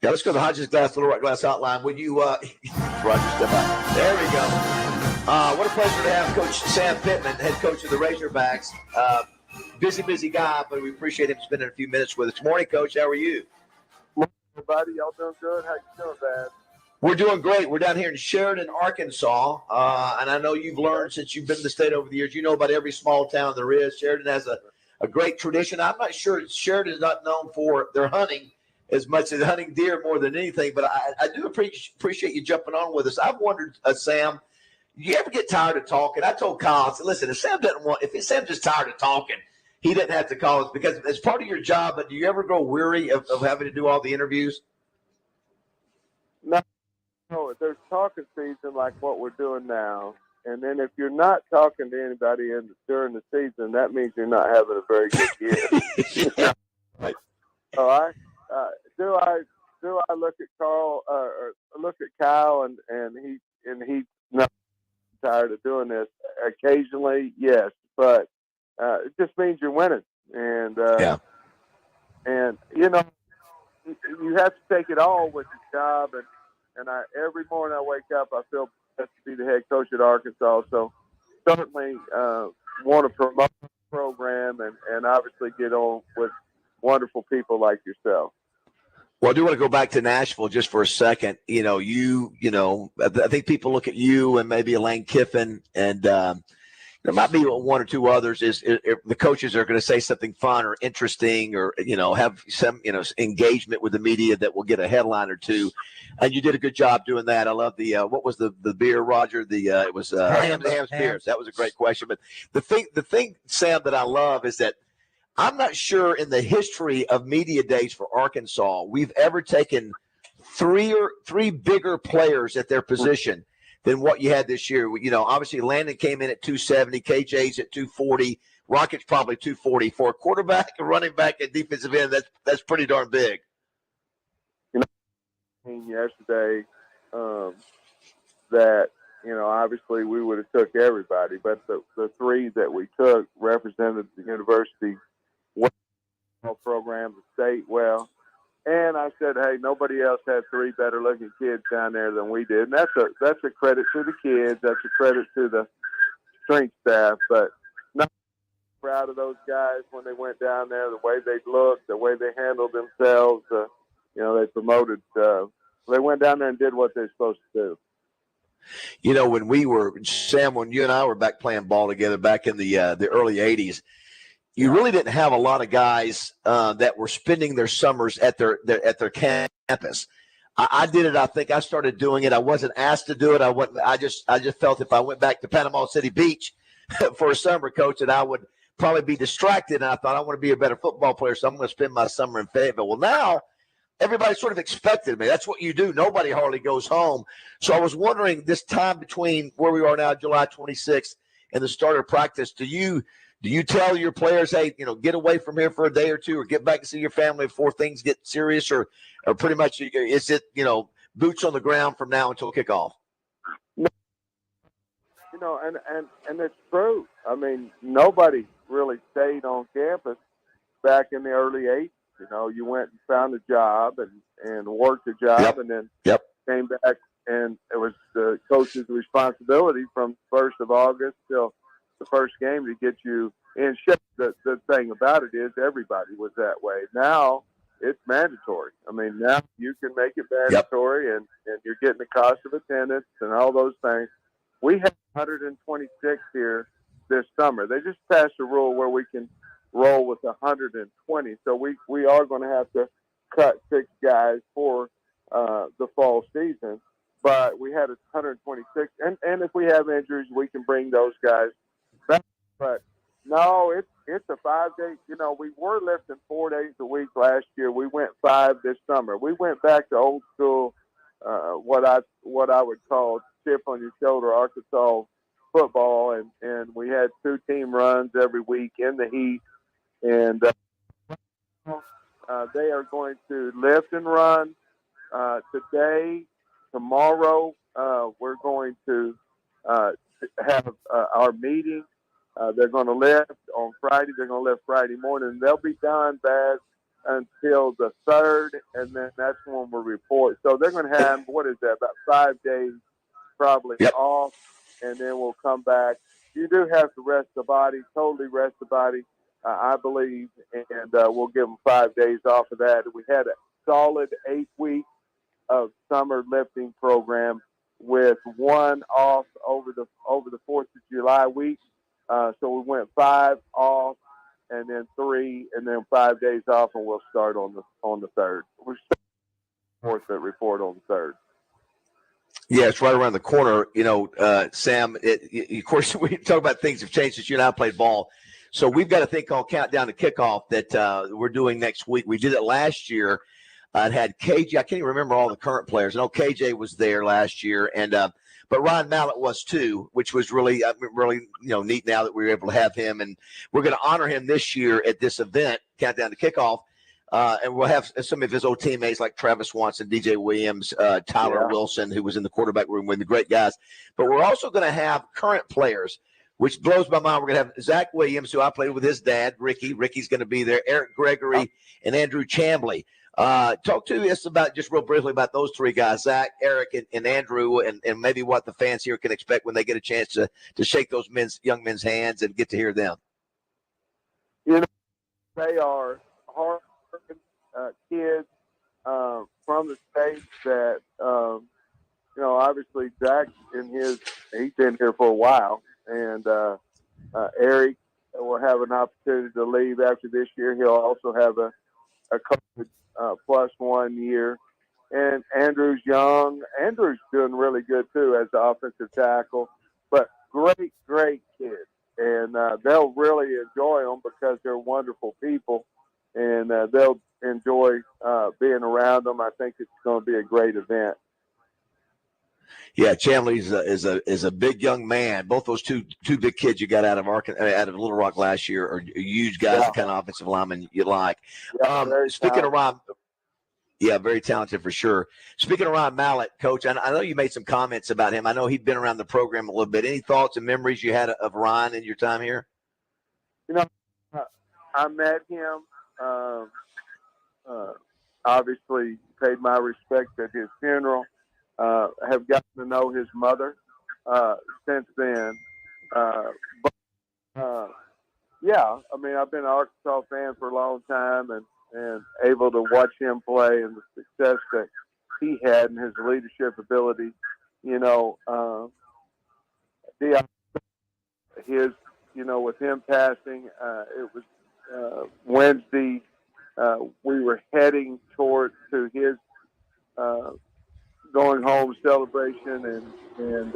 Yeah, let's go to the Hodges Little Rock Glass Hotline. Would you, Roger, step up. There we go. What a pleasure to have Coach Sam Pittman, head coach of the Razorbacks. Busy guy, but we appreciate him spending a few minutes with us. Morning, Coach. How are you? Everybody, y'all doing good? How you doing, Dad? We're doing great. We're down here in Sheridan, Arkansas, and I know you've learned since you've been in the state over the years. You know about every small town there is. Sheridan has a great tradition. I'm not sure Sheridan is not known for their hunting as much as hunting deer more than anything, but I do appreciate you jumping on with us. I've wondered, Sam, you ever get tired of talking? I told Kyle, I said, listen, if Sam's just tired of talking, he didn't have to call us because it's part of your job, but do you ever grow weary of having to do all the interviews? No, there's talking season like what we're doing now. And then if you're not talking to anybody during the season, that means you're not having a very good year. Right. All right. Do I look at Carl or look at Kyle and he's not tired of doing this? Occasionally, yes, but it just means you're winning, and and you know you have to take it all with the job, and every morning I wake up, I feel blessed to be the head coach at Arkansas. So certainly want to promote the program and obviously get on with wonderful people like yourself. Well, I do want to go back to Nashville just for a second. You know, I think people look at you and maybe Elaine Kiffin, and there might be one or two others. Is the coaches are going to say something fun or interesting, or have some engagement with the media that will get a headline or two. And you did a good job doing that. I love the what was the beer, Roger? It was Ham's Beers. That was a great question. But the thing, Sam, that I love is that I'm not sure in the history of media days for Arkansas we've ever taken three bigger players at their position than what you had this year. Obviously Landon came in at 270, KJ's at 240, Rocket's probably 240. For a quarterback, a running back, and defensive end, that's pretty darn big. Yesterday, that obviously we would have took everybody, but the three that we took represented the university program, the state well. And I said, hey, nobody else had three better looking kids down there than we did. And that's a credit to the kids. That's a credit to the strength staff. But not proud of those guys when they went down there, the way they looked, the way they handled themselves. They promoted. They went down there and did what they're supposed to do. When we were, Sam, when you and I were back playing ball together back in the early 80s, you really didn't have a lot of guys that were spending their summers at their campus. I did it. I think I started doing it. I wasn't asked to do it. I just felt if I went back to Panama City Beach for a summer, coach, that I would probably be distracted. And I thought I want to be a better football player, so I'm going to spend my summer in Fayetteville. Well, now everybody sort of expected me. That's what you do. Nobody hardly goes home. So I was wondering, this time between where we are now, July 26th, and the start of practice, do you tell your players, hey, get away from here for a day or two, or get back and see your family before things get serious, or pretty much is it, boots on the ground from now until kickoff? And it's true. I mean, nobody really stayed on campus back in the early 80s. You went and found a job and worked a job, and then came back, and it was the coach's responsibility from 1st of August till the first game to get you in shape. The thing about it is everybody was that way. Now it's mandatory. I mean, now you can make it mandatory, and you're getting the cost of attendance and all those things. We have 126 here this summer. They just passed a rule where we can roll with 120. So we are going to have to cut 6 guys for the fall season. But we had 126, and if we have injuries, we can bring those guys back. But no, it's a 5-day. You know, we were lifting 4 days a week last year. We went 5 this summer. We went back to old school, what I would call chip on your shoulder Arkansas football, and we had 2 team runs every week in the heat, and they are going to lift and run today. Tomorrow, we're going to have our meeting. They're going to lift on Friday. They're going to lift Friday morning. They'll be done, Baz, until the 3rd, and then that's when we'll report. So they're going to have, what is that, about 5 days probably off, and then we'll come back. You do have to rest the body, totally rest the body, I believe, and we'll give them 5 days off of that. We had a solid 8 weeks of summer lifting program with 1 off over the 4th of July week. So we went 5 off, and then 3, and then 5 days off, and we'll start on the 3rd. We're starting report on the 3rd. Yeah, it's right around the corner. You know, Sam, of course, we talk about things have changed since you and I played ball. So we've got a thing called Countdown to Kickoff that we're doing next week. We did it last year. It had KJ. I can't even remember all the current players. I know KJ was there last year, and but Ryan Mallett was too, which was really neat now that we were able to have him. And we're going to honor him this year at this event, Countdown to Kickoff. And we'll have some of his old teammates like Travis Swanson, DJ Williams, Tyler Wilson, who was in the quarterback room with the great guys. But we're also going to have current players, which blows my mind. We're going to have Zach Williams, who I played with his dad, Ricky. Ricky's going to be there, Eric Gregory, and Andrew Chambly. Talk to us about, just real briefly, about those 3 guys, Zach, Eric, and Andrew, and maybe what the fans here can expect when they get a chance to shake those young men's hands and get to hear them. You know, they are hard kids from the States that, obviously Zach he's been here for a while, and Eric will have an opportunity to leave after this year. He'll also have a COVID plus 1 year. And Andrew's young. Andrew's doing really good, too, as the offensive tackle. But great kids. And they'll really enjoy them because they're wonderful people. And they'll enjoy being around them. I think it's going to be a great event. Yeah, Chambly is a big young man. Both those two big kids you got out of Little Rock last year are huge guys, the kind of offensive linemen you like. Speaking of Ryan, very talented for sure. Speaking of Ryan Mallett, Coach, I know you made some comments about him. I know he'd been around the program a little bit. Any thoughts and memories you had of Ryan in your time here? You know, I met him. Obviously, paid my respects at his funeral. Have gotten to know his mother since then. I mean, I've been an Arkansas fan for a long time and able to watch him play and the success that he had and his leadership ability. With him passing, it was Wednesday. We were heading to his going home celebration, and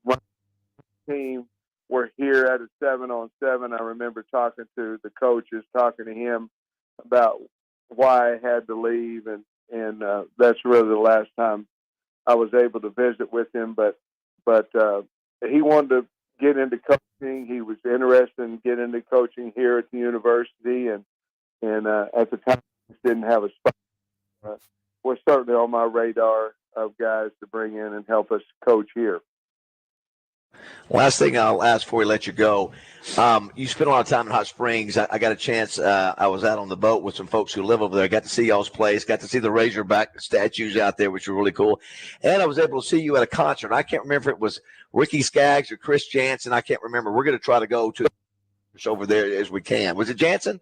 my team were here at a 7-on-7. I remember talking to the coaches, talking to him about why I had to leave, and that's really the last time I was able to visit with him. But he wanted to get into coaching. He was interested in getting into coaching here at the university, and at the time didn't have a spot. Was certainly on my radar of guys to bring in and help us coach here. Last thing I'll ask before we let you go. You spent a lot of time in Hot Springs. I got a chance. I was out on the boat with some folks who live over there. I got to see y'all's place, got to see the Razorback statues out there, which were really cool. And I was able to see you at a concert. I can't remember if it was Ricky Skaggs or Chris Jansen. I can't remember. We're going to try to go to over there as we can. Was it Jansen?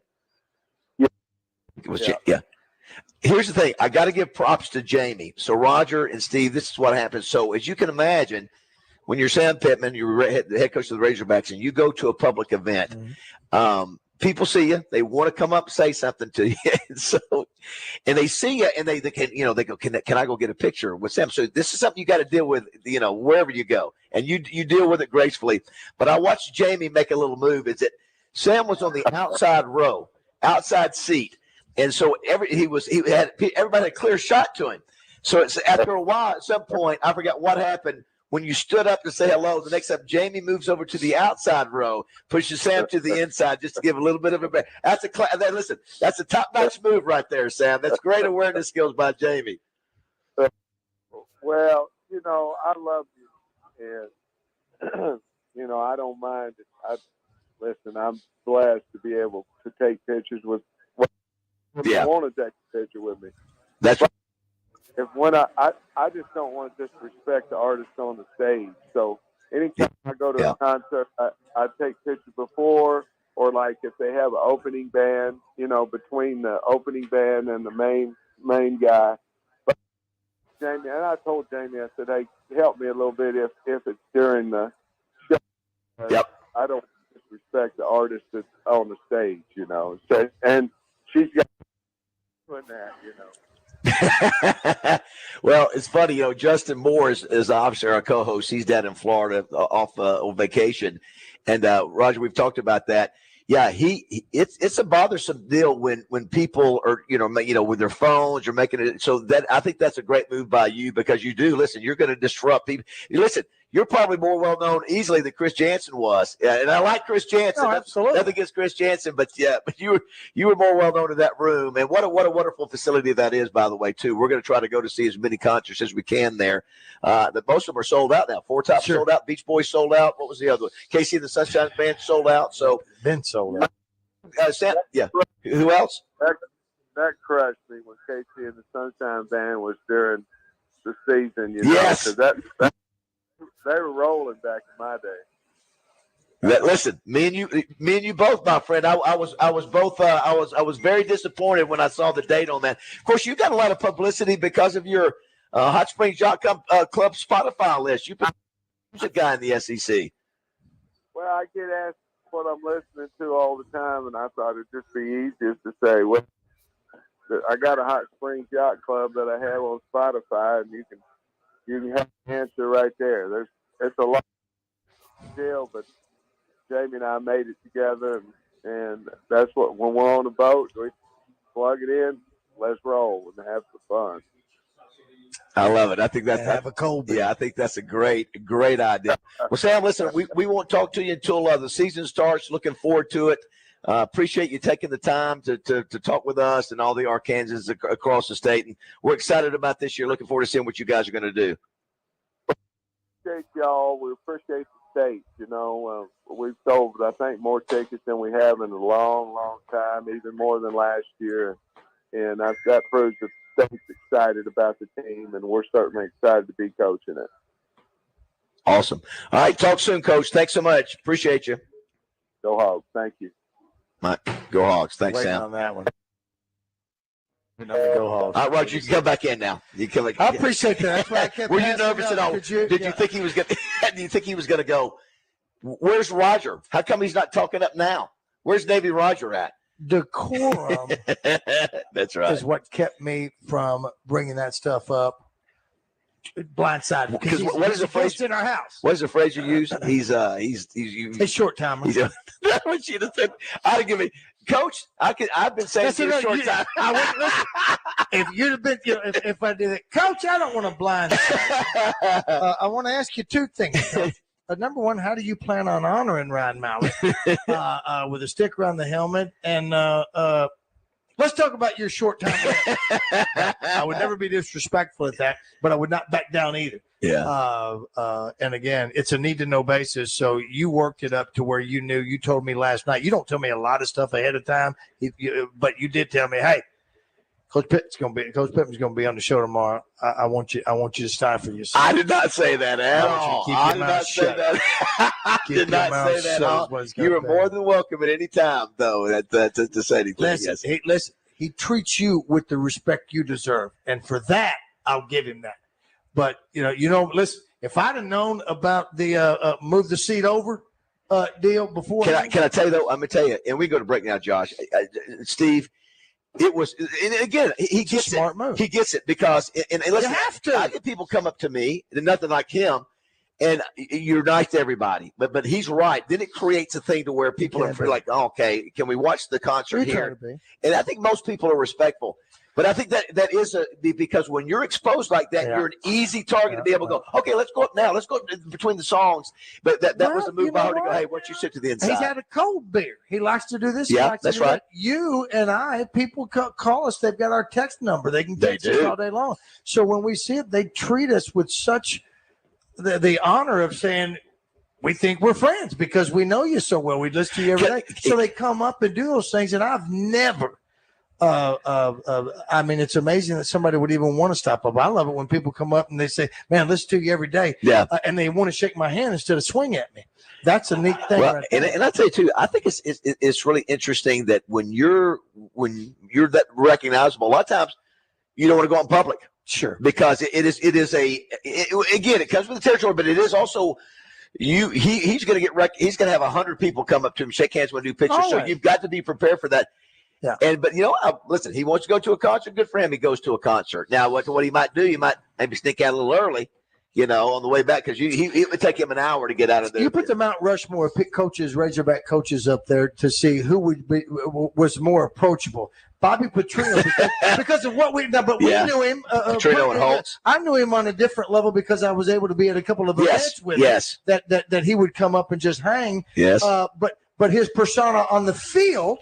Yeah. It was yeah. Here's the thing. I got to give props to Jamie. So Roger and Steve, this is what happens. So as you can imagine, when you're Sam Pittman, you're the head coach of the Razorbacks, and you go to a public event, people see you. They want to come up and say something to you. And they see you, and they can, they go, can I go get a picture with Sam? So this is something you got to deal with, wherever you go, and you deal with it gracefully. But I watched Jamie make a little move. Is that Sam was on the outside row, outside seat, and so everybody had a clear shot to him. So it's after a while, at some point, I forgot what happened. When you stood up to say hello, the next time Jamie moves over to the outside row, pushes Sam to the inside just to give a little bit of a break. That's a top-notch move right there, Sam. That's great awareness skills by Jamie. Well, I love you, and I don't mind it. Listen, I'm blessed to be able to take pictures with. I want to take a picture with me. That's right. I just don't want to disrespect the artist on the stage. So anytime I go to a concert, I take pictures before, or like if they have an opening band, between the opening band and the main guy. But Jamie, and I told Jamie, I said, hey, help me a little bit if it's during the show. I don't disrespect the artist that's on the stage, So, and she's got doing that, Well, it's funny, Justin Moore is obviously our co-host. He's down in Florida off on vacation, and Roger, we've talked about that. Yeah, it's a bothersome deal when people are with their phones or making it. So that I think that's a great move by you, because you do listen. You're going to disrupt people. Listen, you're probably more well known easily than Chris Jansen was, and I like Chris Jansen. No, absolutely. Nothing against Chris Jansen, but you were more well known in that room. And what a wonderful facility that is, by the way, too. We're going to try to go to see as many concerts as we can there. Most of them are sold out now. Four Tops sold out. Beach Boys sold out. What was the other one? Casey and the Sunshine Band sold out. So been sold out. Sam, who else? That crushed me when Casey and the Sunshine Band was during the season. Yes. That they were rolling back in my day. Listen, me and you both, my friend. I was very disappointed when I saw the date on that. Of course, you got a lot of publicity because of your Hot Springs Yacht Club Spotify list. You've been a guy in the SEC. Well, I get asked what I'm listening to all the time, and I thought it'd just be easiest to say, well, I got a Hot Springs Yacht Club that I have on Spotify, and you can have the answer right there. It's a lot of deal, but Jamie and I made it together, and that's what, when we're on the boat, we plug it in, let's roll and have some fun. I love it. I think that's have a cold beer. Yeah, I think that's a great idea. Well, Sam, listen, we won't talk to you until the season starts. Looking forward to it. Appreciate you taking the time to talk with us and all the Arkansans across the state. And we're excited about this year. Looking forward to seeing what you guys are going to do. Appreciate y'all. We appreciate the state. We've sold, I think, more tickets than we have in a long, long time, even more than last year. And that proves that the state's excited about the team, and we're certainly excited to be coaching it. Awesome. All right, talk soon, Coach. Thanks so much. Appreciate you. Go Hogs. Thank you. Go Hogs. Thanks, Waiting Sam. on that one. Go Hogs. All right, Roger, you can come back in now. I appreciate that. That's why I kept Were you nervous at all? Did you think he was going? Do you think he was going to go? Where's Roger? How come he's not talking up now? Where's Navy Roger at? Decorum. That's right. Is what kept me from bringing that stuff up. Blindsided. Because what is the phrase in our house? What is the phrase you use? He's a short timer. That's what you'd have said. I'd have given Coach. I've been saying for a short time. If you'd have been, if I did it, Coach, I don't want to blindside. I want to ask you two things. Number one, how do you plan on honoring Ryan Mallett with a sticker on the helmet? And let's talk about your short time. I would never be disrespectful at that, but I would not back down either. Yeah. And again, it's a need-to-know basis. So you worked it up to where you knew. You told me last night. You don't tell me a lot of stuff ahead of time, but you did tell me, hey, Coach Pittman's going to be on the show tomorrow. I want you to stifle yourself. I did not say that at all. I did not say that. I did not say that at all. You were more than welcome at any time, though, to say anything. Listen, he treats you with the respect you deserve, and for that, I'll give him that. But listen, if I'd have known about the move the seat over deal before. Can I tell you though? I'm gonna tell you, and we go to break now, Josh. Steve, it was, and again, he gets smart it. move. He gets it because, and listen, You have to. I get people come up to me, and nothing like him, and you're nice to everybody, but he's right. Then it creates a thing to where people are like, oh, okay, can we watch the concert here? And I think most people are respectful. But I think that is because when you're exposed like that, you're an easy target to be able to go, okay, let's go up now. Let's go between the songs. But that was a move by her to go, hey, why don't you sit to the inside? He's had a cold beer. He likes to do this. Yeah, that's right. You and I, people call us. They've got our text number. They can text us all day long. So when we see it, they treat us with such the honor of saying, we think we're friends because we know you so well. We listen to you every day. So they come up and do those things. And I've never I mean, it's amazing that somebody would even want to stop up. I love it when people come up and they say, man, listen to you every day. Yeah. And they want to shake my hand instead of swing at me. That's a neat thing. Well, and I tell you too, I think it's really interesting that when you're that recognizable, a lot of times you don't want to go out in public. Sure. Because it is again, it comes with the territory, but it is also he's going to he's going to have 100 people come up to him, shake hands with a new picture. Always. So you've got to be prepared for that. Yeah. But listen, he wants to go to a concert. Good for him. He goes to a concert. Now, what he might do, he might maybe sneak out a little early, on the way back because it would take him an hour to get out of there. You put the Mount Rushmore pick coaches, Razorback coaches up there to see who was more approachable. Bobby Petrino because of what we knew him. Petrino and Holtz. I knew him on a different level because I was able to be at a couple of events with him. That he would come up and just hang. Yes. But his persona on the field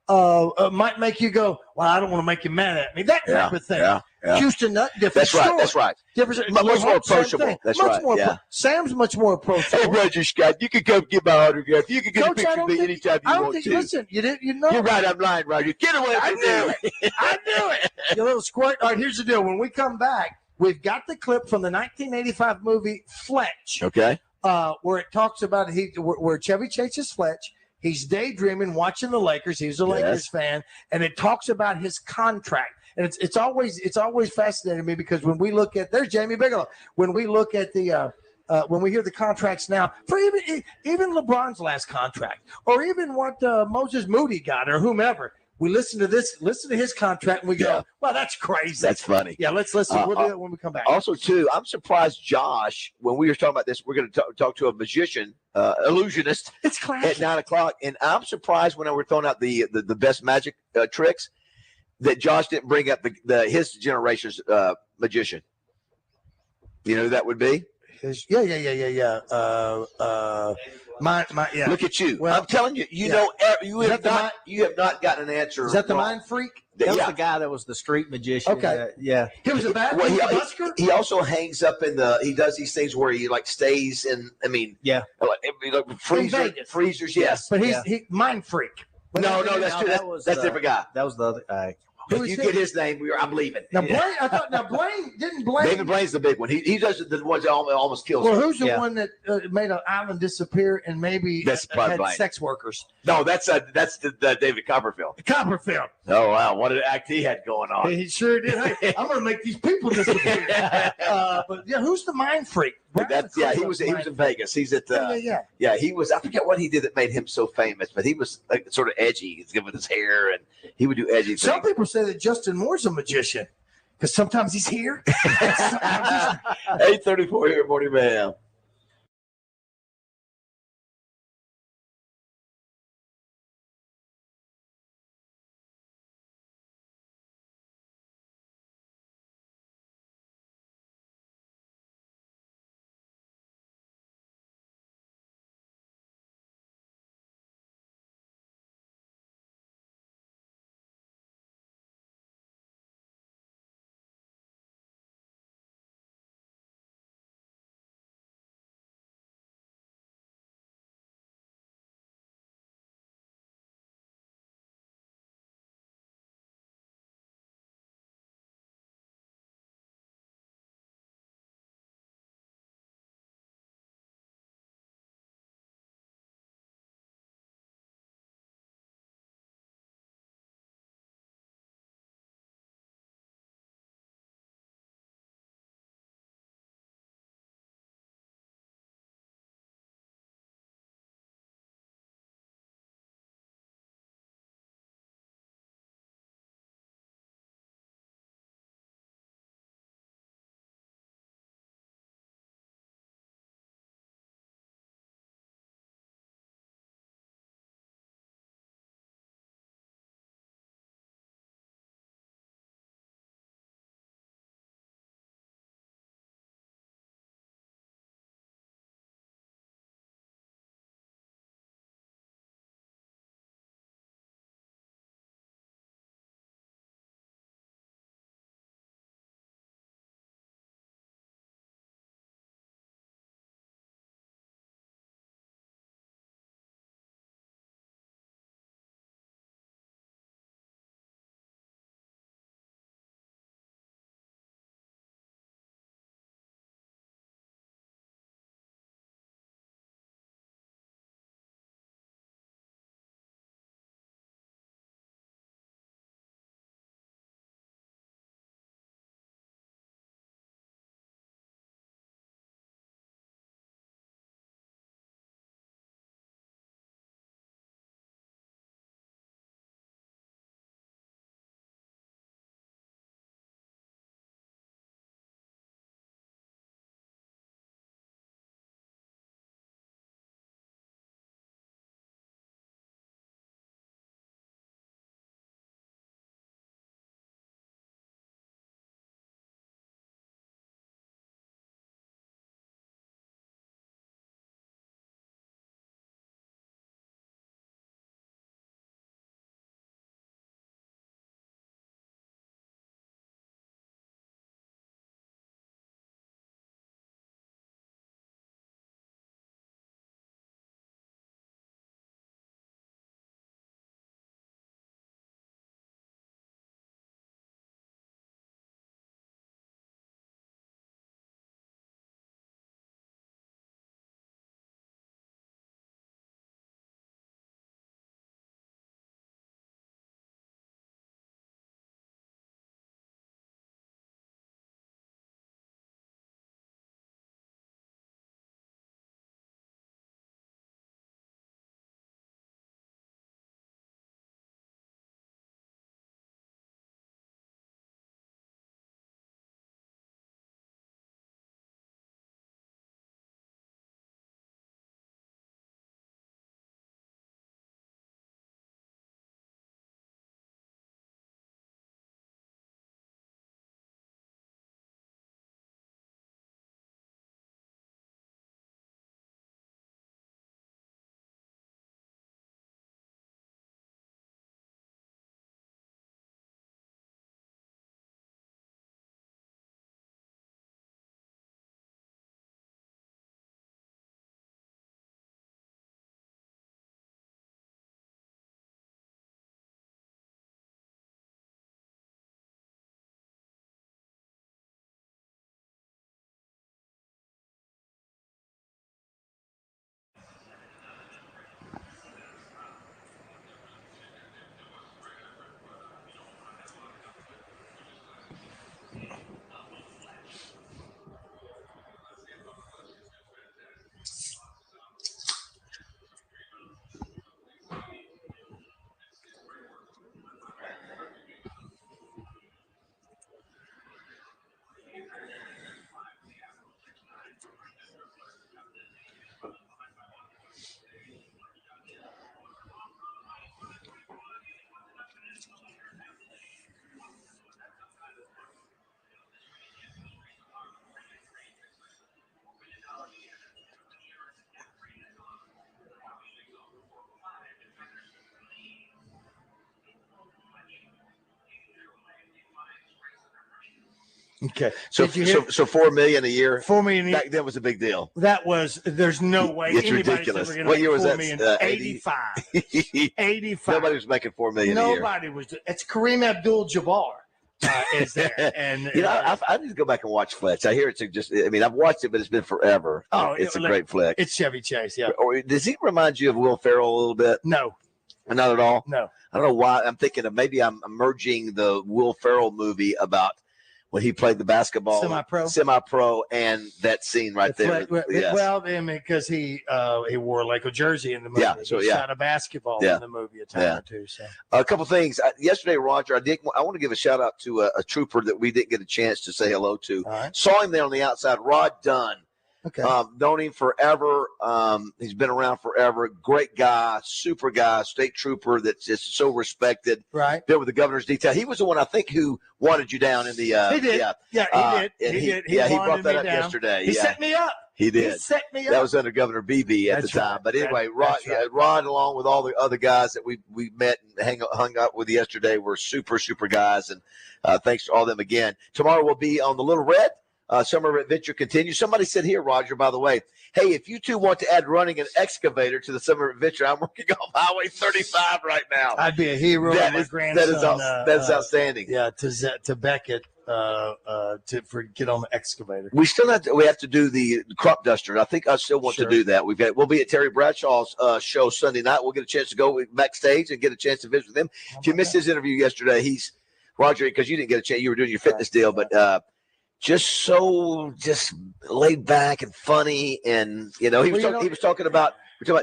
might make you go, well, I don't want to make you mad at me. That type of thing. Yeah. Houston, different story. That's right. Different, much more approachable. That's much right. More Sam's much more approachable. Hey, Roger Scott, you can come get my autograph. You can get Coach, a picture of me anytime you want to. Listen, you didn't. You know. You're right. I'm lying, Roger. Get away from me. I knew it. You little squirt. All right, here's the deal. When we come back, we've got the clip from the 1985 movie Fletch. Okay. Where it talks about where Chevy chases Fletch. He's daydreaming, watching the Lakers. He was a Lakers fan, and it talks about his contract. And it's always fascinating me because when we look at there's Jamie Bigelow. When we look at the when we hear the contracts now for even LeBron's last contract, or even what Moses Moody got, or whomever. We listen to his contract, and we go, "Well, that's crazy." That's funny. Yeah, let's listen. We'll do that when we come back. Also, too, I'm surprised, Josh, when we were talking about this, we're going to talk to a magician, illusionist. It's classic. At 9:00, and I'm surprised when we're throwing out the best magic tricks that Josh didn't bring up his generation's magician. You know who that would be? Yeah. Yeah. Look at you. Well, I'm telling you, you have not gotten an answer. Is that the mind freak? That's the guy that was the street magician. Okay. Yeah. He was a bad busker? He also hangs up he does these things where he stays in, freezers, yes. But he's mind freak. No, that's a different guy. That was the other. If you get his name, I'm leaving. Now Blaine. David Blaine's the big one. He does the ones that almost kills. Well, who's the one that made an island disappear and maybe had Blaine. Sex workers? No, that's the David Copperfield. Copperfield. Oh wow, what an act he had going on. He sure did. Hey, I'm going to make these people disappear. But who's the mind freak? He was in Vegas. He's at he was. I forget what he did that made him so famous, but he was sort of edgy with his hair, and he would do edgy things. Some people say that Justin Moore's a magician because sometimes he's here. 8:34 here at Morning Mayhem. Okay. So Did you hear- so $4 million a year. $4 million. Back then was a big deal. That was. There's no way. It's anybody's ridiculous. ever gonna What make year was $4 that? million. 85. 85. Nobody was making $4 million a year. Nobody was. It's Kareem Abdul-Jabbar is there, and You know, I need to go back and watch Fletch. I hear it's just. I mean, I've watched it, but it's been forever. Oh, it's a great flick. It's Chevy Chase. Yeah. Or does he remind you of Will Ferrell a little bit? No. Not at all. No. I don't know why. I'm thinking of maybe I'm merging the Will Ferrell movie about when he played the basketball semi-pro, and that scene right there. Yes. Well, I mean, because he wore like a jersey in the movie. Yeah, so he yeah. shot a basketball in the movie a time or two. So a couple things. Yesterday, Roger, I want to give a shout out to a trooper that we didn't get a chance to say hello to. Right. Saw him there on the outside, Rod Dunn. Okay. Known him forever. He's been around forever. Great guy, super guy, state trooper that's just so respected. Right. Been with the governor's detail. He was the one I think who wanted you down in the. He did. Yeah, he did. He did. He brought that up down. yesterday. He set me up. He did. He set me up. That was under Governor Beebe at the time. Right. But anyway, Right. Rod, along with all the other guys that we met and hung out with yesterday, were super guys. And thanks to all of them again. Tomorrow we'll be on the Little Red. Summer Adventure continues. Somebody said here, Roger, by the way, hey, if you two want to add running an excavator to the Summer Adventure, I'm working on Highway 35 right now. I'd be a hero. That my is grandson, that is outstanding. Yeah, to Beckett to get on the excavator. We still have to do the crop duster. I think I still want to do that. We'll be at Terry Bradshaw's show Sunday night. We'll get a chance to go backstage and get a chance to visit with him. If you missed his interview yesterday, he's Roger, because you didn't get a chance. You were doing your fitness deal, but just laid back and funny, and he was talking about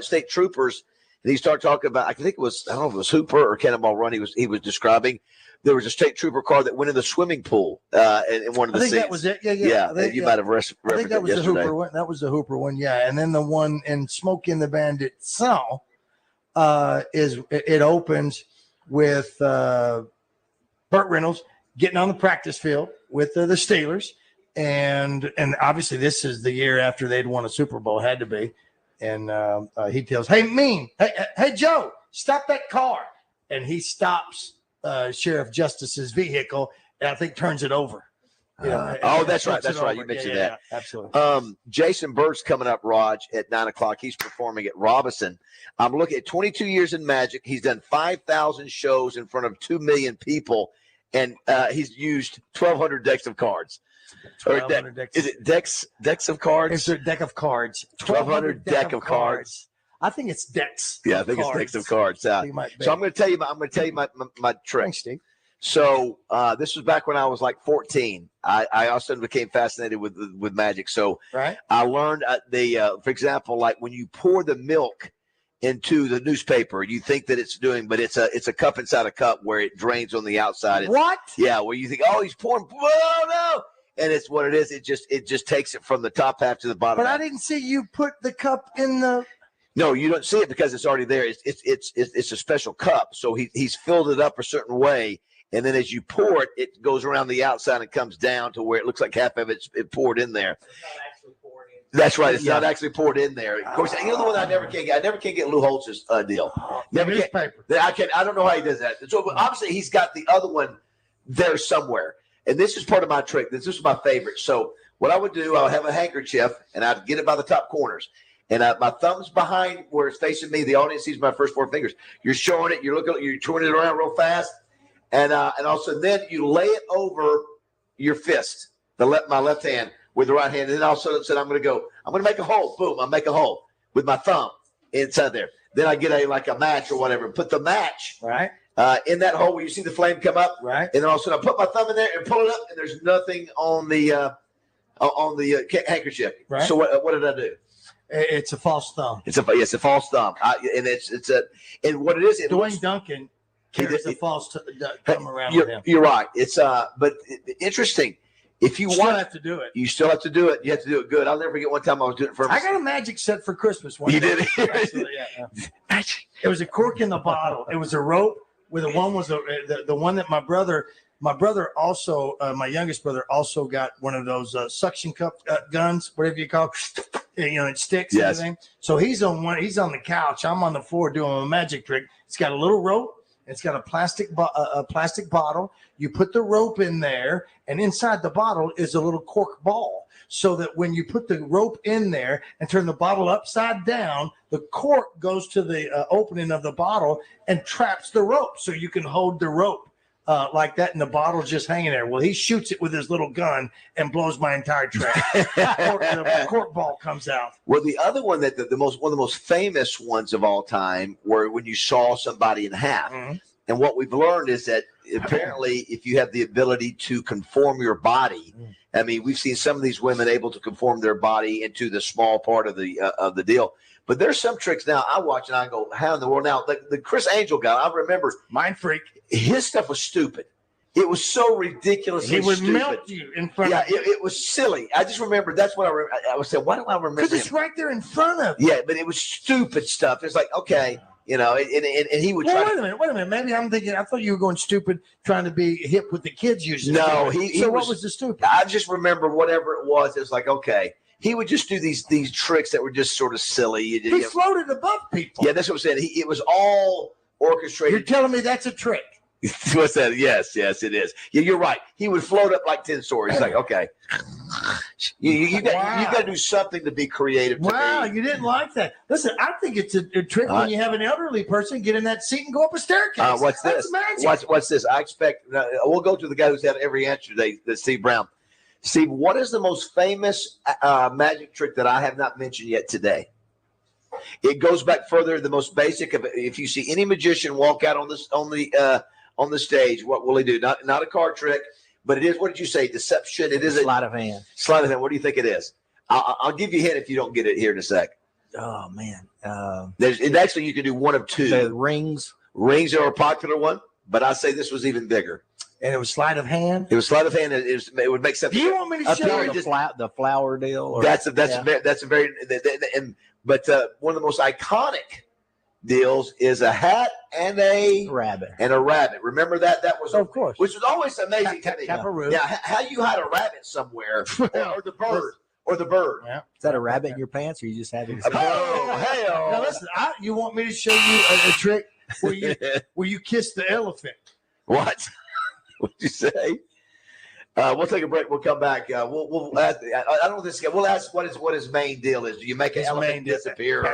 state troopers, and he started talking about, I think it was, I don't know if it was Hooper or Cannonball Run. He was describing there was a state trooper car that went in the swimming pool in one of the scenes. That was it. Yeah. You might have referenced I think that was yesterday. the Hooper one. That was the Hooper one. Yeah, and then the one in Smokey and the Bandit song it opens with Burt Reynolds getting on the practice field with the Steelers, and obviously this is the year after they'd won a Super Bowl, had to be, and he tells, "Hey, hey Joe, stop that car," and he stops Sheriff Justice's vehicle, and I think turns it over. That's right. You mentioned that. Yeah, absolutely. Jason Bird's coming up, Raj, at 9:00. He's performing at Robinson. I'm looking at 22 years in magic. He's done 5,000 shows in front of 2 million people. And he's used 1,200 decks of cards. Is it decks of cards? It's a deck of cards. 1,200 deck of cards. I think it's decks. Yeah, I think it's decks of cards. So I'm going to tell you my trick. Thanks, Steve. So this was back when I was like 14. I also became fascinated with magic. So I learned for example, like when you pour the milk into the newspaper, you think that it's doing, but it's a cup inside a cup where it drains on the outside. What? Yeah, where you think, oh, he's pouring. Oh no! And it's what it is. It just takes it from the top half to the bottom. But half. I didn't see you put the cup in the. No, you don't see it because it's already there. It's a special cup, so he's filled it up a certain way, and then as you pour it, it goes around the outside and comes down to where it looks like half of it poured in there. That's right. It's not actually poured in there. Of course, you know the one I never can get. I never can get Lou Holtz's deal. Never newspaper. I don't know how he does that. So obviously he's got the other one there somewhere. And this is part of my trick. This is my favorite. So what I would do, I would have a handkerchief and I'd get it by the top corners. And my thumb's behind where it's facing me. The audience sees my first 4 fingers. You're showing it. You're twirling it around real fast, and also then you lay it over your fist, my left hand with the right hand, and then also said I'm going to make a hole. Boom! I make a hole with my thumb inside there. Then I get a match or whatever. Put the match in that hole where you see the flame come up. Right. And then all of a sudden I put my thumb in there and pull it up, and there's nothing on the handkerchief. Right. So what did I do? It's a false thumb. It's a false thumb, and what it is. Dwayne Duncan carries a false thumb around with him. You're right. It's but interesting. If you still have to do it, you still have to do it. You have to do it good. I'll never forget one time I was doing it for. I got a magic set for Christmas. You did? Yeah. It was a cork in the bottle. It was a rope with one was the one that my brother also, my youngest brother also got one of those suction cup guns, whatever you call it. It sticks and everything. So he's on the couch. I'm on the floor doing a magic trick. It's got a little rope It's got a plastic bottle. You put the rope in there, and inside the bottle is a little cork ball. So that when you put the rope in there and turn the bottle upside down, the cork goes to the opening of the bottle and traps the rope. So you can hold the rope like that, and the bottle's just hanging there. Well, he shoots it with his little gun and blows my entire track. The cork ball comes out. Well, the other one that one of the most famous ones of all time were when you saw somebody in half. Mm-hmm. And what we've learned is that apparently, if you have the ability to conform your body, I mean, we've seen some of these women able to conform their body into the small part of the deal. But there's some tricks now I watch and I go, how in the world? Now, the Chris Angel guy, I remember, Mind Freak, his stuff was stupid. It was so ridiculously he would stupid. melt you in front of you. It was silly. I just remember that's what I was saying. Why do I remember? Because it's right there in front of you. Yeah, but it was stupid stuff. It's like, okay, you know, and he would try. Well, wait a minute. Maybe I'm thinking. I thought you were going stupid, trying to be hip with the kids using. No, So what was the stupid? I just remember whatever it was. It's like, okay, he would just do these tricks that were just sort of silly. He floated above people. Yeah, that's what I'm saying. It was all orchestrated. You're telling me that's a trick? What's that? Yes, it is. Yeah, you're right. He would float up like 10 stories. Like, okay, you got to do something to be creative. Wow, you didn't like that. Listen, I think it's a trick when you have an elderly person get in that seat and go up a staircase. What's this? What's this? I expect we'll go to the guy who's had every answer today, Steve Brown. Steve, what is the most famous magic trick that I have not mentioned yet today? It goes back further. The most basic of if you see any magician walk out on the stage, what will he do? Not a card trick, but it is. What did you say? Deception. It is sleight of hand. Sleight of hand. What do you think it is? I'll give you a hint if you don't get it here in a sec. Oh man. Actually, you can do one of two. The rings. Rings are a popular one, but I say this was even bigger. And it was sleight of hand. It was sleight of hand. It would make sense. Do you want me to show you the flower deal? Or, that's a very. But one of the most iconic deals is a hat and a rabbit. Remember that? That was of course, which was always amazing to me. Yeah, how you hide a rabbit somewhere or the bird. Or the bird. Yeah. Is that a rabbit in your pants, or you just having? Oh, hell! Now listen, you want me to show you a trick where you kiss the elephant? What? What'd you say? We'll take a break. We'll come back. We'll ask, I don't know this guy. We'll ask what his main deal is. Do you make an elephant disappear?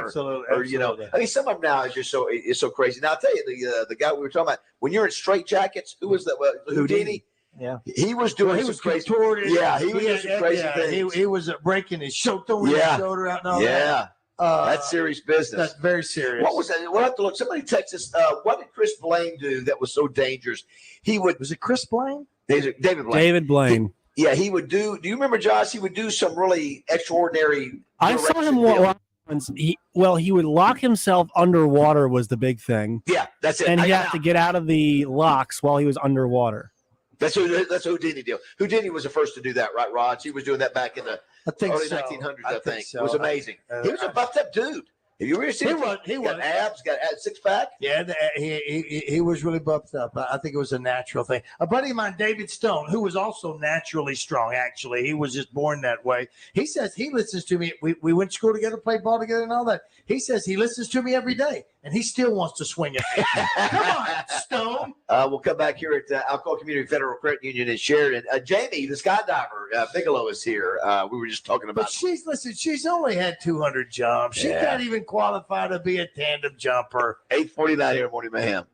Or you know? I mean, some of them now is just so crazy. Now I'll tell you the guy we were talking about. When you're in straight jackets, who was that? Houdini. Yeah, he was doing some crazy. Contorted. Yeah, he was doing some crazy things. He was breaking his shoulder, throwing his shoulder out. And all that. That's serious business. That's very serious. What was that? We'll have to look. Somebody text us. What did Chris Blaine do that was so dangerous? Was it Chris Blaine? David Blaine. David Blaine. He would do. Do you remember, Josh? He would do some really extraordinary. I saw him once. He would lock himself underwater. Was the big thing. Yeah, that's it. And he had to get out of the locks while he was underwater. That's Houdini deal. Houdini was the first to do that, right, Rod? He was doing that back in the early 1900s. I think so. It was amazing. He was a buffed up dude. Have you ever seen him? He got abs, got six pack. Yeah, he was really buffed up. I think it was a natural thing. A buddy of mine, David Stone, who was also naturally strong. Actually, he was just born that way. He says he listens to me. We went to school together, played ball together, and all that. He says he listens to me every day, and he still wants to swing at me. Come on, Stone. We'll come back here at Alcoa Community Federal Credit Union in Sheridan. Jamie, the skydiver, Bigelow is here. We were just talking about. But she's only had 200 jumps. She can't even qualify to be a tandem jumper. 8:49 here at Morning Mayhem.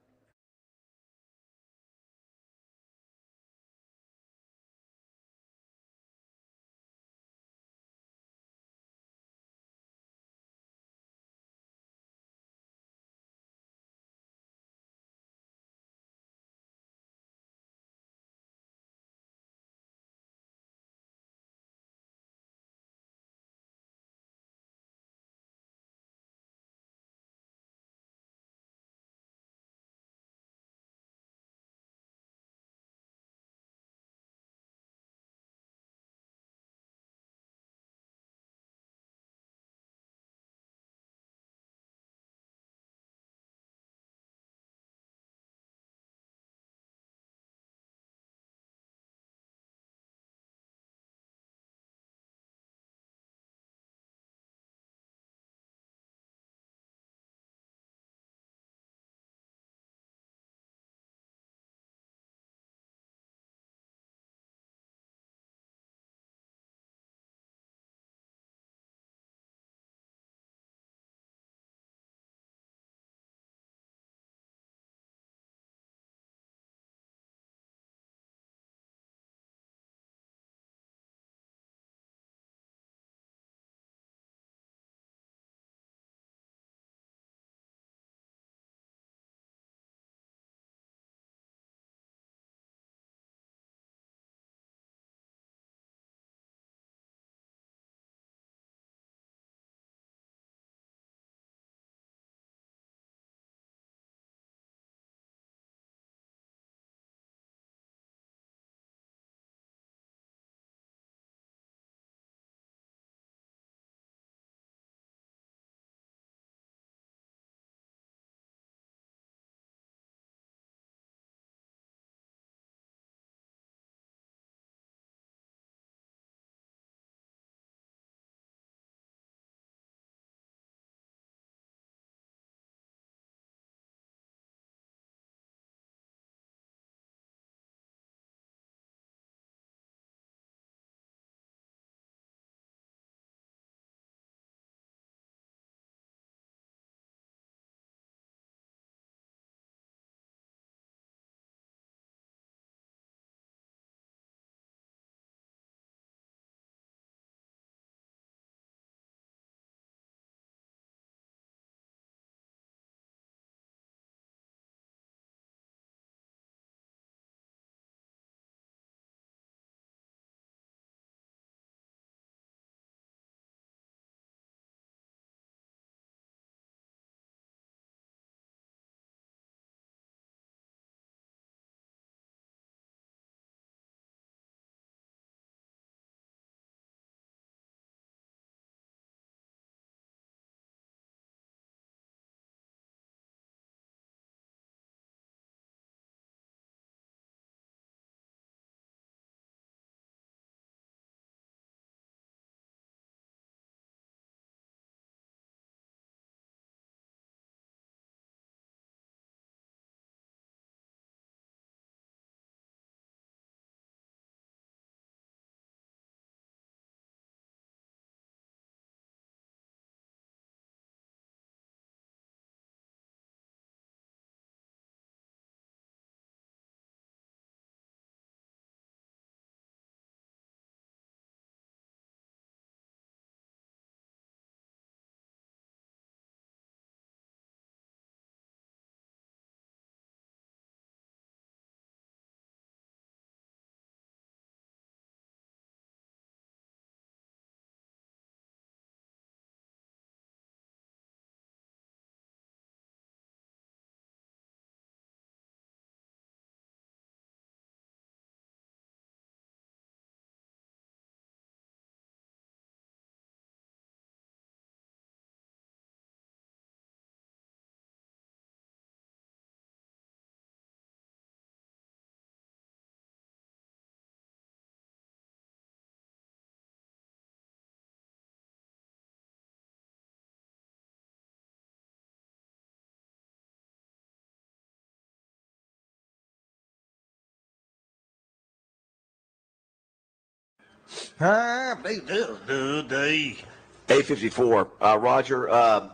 854. Roger,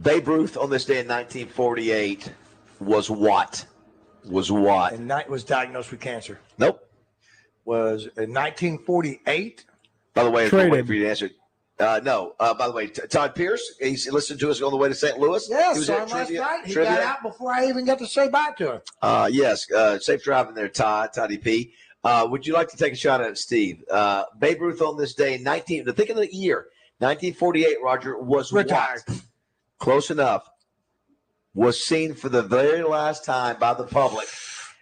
Babe Ruth on this day in 1948 was what? And Knight was diagnosed with cancer. Nope. Was in 1948. By the way, we're Traded. waiting for you to answer. No. By the way, Todd Pierce, he's listened to us on the way to St. Louis. Yeah, He was saw at him last trivia- night. He trivia. got out before I even got to say bye to him. Yes. Safe driving there, Toddy P. Would you like to take a shot at it, Steve? Babe Ruth on this day, think of the year, 1948, Roger, was Retired. what? Close enough. Was seen for the very last time by the public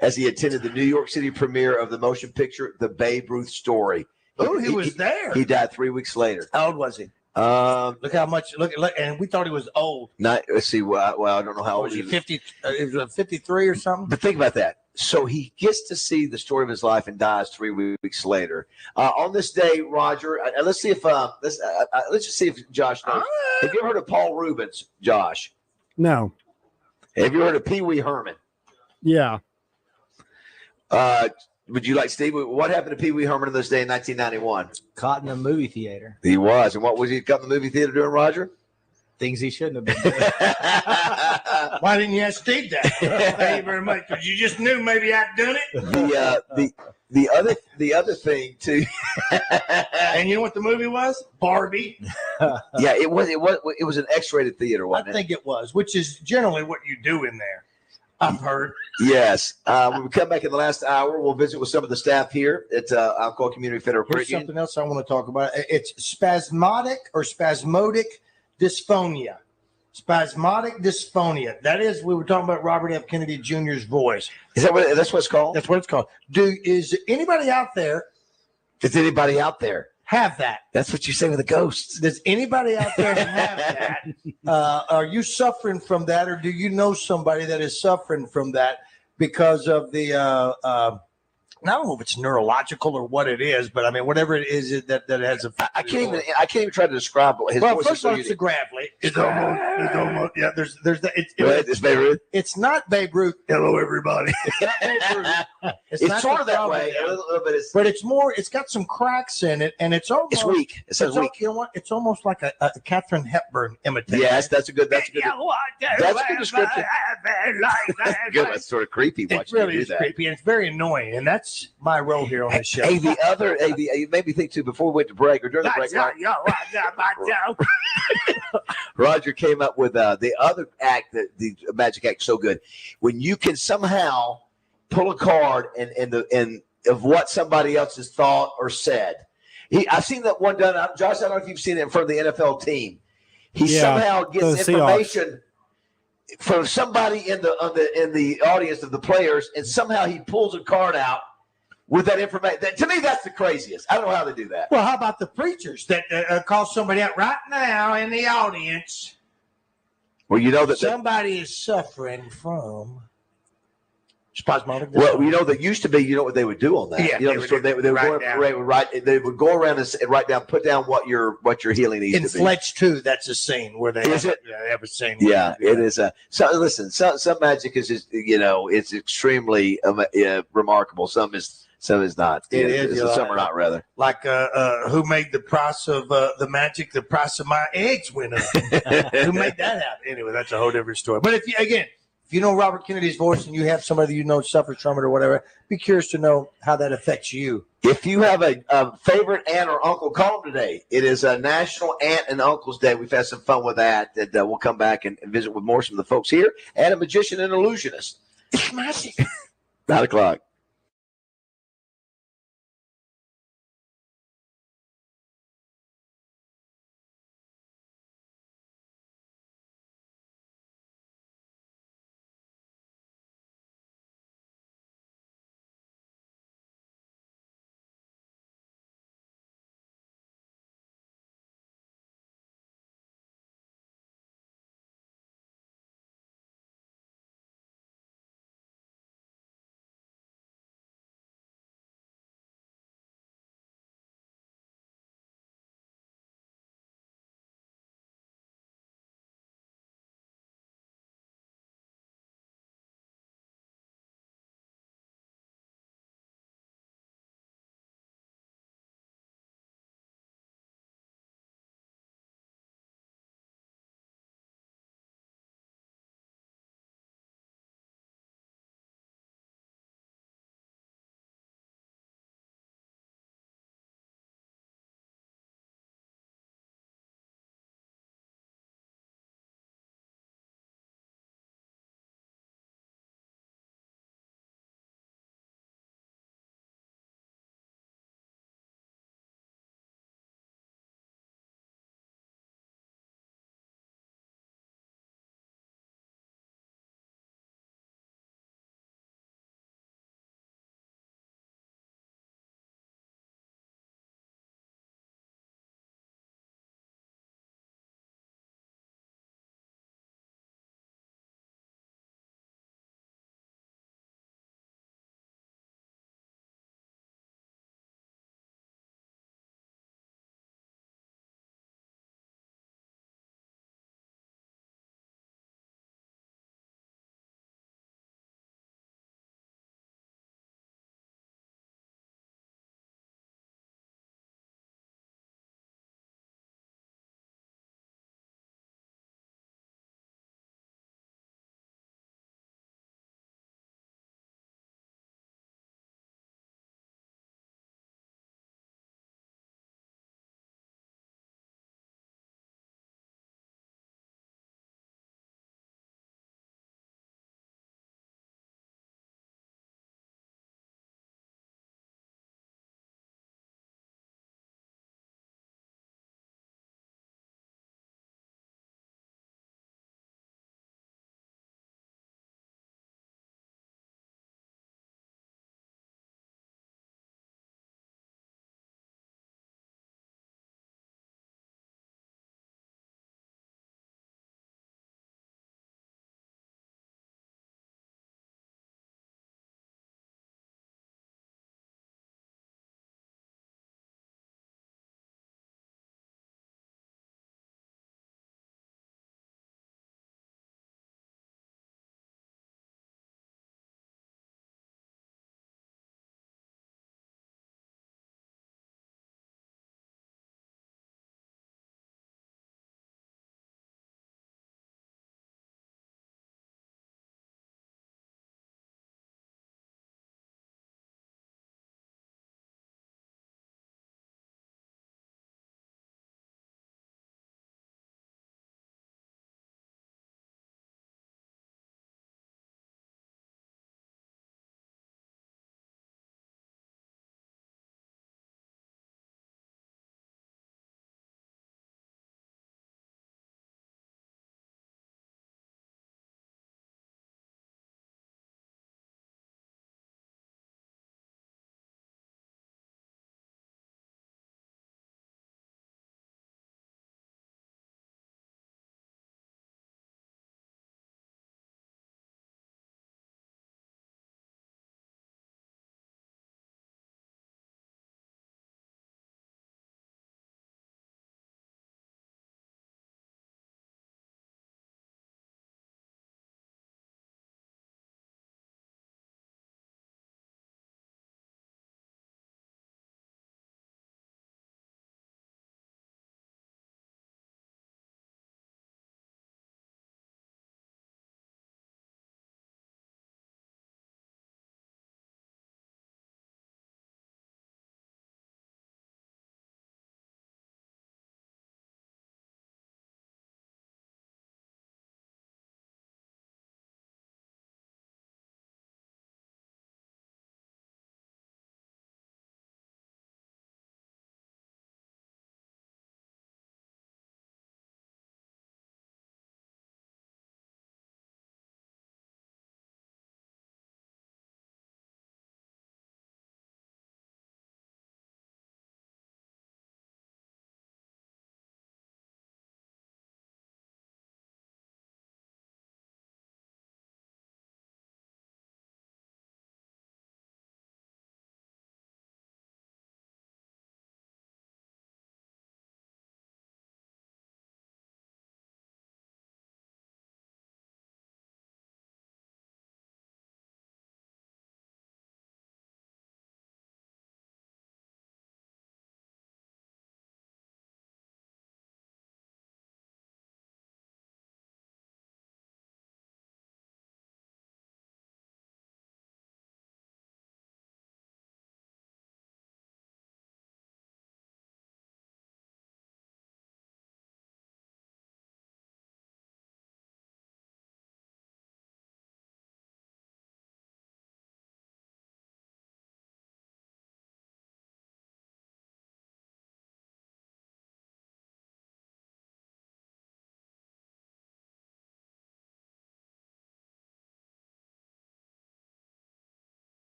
as he attended the New York City premiere of the motion picture, The Babe Ruth Story. Oh, he was there. He died 3 weeks later. How old was he? Look how much. Look, and we thought he was old. Let's see. Well, I don't know how old Was he he was. 50? He was 53 or something. But think about that. So he gets to see the story of his life and dies 3 weeks later. On this day, Roger, let's see if let's just see if Josh knows. Have you ever heard of Paul Rubens, Josh? No. Have you heard of Pee Wee Herman? Yeah. Would you like, Steve? What happened to Pee Wee Herman on this day in 1991? Caught in a movie theater. He was. And what was he caught in the movie theater doing, Roger? Things he shouldn't have been doing. Why didn't you ask Steve that? Thank you very much. Because you just knew maybe I'd done it. The other thing too. And you know what the movie was? Barbie. Yeah, it was an X-rated theater, wasn't I think it was, which is generally what you do in there. I've heard. Yes. When we come back in the last hour, we'll visit with some of the staff here at Alcoa Community Federal Here's Credit Union. something else I want to talk about. It's spasmodic dysphonia. Spasmodic dysphonia. That is, we were talking about Robert F. Kennedy Jr.'s voice. Is that that's what it's called? That's what it's called. Is anybody out there Is anybody out there? have that? That's what you say with the ghosts. Does anybody out there have that? Are you suffering from that, or do you know somebody that is suffering from that because of the? I don't know if it's neurological or what it is, but I mean, whatever it is that has a. I can't even try to describe his Well, voice. first of all, it's a gravelly. It's almost. Yeah, there's that. It's Babe Ruth. It's not Babe Ruth. Hello, everybody. It's not Babe Ruth. It's not sort the of that problem way. there. A little bit. But it's more. It's got some cracks in it, and it's almost. It's weak. It says weak. You know what? It's almost like a Katharine Hepburn imitation. Yes, that's a good. That's a good description. Good. That's sort of creepy It watching really you do is that. creepy, and it's very annoying, and that's my role here on this show. Hey, you made me think too. Before we went to break or during the break, Roger came up with the other act, that the magic act, so good when you can somehow pull a card and of what somebody else has thought or said. I've seen that one done. Josh, I don't know if you've seen it in front of the NFL team. He somehow gets information from somebody in the audience of the players, and somehow he pulls a card out with that information. To me, that's the craziest. I don't know how they do that. Well, how about the preachers that call somebody out right now in the audience? Well, you know that somebody is suffering from spasmodic. Well, you know that used to be. You know what they would do on that. Yeah, you know, they would write down, put down what your healing needs in to be. Fletch 2, that's a scene where they Is it? Yeah, they have a scene. Yeah, it is. So listen, some magic is just it's extremely remarkable. Some is not. It is. Some are not, rather. Like who made the price of the magic? The price of my eggs went up. Who made that happen? Anyway, that's a whole different story. But if you know Robert Kennedy's voice and you have somebody you know suffers from it or whatever, be curious to know how that affects you. If you have a favorite aunt or uncle, call them today. It is a National Aunt and Uncles Day. We've had some fun with that. And we'll come back and visit with more some of the folks here and a magician and illusionist. It's magic. 9 o'clock.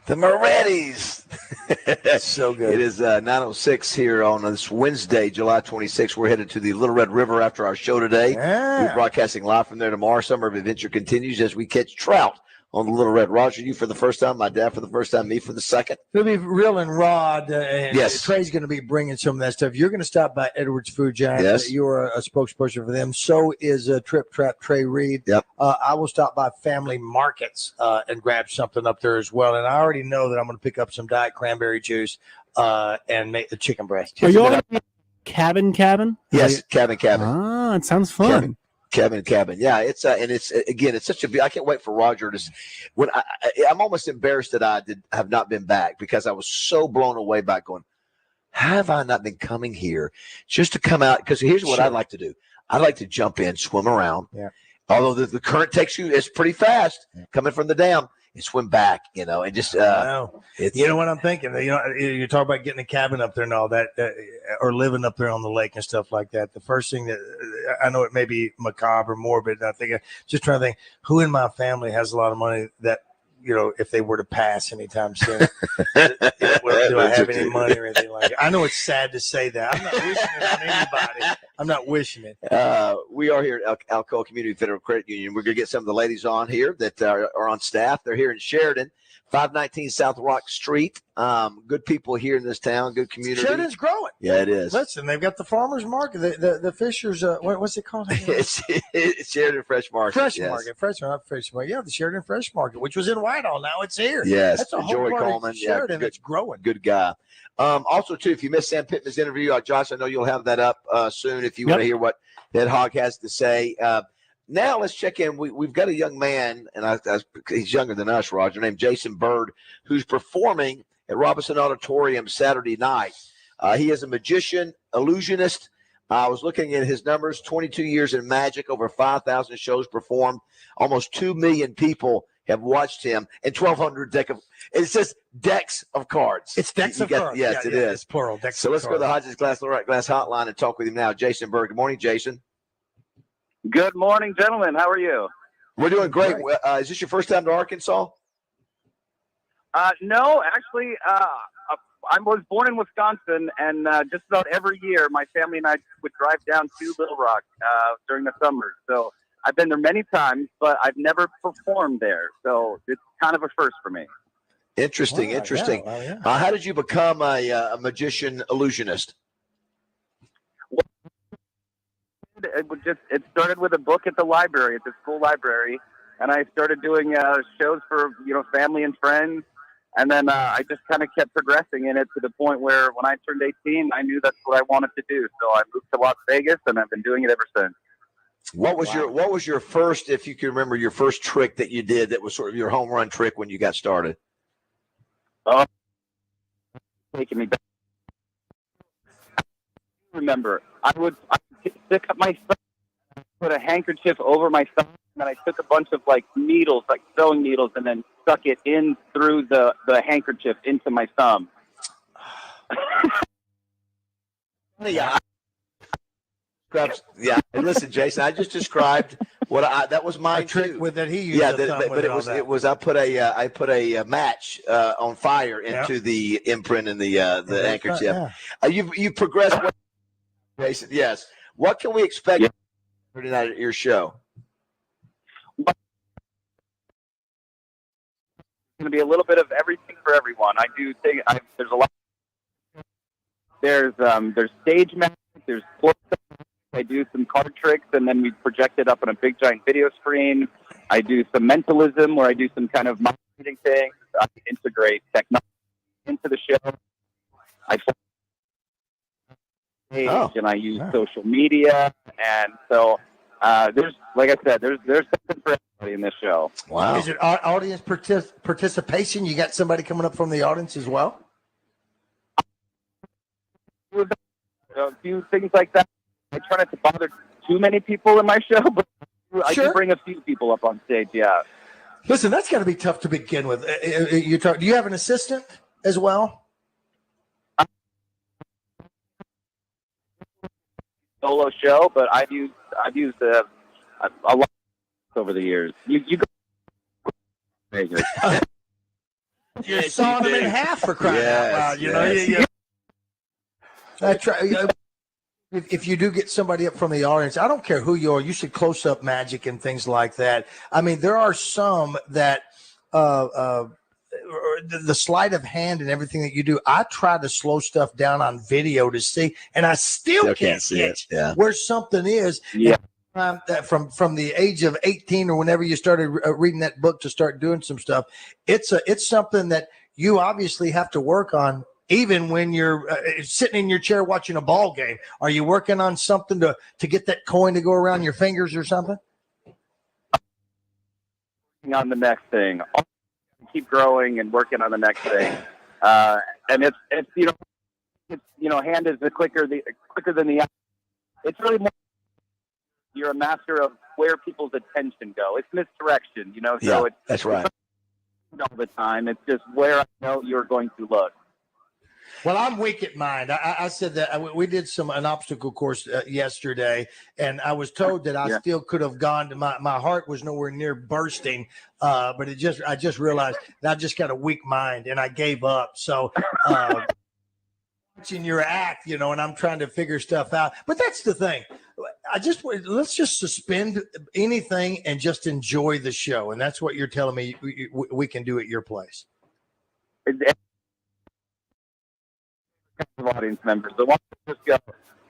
The Morettis. So good. It is 9:06 here on this Wednesday, July 26th. We're headed to the Little Red River after our show today. Yeah. We're broadcasting live from there tomorrow. Summer of adventure continues as we catch trout on the Little Red. Roger, you for the first time, my dad for the first time, me for the second. It'll be real and Rod, and Yes. Trey's going to be bringing some of that stuff. You're going to stop by Edwards Food Giant. Yes. You are a spokesperson for them. So is Trip Trap Trey Reed. Yep. I will stop by Family Markets and grab something up there as well. And I already know that I'm going to pick up some Diet Cranberry juice and make the chicken breast. Are you all Cabin? Yes, Cabin. Ah, it sounds fun. Cabin. Yeah, it's and it's again, it's such a. I can't wait for Roger to. When I'm almost embarrassed that I have not been back because I was so blown away by going. Have I not been coming here just to come out? Because here's what I'd like to do. I'd like to jump in, swim around. Yeah. Although the current takes you, it's pretty fast coming from the dam. And swim back, and just you know what I'm thinking. You talk about getting a cabin up there and all that, or living up there on the lake and stuff like that. The first thing that I know it may be macabre or morbid. I think just trying to think who in my family has a lot of money that if they were to pass anytime soon, do I have any money or anything like that? I know it's sad to say that. I'm not wishing it on anybody. I'm not wishing it. We are here at Alcoa Community Federal Credit Union. We're going to get some of the ladies on here that are on staff. They're here in Sheridan, 519 South Rock Street. Good people here in this town, good community. Sheridan's growing. Yeah, it is. Listen, they've got the farmers market, the Fishers. What's it called? It's Sheridan Fresh Market. Fresh yes. Market, not Fresh Market. Yeah, the Sheridan Fresh Market, which was in Whitehall. Now it's here. Yes, that's a whole Joey part Coleman. of Sheridan that's growing. Good guy. Also, too, if you missed Sam Pittman's interview, Josh, I know you'll have that up soon if you want to hear what that hog has to say. Now let's check in. We've got a young man, and he's younger than us, Roger, named Jason Bird, who's performing at Robinson Auditorium Saturday night. He is a magician, illusionist. I was looking at his numbers, 22 years in magic, over 5,000 shows performed. Almost 2 million people have watched him, and 1,200 it says decks of cards. It's decks of cards. Yes, it is. It's plural. Decks so of let's cards. go to the Hodges Glass Hotline and talk with him now. Jason Bird. Good morning, Jason. Good morning, gentlemen. How are you? We're doing great. Is this your first time to Arkansas? No, actually, I was born in Wisconsin, and just about every year, my family and I would drive down to Little Rock during the summer. So I've been there many times, but I've never performed there. So it's kind of a first for me. Interesting. Yeah. How did you become a magician illusionist? It started with a book at the library, at the school library, and I started doing shows for family and friends, and then I just kind of kept progressing in it to the point where when I turned 18, I knew that's what I wanted to do. So I moved to Las Vegas, and I've been doing it ever since. What was your first, if you can remember, your first trick that you did that was sort of your home run trick when you got started? Taking me back. I remember, I would stick up my thumb, put a handkerchief over my thumb, and then I took a bunch of needles, like sewing needles, and then stuck it in through the handkerchief into my thumb. Yeah. Listen, Jason, I just described that was my trick with that he used. Yeah, but it was I put a match on fire into the imprint in the handkerchief. You progressed, Jason. Yes. What can we expect tonight at your show? It's going to be a little bit of everything for everyone. I do think there's a lot. There's stage magic. There's I do some card tricks, and then we project it up on a big giant video screen. I do some mentalism, where I do some kind of mind reading things. I integrate technology into the show. And I use social media, and so there's, like I said, there's something for everybody in this show. Wow! Is it audience participation? You got somebody coming up from the audience as well? A few things like that. I try not to bother too many people in my show, but I do bring a few people up on stage. Yeah. Listen, that's got to be tough to begin with. Do you have an assistant as well? Solo show, but I've used a lot over the years. You go Vegas. You're sawing them in half for crying out loud. You know, that's right. If you do get somebody up from the audience, I don't care who you are, you should close up magic and things like that. I mean, there are some that the sleight of hand and everything that you do, I try to slow stuff down on video to see, and I still can't catch where something is. Yeah. That from the age of 18 or whenever you started reading that book to start doing some stuff, it's something that you obviously have to work on. Even when you're sitting in your chair watching a ball game, are you working on something to get that coin to go around your fingers or something? On the next thing, keep growing and working on the next thing, and it's hand is quicker than the eye. It's really more. You're a master of where people's attention go. It's misdirection, So that's right. It's all the time. It's just where I know you're going to look. Well, I'm weak at mind. I said that we did an obstacle course yesterday, and I was told that I still could have gone to my heart was nowhere near bursting, but I just realized that I just got a weak mind and I gave up. So watching your act, and I'm trying to figure stuff out. But that's the thing. Let's just suspend anything and just enjoy the show, and that's what you're telling me we can do at your place. Audience members, the one just go.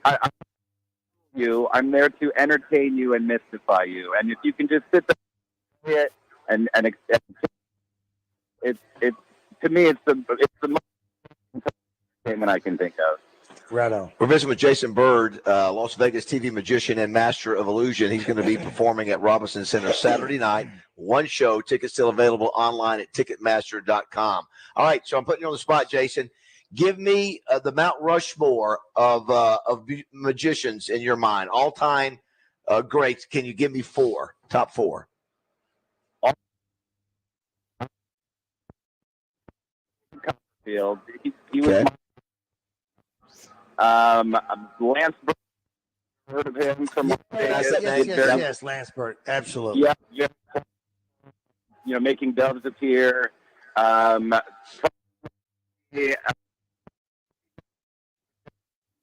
I'm there to entertain you and mystify you, and if you can just sit there and it's to me it's the most thing that I can think of. Right on. We're visiting with Jason Bird, Las Vegas TV magician and master of illusion. He's going to be performing at Robinson Center Saturday night. One show. Tickets still available online at Ticketmaster.com. All right, so I'm putting you on the spot, Jason. Give me the Mount Rushmore of magicians in your mind, all-time greats. Can you give me top four? Field. He was Lance Burke. Heard of him from yes, Lance Burke, absolutely. Yeah. Making doves appear.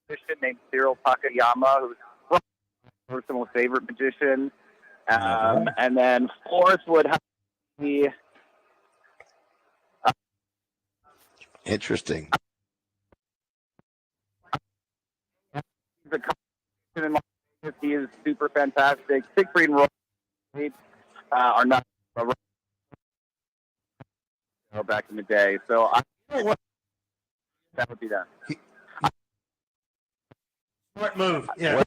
Magician named Cyril Takayama, who's my personal favorite magician. And then fourth would have to be interesting. He is super fantastic. Siegfried and Roy are not back in the day, so that would be that. Smart move. Yeah.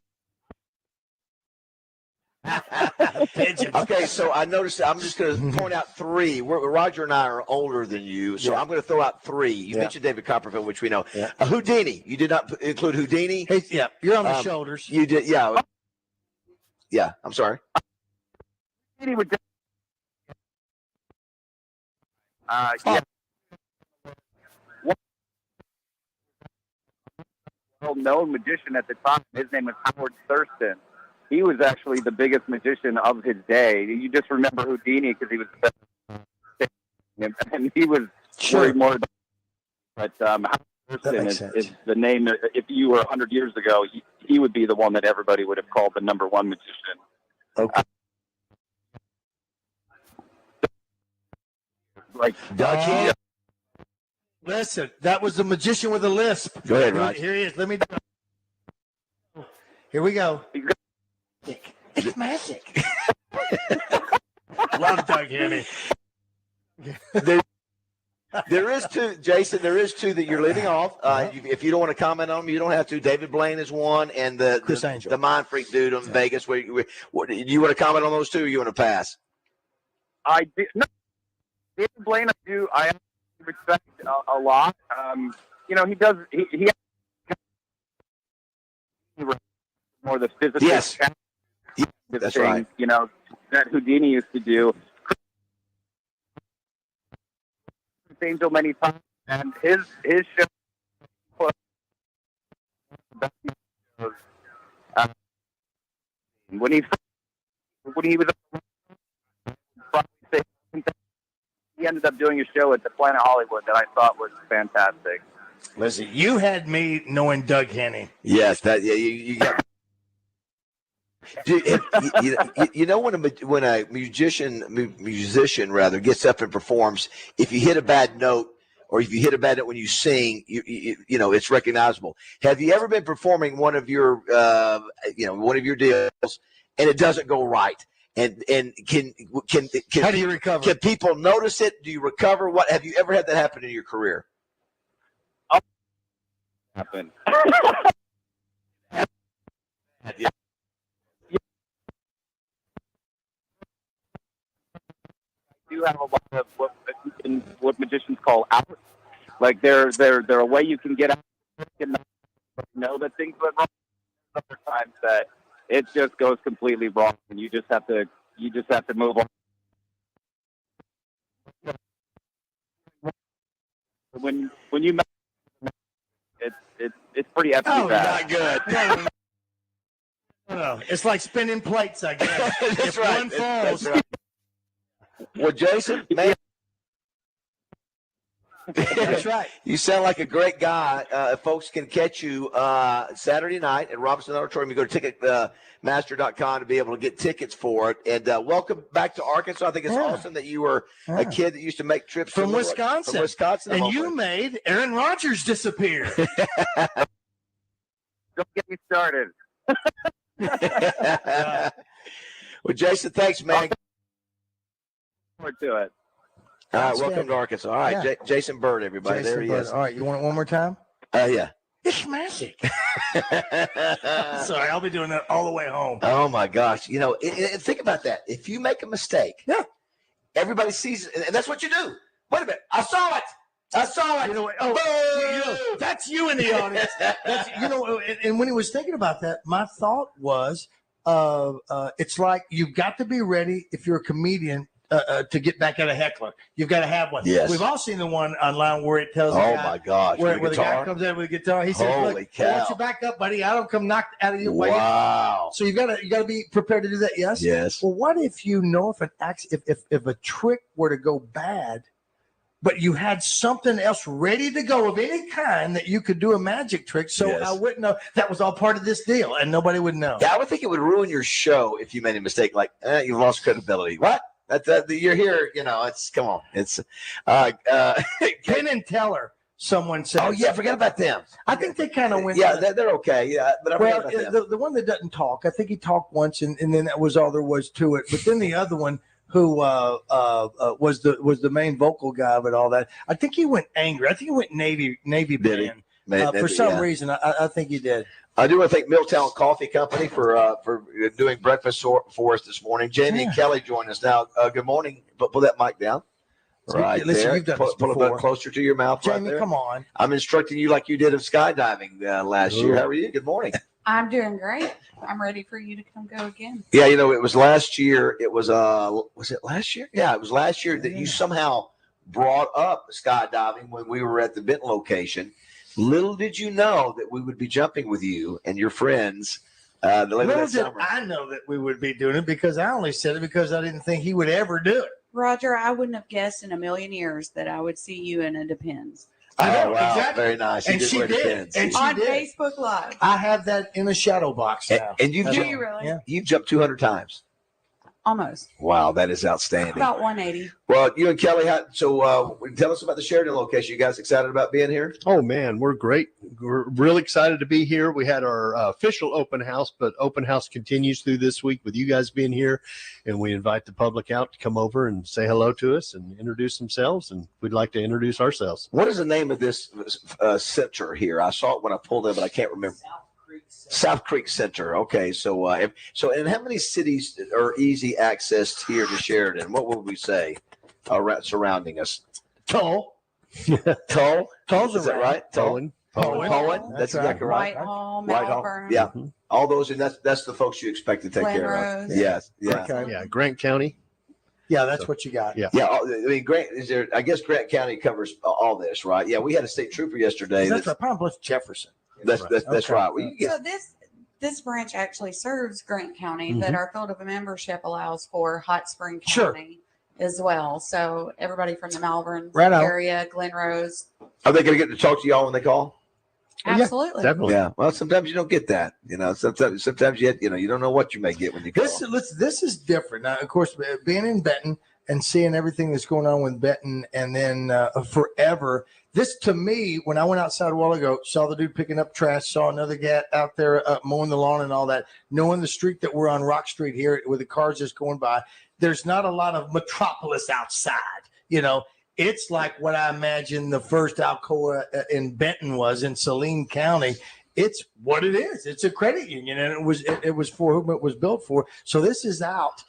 Okay, so I noticed. I'm just going to point out three. Roger and I are older than you, so I'm going to throw out three. You mentioned David Copperfield, which we know. Yeah. Houdini. You did not include Houdini. Hey, you're on the shoulders. You did, yeah. Yeah, I'm sorry. Houdini would. Well-known magician at the time. His name was Howard Thurston. He was actually the biggest magician of his day. You just remember Houdini because he was the best, and he was worried more. But Howard Thurston is the name. If you were 100 years ago, he would be the one that everybody would have called the number one magician. Okay. Listen, that was the magician with a lisp. Go ahead, Rod. Here he is. Let me do it. Here we go. It's magic. Love Doug Henny. There is two, Jason. There is two that you're leading off. If you don't want to comment on them, you don't have to. David Blaine is one, and the Mind Freak dude in Vegas. Do you want to comment on those two, or you want to pass? I do. No, David Blaine, I respect a lot. He does. He more the physical. Yes. That's thing, right. That Houdini used to do. Angel many times, and his show. When he was he ended up doing a show at the Planet Hollywood that I thought was fantastic. Listen, you had me knowing Doug Henning. Yes, that you got. You know when a musician rather gets up and performs, if you hit a bad note or if you hit a bad note when you sing, you know it's recognizable. Have you ever been performing one of your one of your deals and it doesn't go right? And can how do you recover? Can people notice it? Do you recover? What have you ever had that happen in your career? Happen. Yeah. Do have a lot of what magicians call out. Like they're a way you can get out and know that things went wrong. Other times that it just goes completely wrong, and you just have to move on. When you it's pretty epically bad. Not good. No, it's like spinning plates, I guess. That's if right. one falls. That's right. Well, Jason, man, That's right. you sound like a great guy. If folks can catch you Saturday night at Robinson Auditorium, you go to Ticketmaster.com to be able to get tickets for it. And welcome back to Arkansas. I think it's awesome that you were a kid that used to make trips From Wisconsin. From Wisconsin. And you made Aaron Rodgers disappear. Don't get me started. Well, Jason, thanks, man. Forward to it. All right, welcome to Arkansas. All right, Jason Bird, everybody. Jason there he Bird. is. All right, you want it one more time? Yeah. It's magic. Sorry, I'll be doing that all the way home. Oh, my gosh. You know, and think about that. If you make a mistake, everybody sees it, and that's what you do. Wait a minute. I saw it. You know, that's you in the audience. And when he was thinking about that, my thought was, it's like you've got to be ready if you're a comedian to get back at a heckler. You've got to have one. Yes. We've all seen the one online where it tells my gosh, where the guy comes in with a guitar. He says, Holy "Look, cow. I want you back up, buddy. I don't come knocked out of your way." Wow. So you gotta be prepared to do that. Yes. Yes. Well, what if you know if a trick were to go bad, but you had something else ready to go of any kind that you could do a magic trick, so I wouldn't know that was all part of this deal, and nobody would know. Yeah, I would think it would ruin your show if you made a mistake. Like, you've lost credibility. What? You're here. You know, come on. It's Penn and Teller. Someone said. Oh yeah, forget about them. I think they kind of went. Yeah, they're okay. Yeah, but I forget about them. The one that doesn't talk, I think he talked once, and then that was all there was to it. But then the other one, who was the main vocal guy of it, all that. I think he went angry. I think he went Navy band. For some reason, I think he did. I do want to thank Milltown Coffee Company for doing breakfast for us this morning. Jamie and Kelly join us now. Good morning. Pull that mic down. Right. Listen, there. you've done pull it back closer to your mouth. Jamie, right there. come on. I'm instructing you like you did of skydiving last year. How are you? Good morning. I'm doing great. I'm ready for you to come go again. Yeah, you know, it was last year. It was it last year? Yeah, it was last year that you somehow brought up skydiving when we were at the Benton location. Little did you know that we would be jumping with you and your friends. Little did I know that we would be doing it, because I only said it because I didn't think he would ever do it. Roger, I wouldn't have guessed in a million years that I would see you in a Depends. I know, wow. exactly. Very nice. And she did. And she on did. Facebook Live. I have that in a shadow box now. And you've Do you really? Yeah. You've jumped 200 times. Almost. Wow, that is outstanding. About 180. Well, you and Kelly, tell us about the Sheridan location. You guys excited about being here? Oh, man, we're great. We're really excited to be here. We had our official open house, but open house continues through this week with you guys being here. And we invite the public out to come over and say hello to us and introduce themselves. And we'd like to introduce ourselves. What is the name of this center here? I saw it when I pulled in, but I can't remember. South Creek Center. Okay, so and how many cities are easy access here to Sheridan? What would we say surrounding us? Tull. Tull's is that right? Poland. That's exactly right. Whitehall, Whitehall. Malvern. Yeah. All those, and that's the folks you expect to take Glen care of. Rose. Yes. Yeah. Okay. Yeah, Grant County. Yeah, that's what you got. Yeah. Yeah. I mean, I guess Grant County covers all this, right? Yeah. We had a state trooper yesterday. That's right. Palm Bluff, Jefferson. That's Okay. right. Well, So this branch actually serves Grant County, but our field of membership allows for Hot Spring Sure. County as well. So everybody from the Malvern Right on. area, Glen Rose. Are they going to get to talk to y'all when they call? Absolutely. Definitely. Yeah. Well, sometimes you don't get that. Sometimes you don't know what you may get when you call. This is different. Now, of course, being in Benton and seeing everything that's going on with Benton, and then forever. This to me, when I went outside a while ago, saw the dude picking up trash, saw another guy out there mowing the lawn and all that. Knowing the street that we're on, Rock Street here, with the cars just going by, there's not a lot of metropolis outside. It's like what I imagine the first Alcoa in Benton was in Saline County. It's what it is. It's a credit union, and it was for whom it was built for. So this is out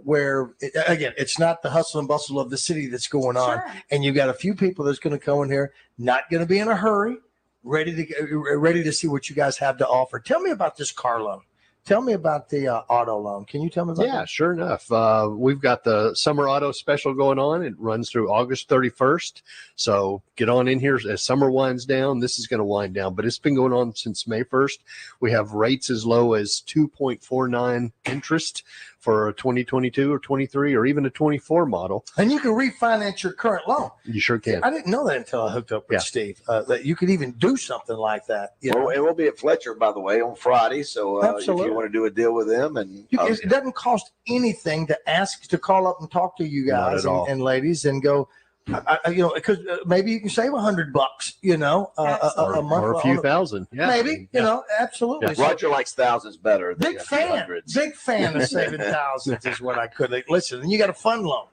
where again, it's not the hustle and bustle of the city that's going on, and you've got a few people that's going to come in here, not going to be in a hurry, ready to see what you guys have to offer. Tell me about this car loan. Tell me about the auto loan. Can you tell me about that? Yeah, sure enough. We've got the summer auto special going on. It runs through August 31st. So get on in here as summer winds down. This is going to wind down, but it's been going on since May 1st. We have rates as low as 2.49 interest for a 2022 or 23 or even a 24 model. And you can refinance your current loan. You sure can. I didn't know that until I hooked up with Steve, that you could even do something like that. Well, and we'll be at Fletcher, by the way, on Friday. So if Absolutely. you want to do a deal with them, and it doesn't cost anything to ask to call up and talk to you Not guys at all. and ladies and go, because maybe you can save $100, a month or a few thousand. Yeah. Maybe, absolutely. Yeah. Roger likes thousands better. Than Big fan of saving thousands is what I could listen. And you got a fun loan.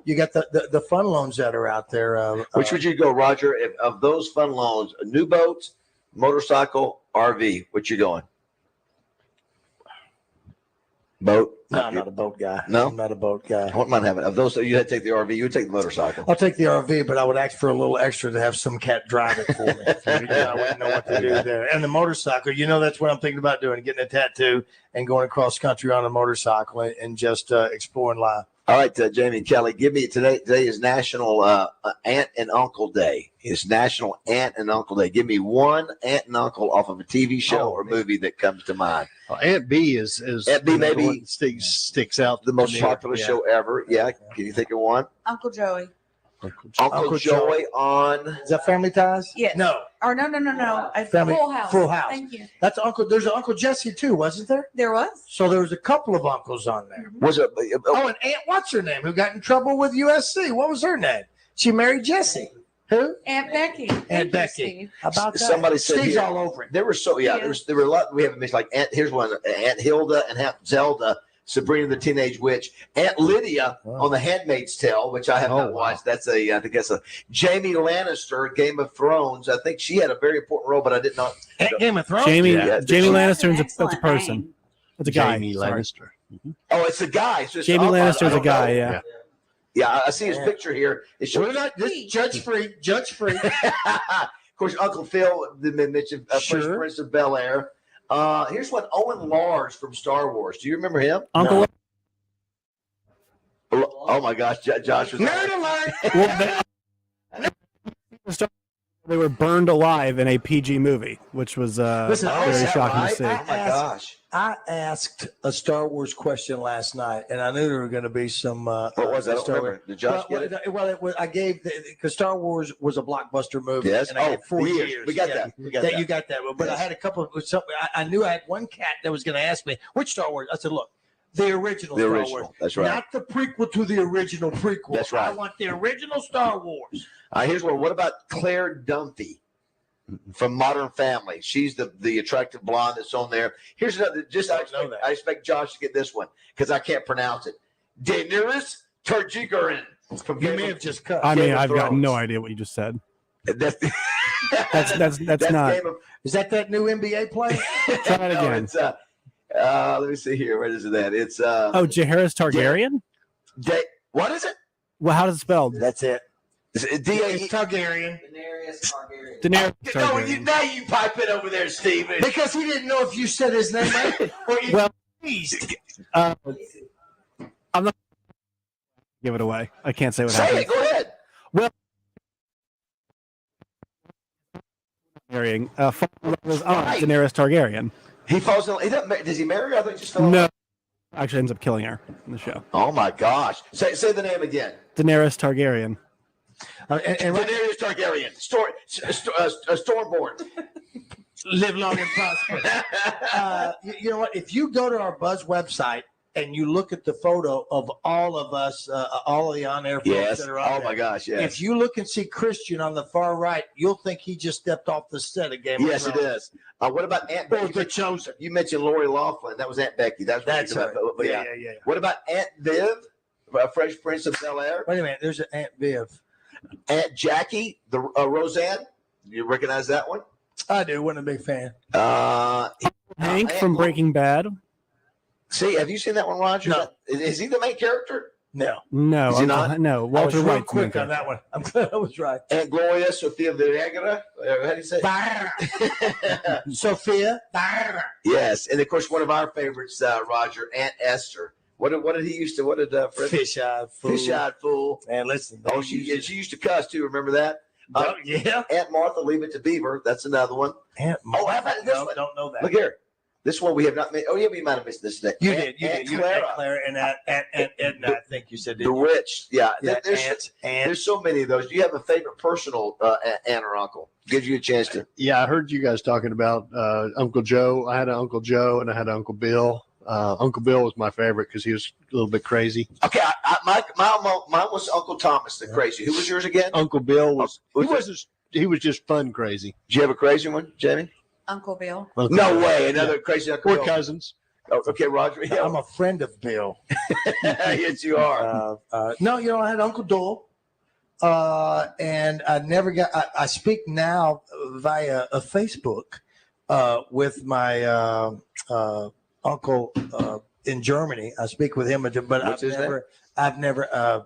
You got the fun loans that are out there. Which would you go, Roger? If of those fun loans, a new boat, motorcycle, RV, what you going? Boat? No, I'm not a boat guy. No? I'm not a boat guy. I wouldn't mind having of those. You had to take the RV. You would take the motorcycle. I'll take the RV, but I would ask for a little extra to have some cat drive it for me. I wouldn't know what to do there. And the motorcycle, that's what I'm thinking about doing, getting a tattoo and going across country on a motorcycle and just exploring life. All right, Jamie and Kelly, give me today. Today is National Aunt and Uncle Day. It's National Aunt and Uncle Day. Give me one aunt and uncle off of a TV show or movie that comes to mind. Aunt B is Aunt B maybe sticks out the most popular show ever. Yeah, can you think of one? Uncle Joey. Uncle Joey on. Is that Family Ties? Yes. No. Or no. Family Full House. Full House. Thank you. That's Uncle. There's an Uncle Jesse too, wasn't there? There was. So there was a couple of uncles on there. Was it? Oh, and Aunt, what's her name? Who got in trouble with USC? What was her name? She married Jesse. Who? Aunt Becky. Aunt Becky. How about that? Somebody said Steve's here, all over it. There were there were a lot we haven't missed. Like here's one: Aunt Hilda and Aunt Zelda, Sabrina the Teenage Witch, Aunt Lydia on The Handmaid's Tale, which I have not watched. That's I think that's a Jamie Lannister, Game of Thrones. I think she had a very important role, but I did not. Game of Thrones. Jamie Jamie Lannister is that's a person. That's a guy. Jamie Lannister. Oh, it's a guy. So Jamie Lannister is a guy. Yeah. Yeah, I see his picture here. It shows this judge free. Of course, Uncle Phil mentioned First Prince of Bel Air. Here's one: Owen Lars from Star Wars. Do you remember him? Uncle. Oh my gosh, Josh was. Nerd alert! They were burned alive in a PG movie, which was very shocking to see. Oh my gosh! I asked a Star Wars question last night, and I knew there were going to be some. What was that? I don't remember. Did Josh get it? I gave because Star Wars was a blockbuster movie. Yes. And I had 4 years. We got that. We got that. You got that. But I had a couple of something. I knew I had one cat that was going to ask me which Star Wars. I said, look. The original Star Wars. That's right. Not the prequel to the original prequel. That's right. I want the original Star Wars. Here's one. What about Claire Dunphy from Modern Family? She's the attractive blonde that's on there. Here's another. I expect Josh to get this one because I can't pronounce it. Daenerys Targaryen from You may have just cut. I mean, Game of I've got Thrones. no idea what you just said. That's not. Is that new NBA play? Try it No, again. it's let me see here. Where is it at? It's Jaehaerys Targaryen. What is it? Well, how is it spelled? That's it. It's Targaryen. Daenerys No, Targaryen. now you pipe it over there, Steven. Because he didn't know if you said his name right or you Well, teased. I'm not give it away. I can't say what Say happened. it. Go ahead. Well, marrying Daenerys Targaryen. He falls in. Does he marry? I think just fell. No, actually ends up killing her in the show. Oh my gosh! Say the name again. Daenerys Targaryen. And Daenerys Targaryen, Stormborn. Live long and prosper. You know what? If you go to our Buzz website and you look at the photo of all of us, all of the on-air folks Yes. that are on Oh there, my gosh! Yes. if you look and see Christian on the far right, you'll think he just stepped off the set of Game of Yes, it Thrones. is. What about Aunt Or Becky? The Chosen. You mentioned Lori Loughlin. That was Aunt Becky. That's right. But Yeah. What about Aunt Viv, Fresh Prince of Bel Air? Wait a minute. There's an Aunt Viv. Aunt Jackie, the Roseanne. You recognize that one? I do. Wasn't a big fan. Hank Aunt from Lo- Breaking Bad. See, have you seen that one, Roger? No. Is he the main character? No. No, Is he not? no. I was Walter real White's the main quick on character. that one. I'm glad I was right. Aunt Gloria, Sofia Vergara. How do you say? Sophia. Yes, and of course one of our favorites, Roger, Aunt Esther. What did he used to? What did Fred? Fish-eyed fool. Fish-eyed fool. And listen. Oh, she used to cuss too. Remember that? Oh, yeah. Aunt Martha, Leave It to Beaver. That's another one. Aunt Oh, how about this one? Don't know that. Look here. This one we have not made. Oh, yeah, we might have missed this today. You Aunt did. You Clara. Aunt Clara and Aunt Edna, I think you said. The Witch. Yeah. Yeah, There's, Aunt. there's so many of those. Do you have a favorite personal aunt or uncle? Gives you a chance to. Yeah, I heard you guys talking about Uncle Joe. I had an Uncle Joe and I had an Uncle Bill. Uncle Bill was my favorite because he was a little bit crazy. Okay, mine was Uncle Thomas, the crazy. Who was yours again? Uncle Bill was was he was just fun crazy. Did you have a crazy one, Jamie? Uncle Bill. Uncle No Bill. way. Another crazy Uncle We're Bill. cousins. Oh, okay, Roger. Yeah. I'm a friend of Bill. Yes, you are. No, I had Uncle Dole. And I never got, I speak now via a Facebook with my uncle in Germany. I speak with him, but What's his name? I've never,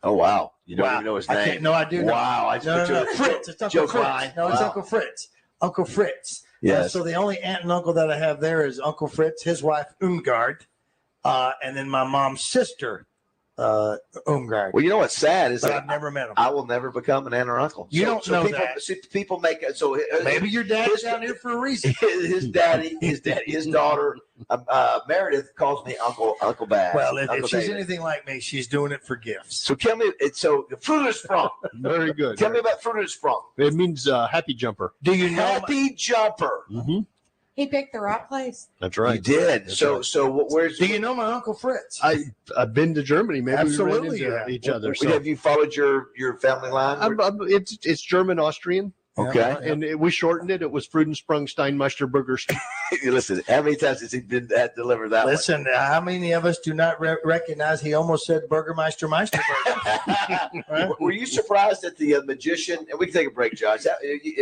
Oh wow! You don't wow. even know his I name. can't, no, I do. Wow! I No, no, no, Fritz. It's Uncle Joe Fritz. Klein. No, it's Wow. Uncle Fritz. Uncle Fritz. Yes. So the only aunt and uncle that I have there is Uncle Fritz, his wife Umgard, and then my mom's sister, Umgard. Well, you know what's sad is But that I've never met him. I will never become an aunt or uncle. You don't know people, that. See, people make it so. Maybe your dad's down here for a reason. His daughter, Meredith calls me Uncle Bass. Well, if Uncle she's David. anything like me, she's doing it for gifts. So tell me, Fruit is from. Very good. Tell me about Fruit is from. It means happy jumper. Do you know? Happy Jumper. Mm-hmm. He picked the right place. That's right. You did. That's So right. so where's? Do you know my Uncle Fritz? I've been to Germany. Maybe Absolutely, we you ran have. into each other. So Have you followed your family line? it's German Austrian. Okay. And we shortened it. It was Frudensprung Steinmeister Burgers. Listen, how many times has he been delivered that one? Listen, how many of us do not recognize he almost said Burgermeister Meisterburger? Right? Were you surprised that the magician? And we can take a break, Josh.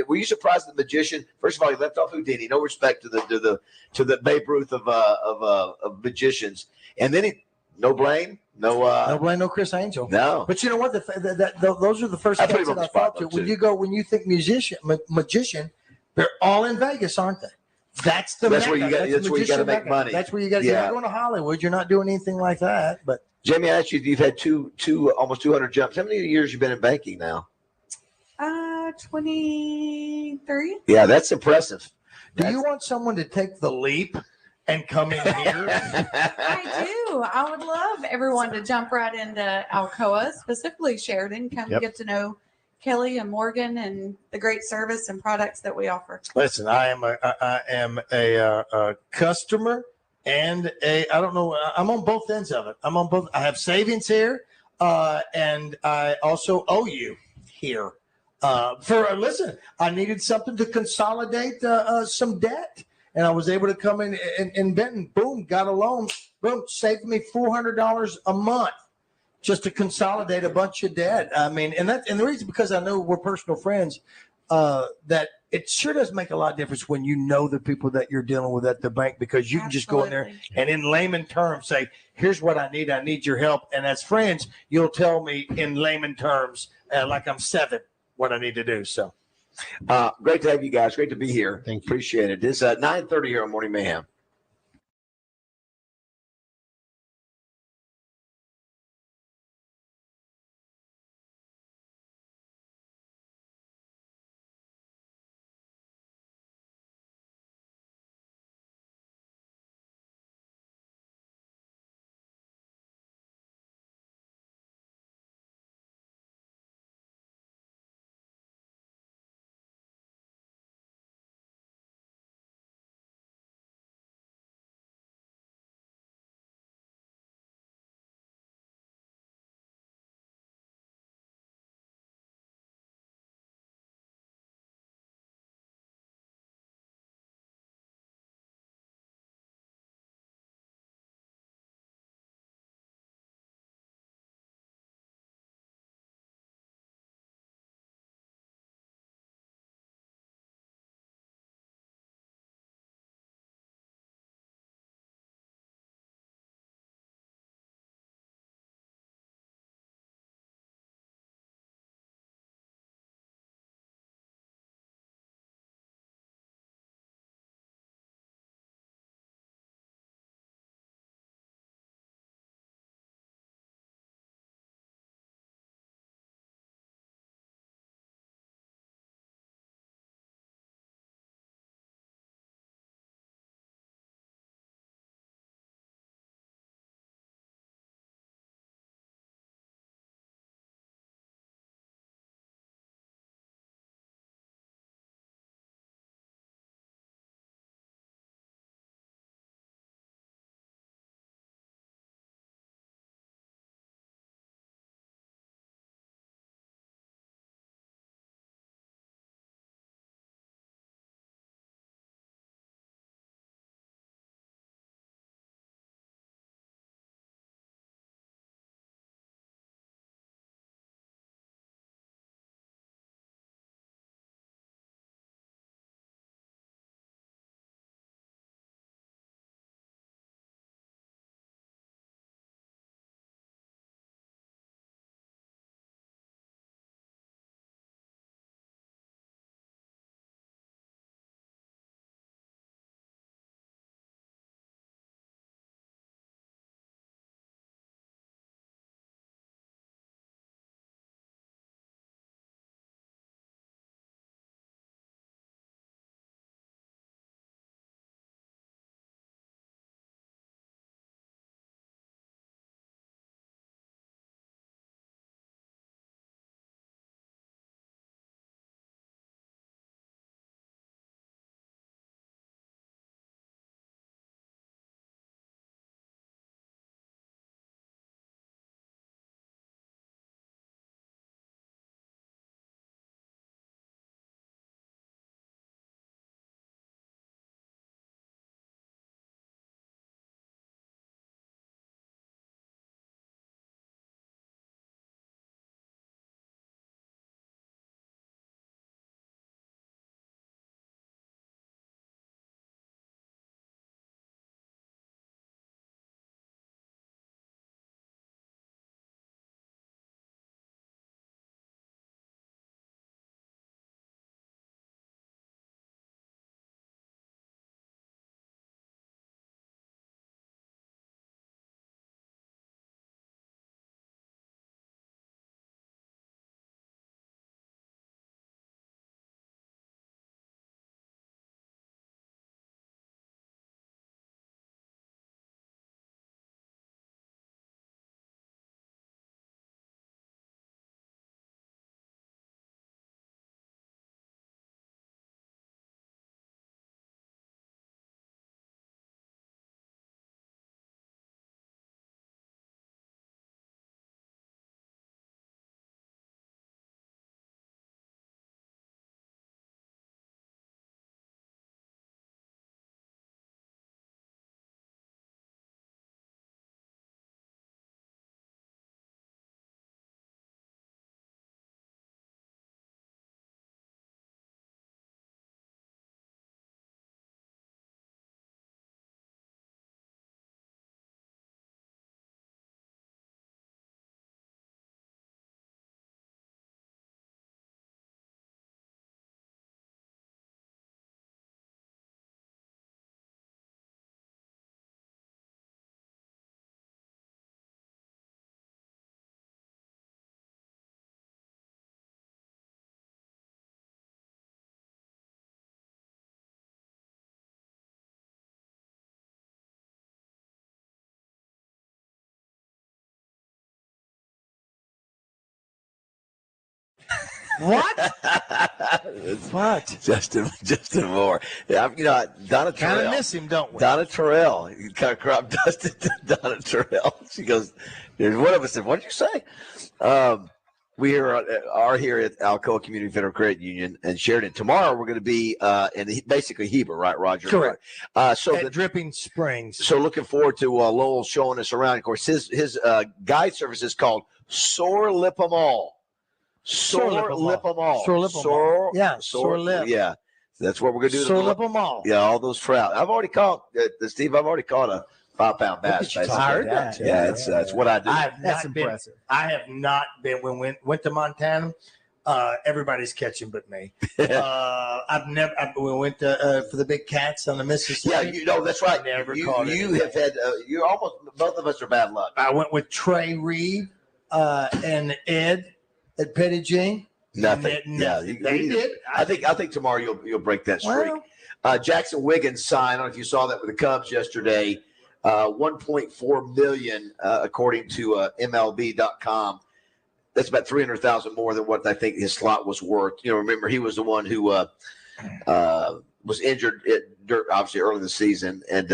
Were you surprised that the magician? First of all, he left off Houdini. No respect to the Babe Ruth of magicians. And then no blame, No blame, no Chris Angel. no. But you know what? Those are the first I put cats him on that the I spot, thought to. though, When you think magician, they're all in Vegas, aren't they? That's the That's where mecca. you got. That's the where you got to magician make mecca. money. That's where you got. You're Yeah. not going to Hollywood. You're not doing anything like that. But Jamie, I asked you, you've had two almost 200 jumps. How many years you been in banking now? 23. Yeah, that's impressive. do you want someone to take the leap and come in here? I do. I would love everyone to jump right into Alcoa, specifically Sheridan. Come Yep. get to know Kelly and Morgan and the great service and products that we offer. Listen, I am a customer and I don't know. I'm on both ends of it. I'm on both. I have savings here, and I also owe you here. Listen, I needed something to consolidate some debt, and I was able to come in Benton. Boom, got a loan. Boom, saved me $400 a month just to consolidate a bunch of debt. I mean, and the reason because I know we're personal friends, that it sure does make a lot of difference when you know the people that you're dealing with at the bank, because you can just go in there and in layman terms say, here's what I need your help. And as friends, you'll tell me in layman terms, like I'm 7, what I need to do. So Great to have you guys. Great to be here. Thank you. Appreciate it. It's 9:30 here on Morning Mayhem. What? What? Justin Moore. Yeah, Donna Kind Terrell. of miss him, don't we? Donna Terrell. You kind of crop dusted to Donna Terrell. She goes, there's one of us said, what did you say? We are here at Alcoa Community Federal Credit Union and Sheridan. Tomorrow we're going to be in basically Heber, right, Roger? Correct. So at Dripping Springs. So looking forward to Lowell showing us around. Of course, his guide service is called Sore Lip 'em All. Sore Lip 'em All. Sore Lip 'em All. Yeah, sore lip. Yeah, that's what we're going to do. Sore Lip 'em All. Yeah, all those trout. I've already caught Steve. I've already caught a 5-pound bass. I heard that. Yeah, it's what I do. That's impressive. I have not been when we went to Montana. Everybody's catching but me. We went to for the big cats on the Mississippi. Yeah, that's right. Never you caught you it. have had you're almost both of us are bad luck. I went with Trey Reed and Ed at Petty Jean. Nothing. They did. I think tomorrow you'll break that streak. Jackson Wiggins signed. I don't know if you saw that with the Cubs yesterday. $1.4 million according to MLB.com. That's about $300,000 more than what I think his slot was worth. Remember he was the one who was injured obviously early in the season, and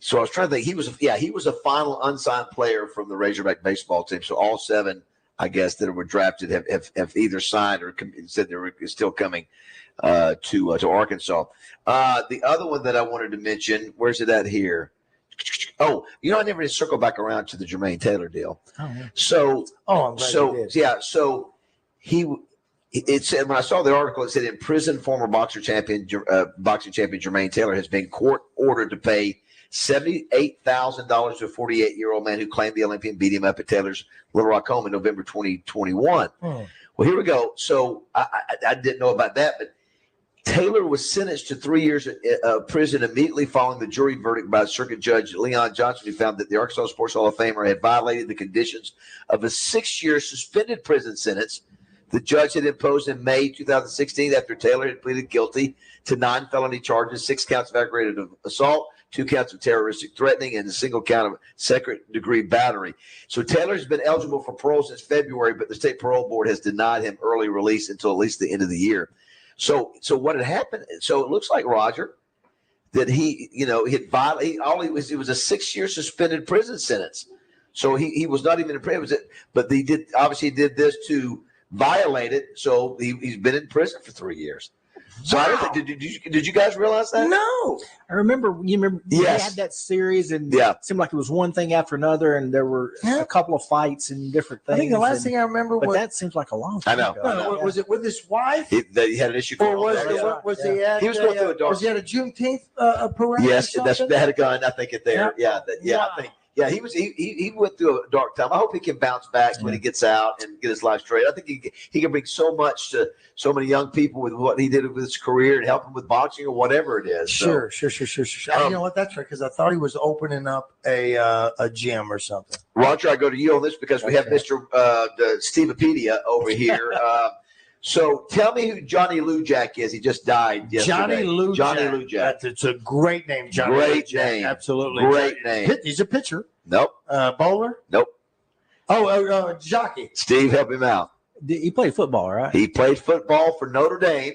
so I was trying to think. He was a final unsigned player from the Razorback baseball team. So all 7, I guess, that were drafted have either signed or said they were still coming to Arkansas. The other one that I wanted to mention, where's it at here? Oh, I never did circle back around to the Jermaine Taylor deal. Oh, yeah. So, I'm glad you did. yeah. So it said, when I saw the article, it said in prison, former boxing champion Jermaine Taylor has been court ordered to pay $78,000 to a 48-year-old man who claimed the Olympian beat him up at Taylor's Little Rock home in November 2021. Well, here we go. So I didn't know about that, but Taylor was sentenced to 3 years of prison immediately following the jury verdict by Circuit Judge Leon Johnson, who found that the Arkansas Sports Hall of Famer had violated the conditions of a 6-year suspended prison sentence the judge had imposed in May 2016 after Taylor had pleaded guilty to 9 felony charges, 6 counts of aggravated assault, 2 counts of terroristic threatening, and a single count of second-degree battery. So Taylor has been eligible for parole since February, but the state parole board has denied him early release until at least the end of the year. So what had happened? So it looks like, Roger, that he had violated. It was a 6-year suspended prison sentence. So he was not even in prison, but he did this to violate it. So he's been in prison for 3 years. So I don't think, did you guys realize that? No. I remember. You remember? Yes. They had that series, and it seemed like it was one thing after another, and there were a couple of fights and different things. I think the last thing I remember was that seems like a long time. I know. ago. Was it with his wife? He had an issue. Or was he at? He was going through a dark. Was he at a Juneteenth parade? Yes, or they something? had a gun. I think it there. Yeah. Wow. I think. Yeah, he went through a dark time. I hope he can bounce back when he gets out and get his life straight. I think he can bring so much to so many young people with what he did with his career and help them with boxing or whatever it is. Sure. You know what? That's right, because I thought he was opening up a gym or something. Roger, I go to you on this because we have Mr. Stevepedia over here. So tell me who Johnny Lujack is. He just died yesterday. Johnny Lujack. It's a great name, Johnny. Great Lujack. name. Absolutely. Great name. He's a pitcher. Nope. Bowler? Nope. Oh, jockey. Steve, help him out. He played football, right? He played football for Notre Dame.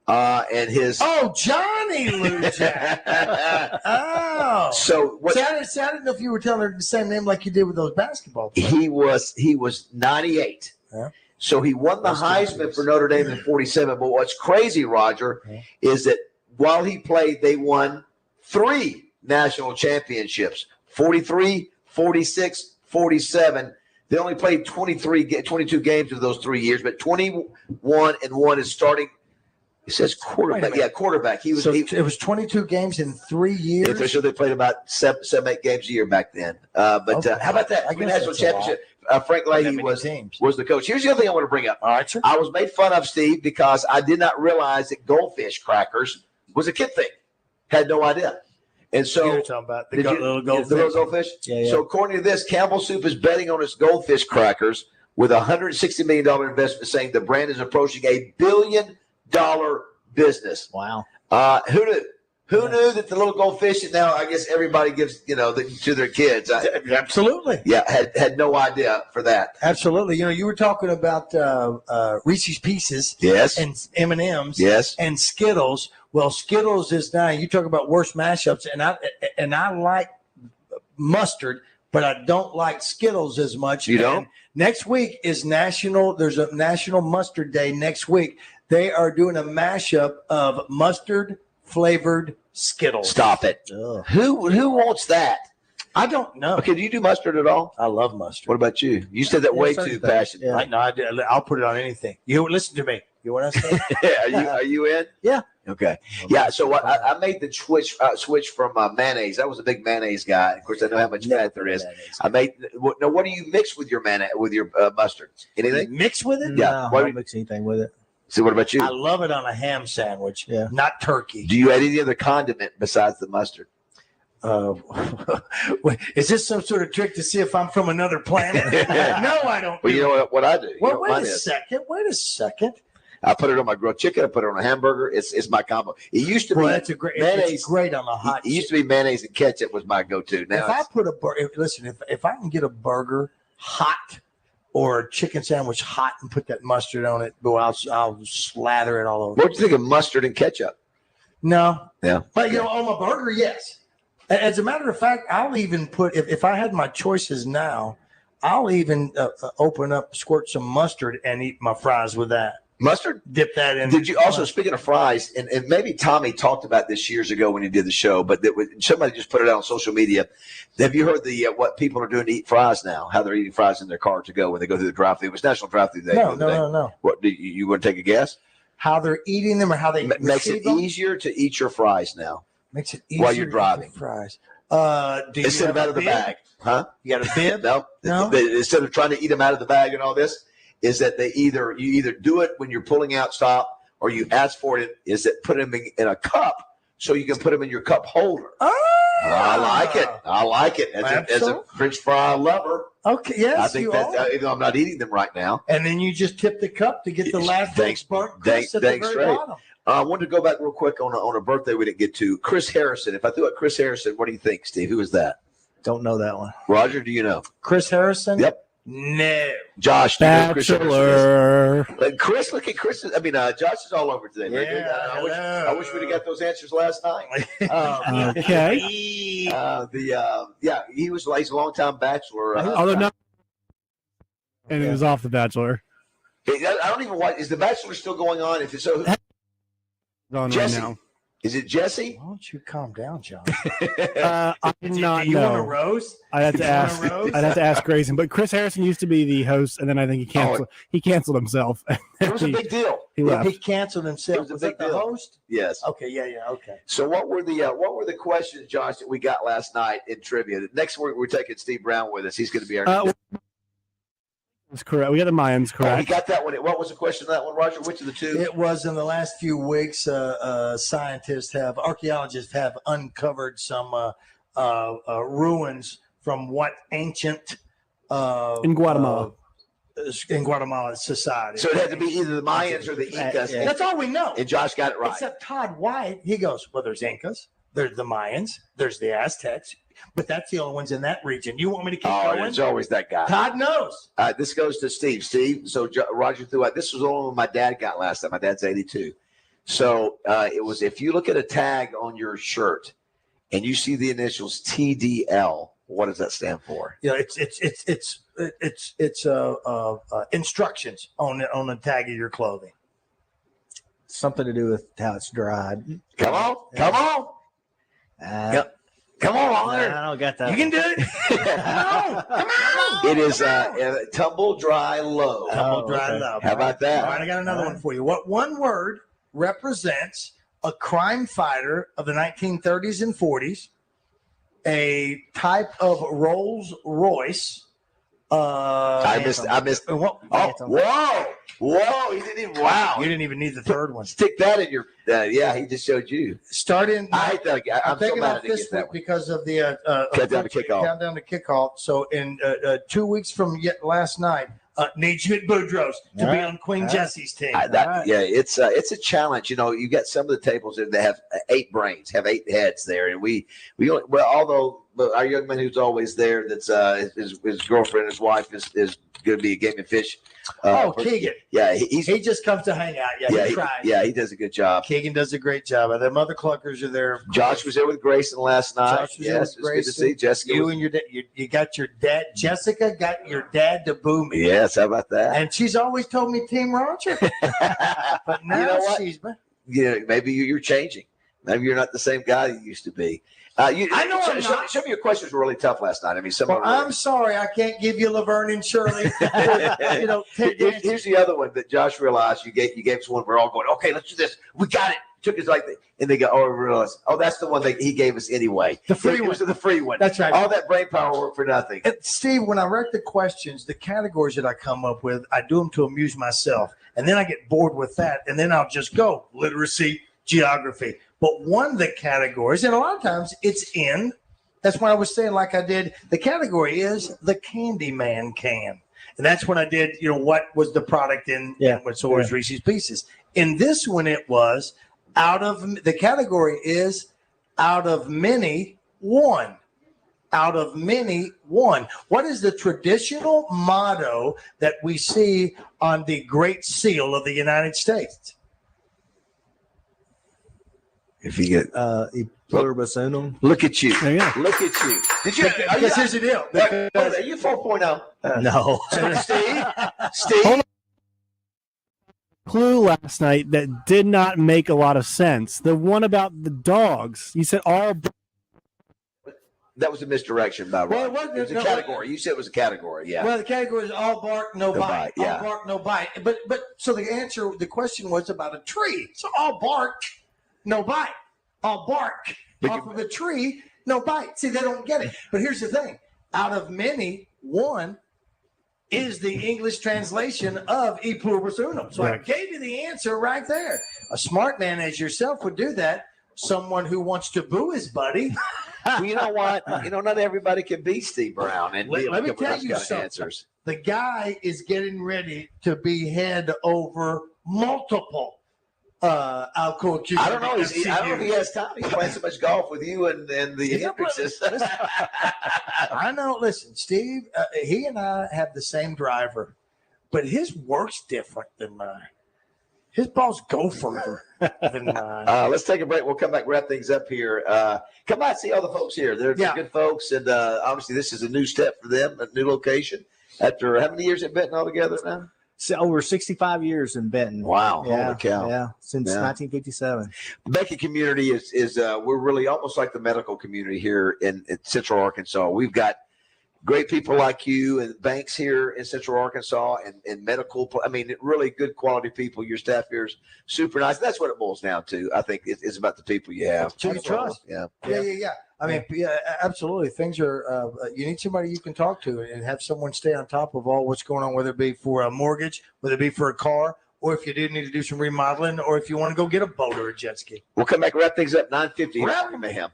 And his Johnny Lujack. Oh. So what? See, I didn't know if you were telling her the same name like you did with those basketball players. He was 98. Yeah. So he won the Heisman for Notre Dame in 47. But what's crazy, Roger, is that while he played, they won 3 national championships, 43, 46, 47. They only played 22 games of those 3 years, but 21-1 is starting. It says quarterback. Yeah, quarterback. It was 22 games in 3 years. So they played about 7-8 games a year back then. How about that? I guess National that's championship. Frank Leahy was the coach. Here's the other thing I want to bring up. All right, sir. I was made fun of, Steve, because I did not realize that goldfish crackers was a kid thing. Had no idea. And so you're talking about the little goldfish. The little goldfish? Yeah. So according to this, Campbell Soup is betting on its goldfish crackers with a $160 million investment, saying the brand is approaching $1 billion business. Wow. Who knew? Who knew that the little goldfish? And now I guess everybody gives to their kids. Absolutely. Yeah, had no idea for that. Absolutely. You were talking about Reese's Pieces, Yes, and M&Ms, yes, and Skittles. Well, Skittles is now. You talk about worst mashups, and I like mustard, but I don't like Skittles as much. You don't? Next week is There's a National Mustard Day next week. They are doing a mashup of mustard flavored Skittles. Stop it. Ugh. Who wants that? I don't know. Okay, do you do mustard at all? I love mustard. What about you? You said that way too passionate. Yeah. I'll put it on anything. You listen to me. You want to say? Are you in? Yeah. Okay. Yeah. So I made the switch from mayonnaise. I was a big mayonnaise guy. Of course, I know how much fat there is. I made. Now, what do you mix with your mustard? Anything? Mix with it? Yeah. No, I don't mix anything with it. So what about you? I love it on a ham sandwich. Yeah. Not turkey. Do you add any other condiment besides the mustard? Is this some sort of trick to see if I'm from another planet? No, I don't. Well, you know what I do. Well, wait a second. I put it on my grilled chicken. I put it on a hamburger. It's my combo. It used to be That's mayonnaise. It's great on a hot. It used to be mayonnaise and ketchup was my go-to. Now if I put a burger, listen, if I can get a burger hot or a chicken sandwich hot and put that mustard on it, boy, I'll slather it all over. What do you think of mustard and ketchup? No. Yeah. But on my burger, yes. As a matter of fact, I'll even put if I had my choices now, I'll even squirt some mustard and eat my fries with that. Mustard? Dip that in. Did you also, speaking of fries, and maybe Tommy talked about this years ago when he did the show, but somebody just put it out on social media. Have you heard what people are doing to eat fries now? How they're eating fries in their car to go when they go through the drive-thru? It was National Drive-Thru Day. No. What do you want to take a guess? How they're eating them or how they makes it easier to eat your fries now. Makes it easier while you're driving. Fries. Instead of out of the bag, huh? You got a bib? No. Instead of trying to eat them out of the bag and all this, is that you either do it when you're pulling out stop, or you ask for it. Is that put them in a cup so you can put them in your cup holder? I like it. As a French fry lover. Okay, yes, I think that even though I'm not eating them right now. And then you just tip the cup to get the last burnt crisp at the very bottom. I wanted to go back real quick on a birthday we didn't get to. Chris Harrison. If I threw out Chris Harrison, what do you think, Steve? Who is that? Don't know that one. Roger, do you know? Chris Harrison? Yep. No. Josh, do you know Chris Harrison? Chris, look at Chris. Josh is all over today. Yeah, I wish we'd have got those answers last night. Okay. He was he's a long-time bachelor. Although not, and he was off The Bachelor. I don't even watch. Is The Bachelor still going on? If it's so, On Jesse. right now. Is it Jesse? Why don't you calm down, John? I did not you know. want a rose? I'd have to ask. I'd have to ask Grayson. But Chris Harrison used to be the host, and then I think he canceled. He canceled himself. It was a big deal. He left. He canceled himself. Was that the host? Yes. Okay. Yeah. Okay. So what were the questions, Josh, that we got last night in trivia? Next week we're taking Steve Brown with us. He's going to be our. That's correct. We got the Mayans correct. He got that one. What was the question on that one, Roger? Which of the two? It was in the last few weeks. Archaeologists have uncovered some ruins from what ancient in Guatemala. In Guatemala society. So it had to be either the Mayans or the Incas. That's all we know. And Josh got it right. Except Todd White, he goes, well, there's Incas, there's the Mayans, there's the Aztecs, but that's the only ones in that region. You want me to keep going? There's always that guy. Todd knows. This goes to Steve. So Roger threw out. This was the one my dad got last time. My dad's 82. So it was, if you look at a tag on your shirt and you see the initials TDL, what does that stand for? Yeah, it's instructions on the tag of your clothing. Something to do with how it's dried. Come on. Come on, Honor. I don't got that. You can do it. Come on. It is tumble dry low. Tumble dry low. How about that? All right, I got another one for you. What one word represents a crime fighter of the 1930s and 40s, a type of Rolls Royce? I missed. Whoa! He didn't even. Wow! You didn't even need the third one. Stick that in your. He just showed you. Starting. I hate that. I'm so taking mad off I didn't this get that week one. because of the Countdown to kickoff. Countdown to kickoff. So in 2 weeks from last night, Needs you at Boudreaux's to be on Queen Jessie's team. Yeah, it's a challenge. You know, you got some of the tables that have 8 brains, have 8 heads there, and we although our young man who's always there, that's his girlfriend, his wife is going to be a game and fish. Keegan. Yeah, he just comes to hang out. Yeah, he tries. He does a good job. Keegan does a great job. The mother cluckers are there. Josh was there with Grayson last night. Josh was there with It was good to see Jessica. And your dad. You got your dad. Jessica got your dad to boo me. Yes, how about that? And she's always told me Team Roger. But now You know what? she's. Maybe you're changing. Maybe you're not the same guy you used to be. I know. Some of your questions were really tough last night. I mean, I'm sorry, I can't give you Laverne and Shirley. Here's the other one that Josh realized. You gave us one. We're all going, okay, let's do this. We got it. Took us and they go, oh, I realized, that's the one that he gave us anyway. The free one. Was the free one. That's right. All that brain power work for nothing. And Steve, when I write the questions, the categories that I come up with, I do them to amuse myself, and then I get bored with that, and then I'll just go literacy, geography. But one of the categories, and a lot of times it's in. That's why I was saying, like I did, the category is the Candyman can. And that's when I did, what was the product in what's always Reese's Pieces. In this one, it was the category is out of many, one. Out of many, one. What is the traditional motto that we see on the Great Seal of the United States? If you get pluribus unum. Look at you. There you go. Look at you. Did you? Here's the deal. Are you 4.0? No. Steve. Clue last night that did not make a lot of sense. The one about the dogs. You said all. That was a misdirection by Rob. Well, it was a category. You said it was a category. Yeah. Well, the category is all bark, no bite. Yeah. All bark, no bite. But so the question was about a tree. So all bark, no bite. All bark off of a tree, no bite. See, they don't get it. But here's the thing. Out of many, one is the English translation of E pluribus unum. So I gave you the answer right there. A smart man as yourself would do that. Someone who wants to boo his buddy. Well, you know what? Not everybody can be Steve Brown. And let me tell you something. Answers. The guy is getting ready to be head over multiple Alcoa Q. I don't know. I don't know if he has time. He's playing so much golf with you and the Hendrickses. I know. Listen, Steve, he and I have the same driver, but his work's different than mine. His balls go further than mine. Let's take a break. We'll come back, wrap things up here. Come by and see all the folks here. They're good folks, and obviously this is a new step for them, a new location. After how many years at Benton altogether now? So over 65 years in Benton. Wow. Yeah, holy cow. Yeah, since 1957. The Beckett community is we're really almost like the medical community here in Central Arkansas. We've got great people like you and banks here in Central Arkansas and medical. I mean, really good quality people. Your staff here is super nice. That's what it boils down to. I think it's about the people you have. Who you trust. Yeah. I mean, absolutely. Things are, you need somebody you can talk to and have someone stay on top of all what's going on, whether it be for a mortgage, whether it be for a car, or if you do need to do some remodeling, or if you want to go get a boat or a jet ski. We'll come back and wrap things up 9:50. Mayhem.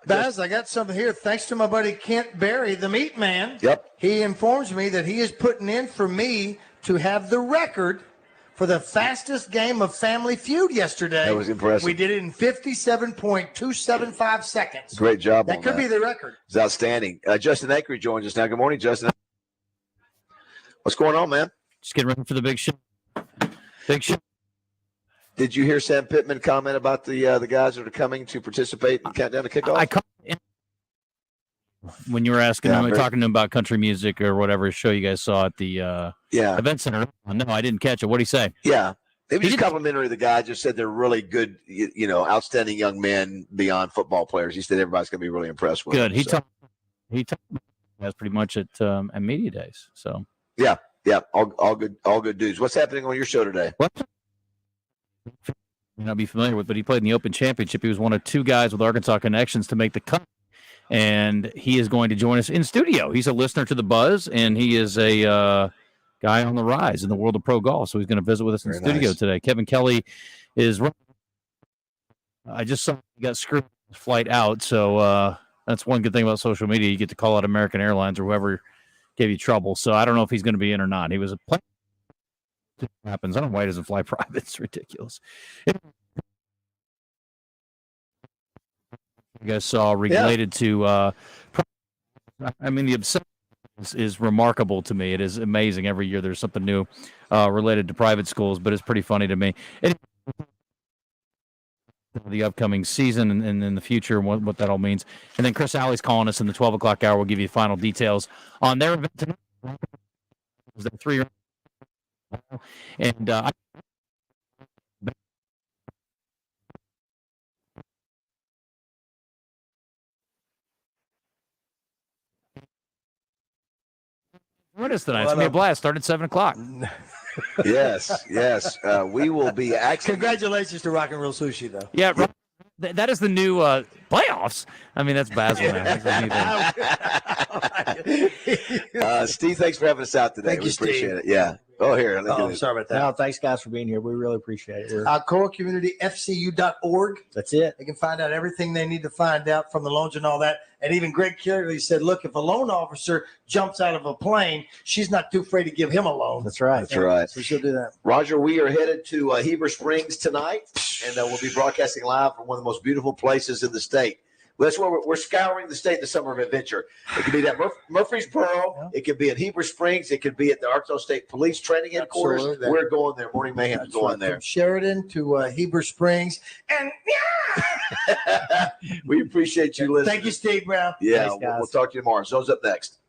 Baz, I got something here. Thanks to my buddy Kent Berry, the meat man. Yep. He informs me that he is putting in for me to have the record for the fastest game of Family Feud yesterday. That was impressive. We did it in 57.275 seconds. Great job. That could be the record. It's outstanding. Justin Akery joins us now. Good morning, Justin. What's going on, man? Just getting ready for the big show. Big show. Did you hear Sam Pittman comment about the guys that are coming to participate in Countdown to Kickoff? When you were asking him, talking to him about country music or whatever show you guys saw at the event center. No, I didn't catch it. What did he say? Yeah. He was complimentary of the guy. Just said they're really good, outstanding young men beyond football players. He said everybody's going to be really impressed with Good. them. He talked that's pretty much at media days. So yeah, all good dudes. What's happening on your show today? What? May not be familiar with, but he played in the Open Championship. He was one of two guys with Arkansas connections to make the cut, and he is going to join us in studio. He's a listener to the Buzz, and he is a guy on the rise in the world of pro golf. So he's going to visit with us in studio today. Kevin Kelly is. I just saw he got screwed on his flight out, so that's one good thing about social media. You get to call out American Airlines or whoever gave you trouble. So I don't know if he's going to be in or not. He was a player. Happens. I don't know why he doesn't fly private. It's ridiculous. You guys saw related to the obsession is remarkable to me. It is amazing. Every year there's something new related to private schools, but it's pretty funny to me. The upcoming season and in the future and what that all means. And then Chris Alley's calling us in the 12 o'clock hour. We'll give you final details on their event tonight. Was that 3 year and what is tonight? It's going to be a blast. Start at 7 o'clock. Yes. We will be actually. Congratulations to Rock and Roll Sushi, though. Yeah, that is the new playoffs. I mean, that's Basil now. Steve, thanks for having us out today. Thank you, appreciate Steve. it. Yeah. Oh, here. Sorry about that. No, thanks, guys, for being here. We really appreciate it. CoreCommunityFCU.org. That's it. They can find out everything they need to find out from the loans and all that. And even Greg Kelly said, look, if a loan officer jumps out of a plane, she's not too afraid to give him a loan. That's right. That's right. So she'll do that. Roger, we are headed to Heber Springs tonight, and we'll be broadcasting live from one of the most beautiful places in the state. That's where we're scouring the state this summer of adventure. It could be at Murfreesboro. It could be at Heber Springs. It could be at the Arkansas State Police Training Headquarters. Absolutely. We're going there. Morning Mayhem is going there. From Sheridan to Heber Springs. And we appreciate you listening. Thank you, Steve Brown. Yeah, Thanks, guys. we'll talk to you tomorrow. Zone's up next.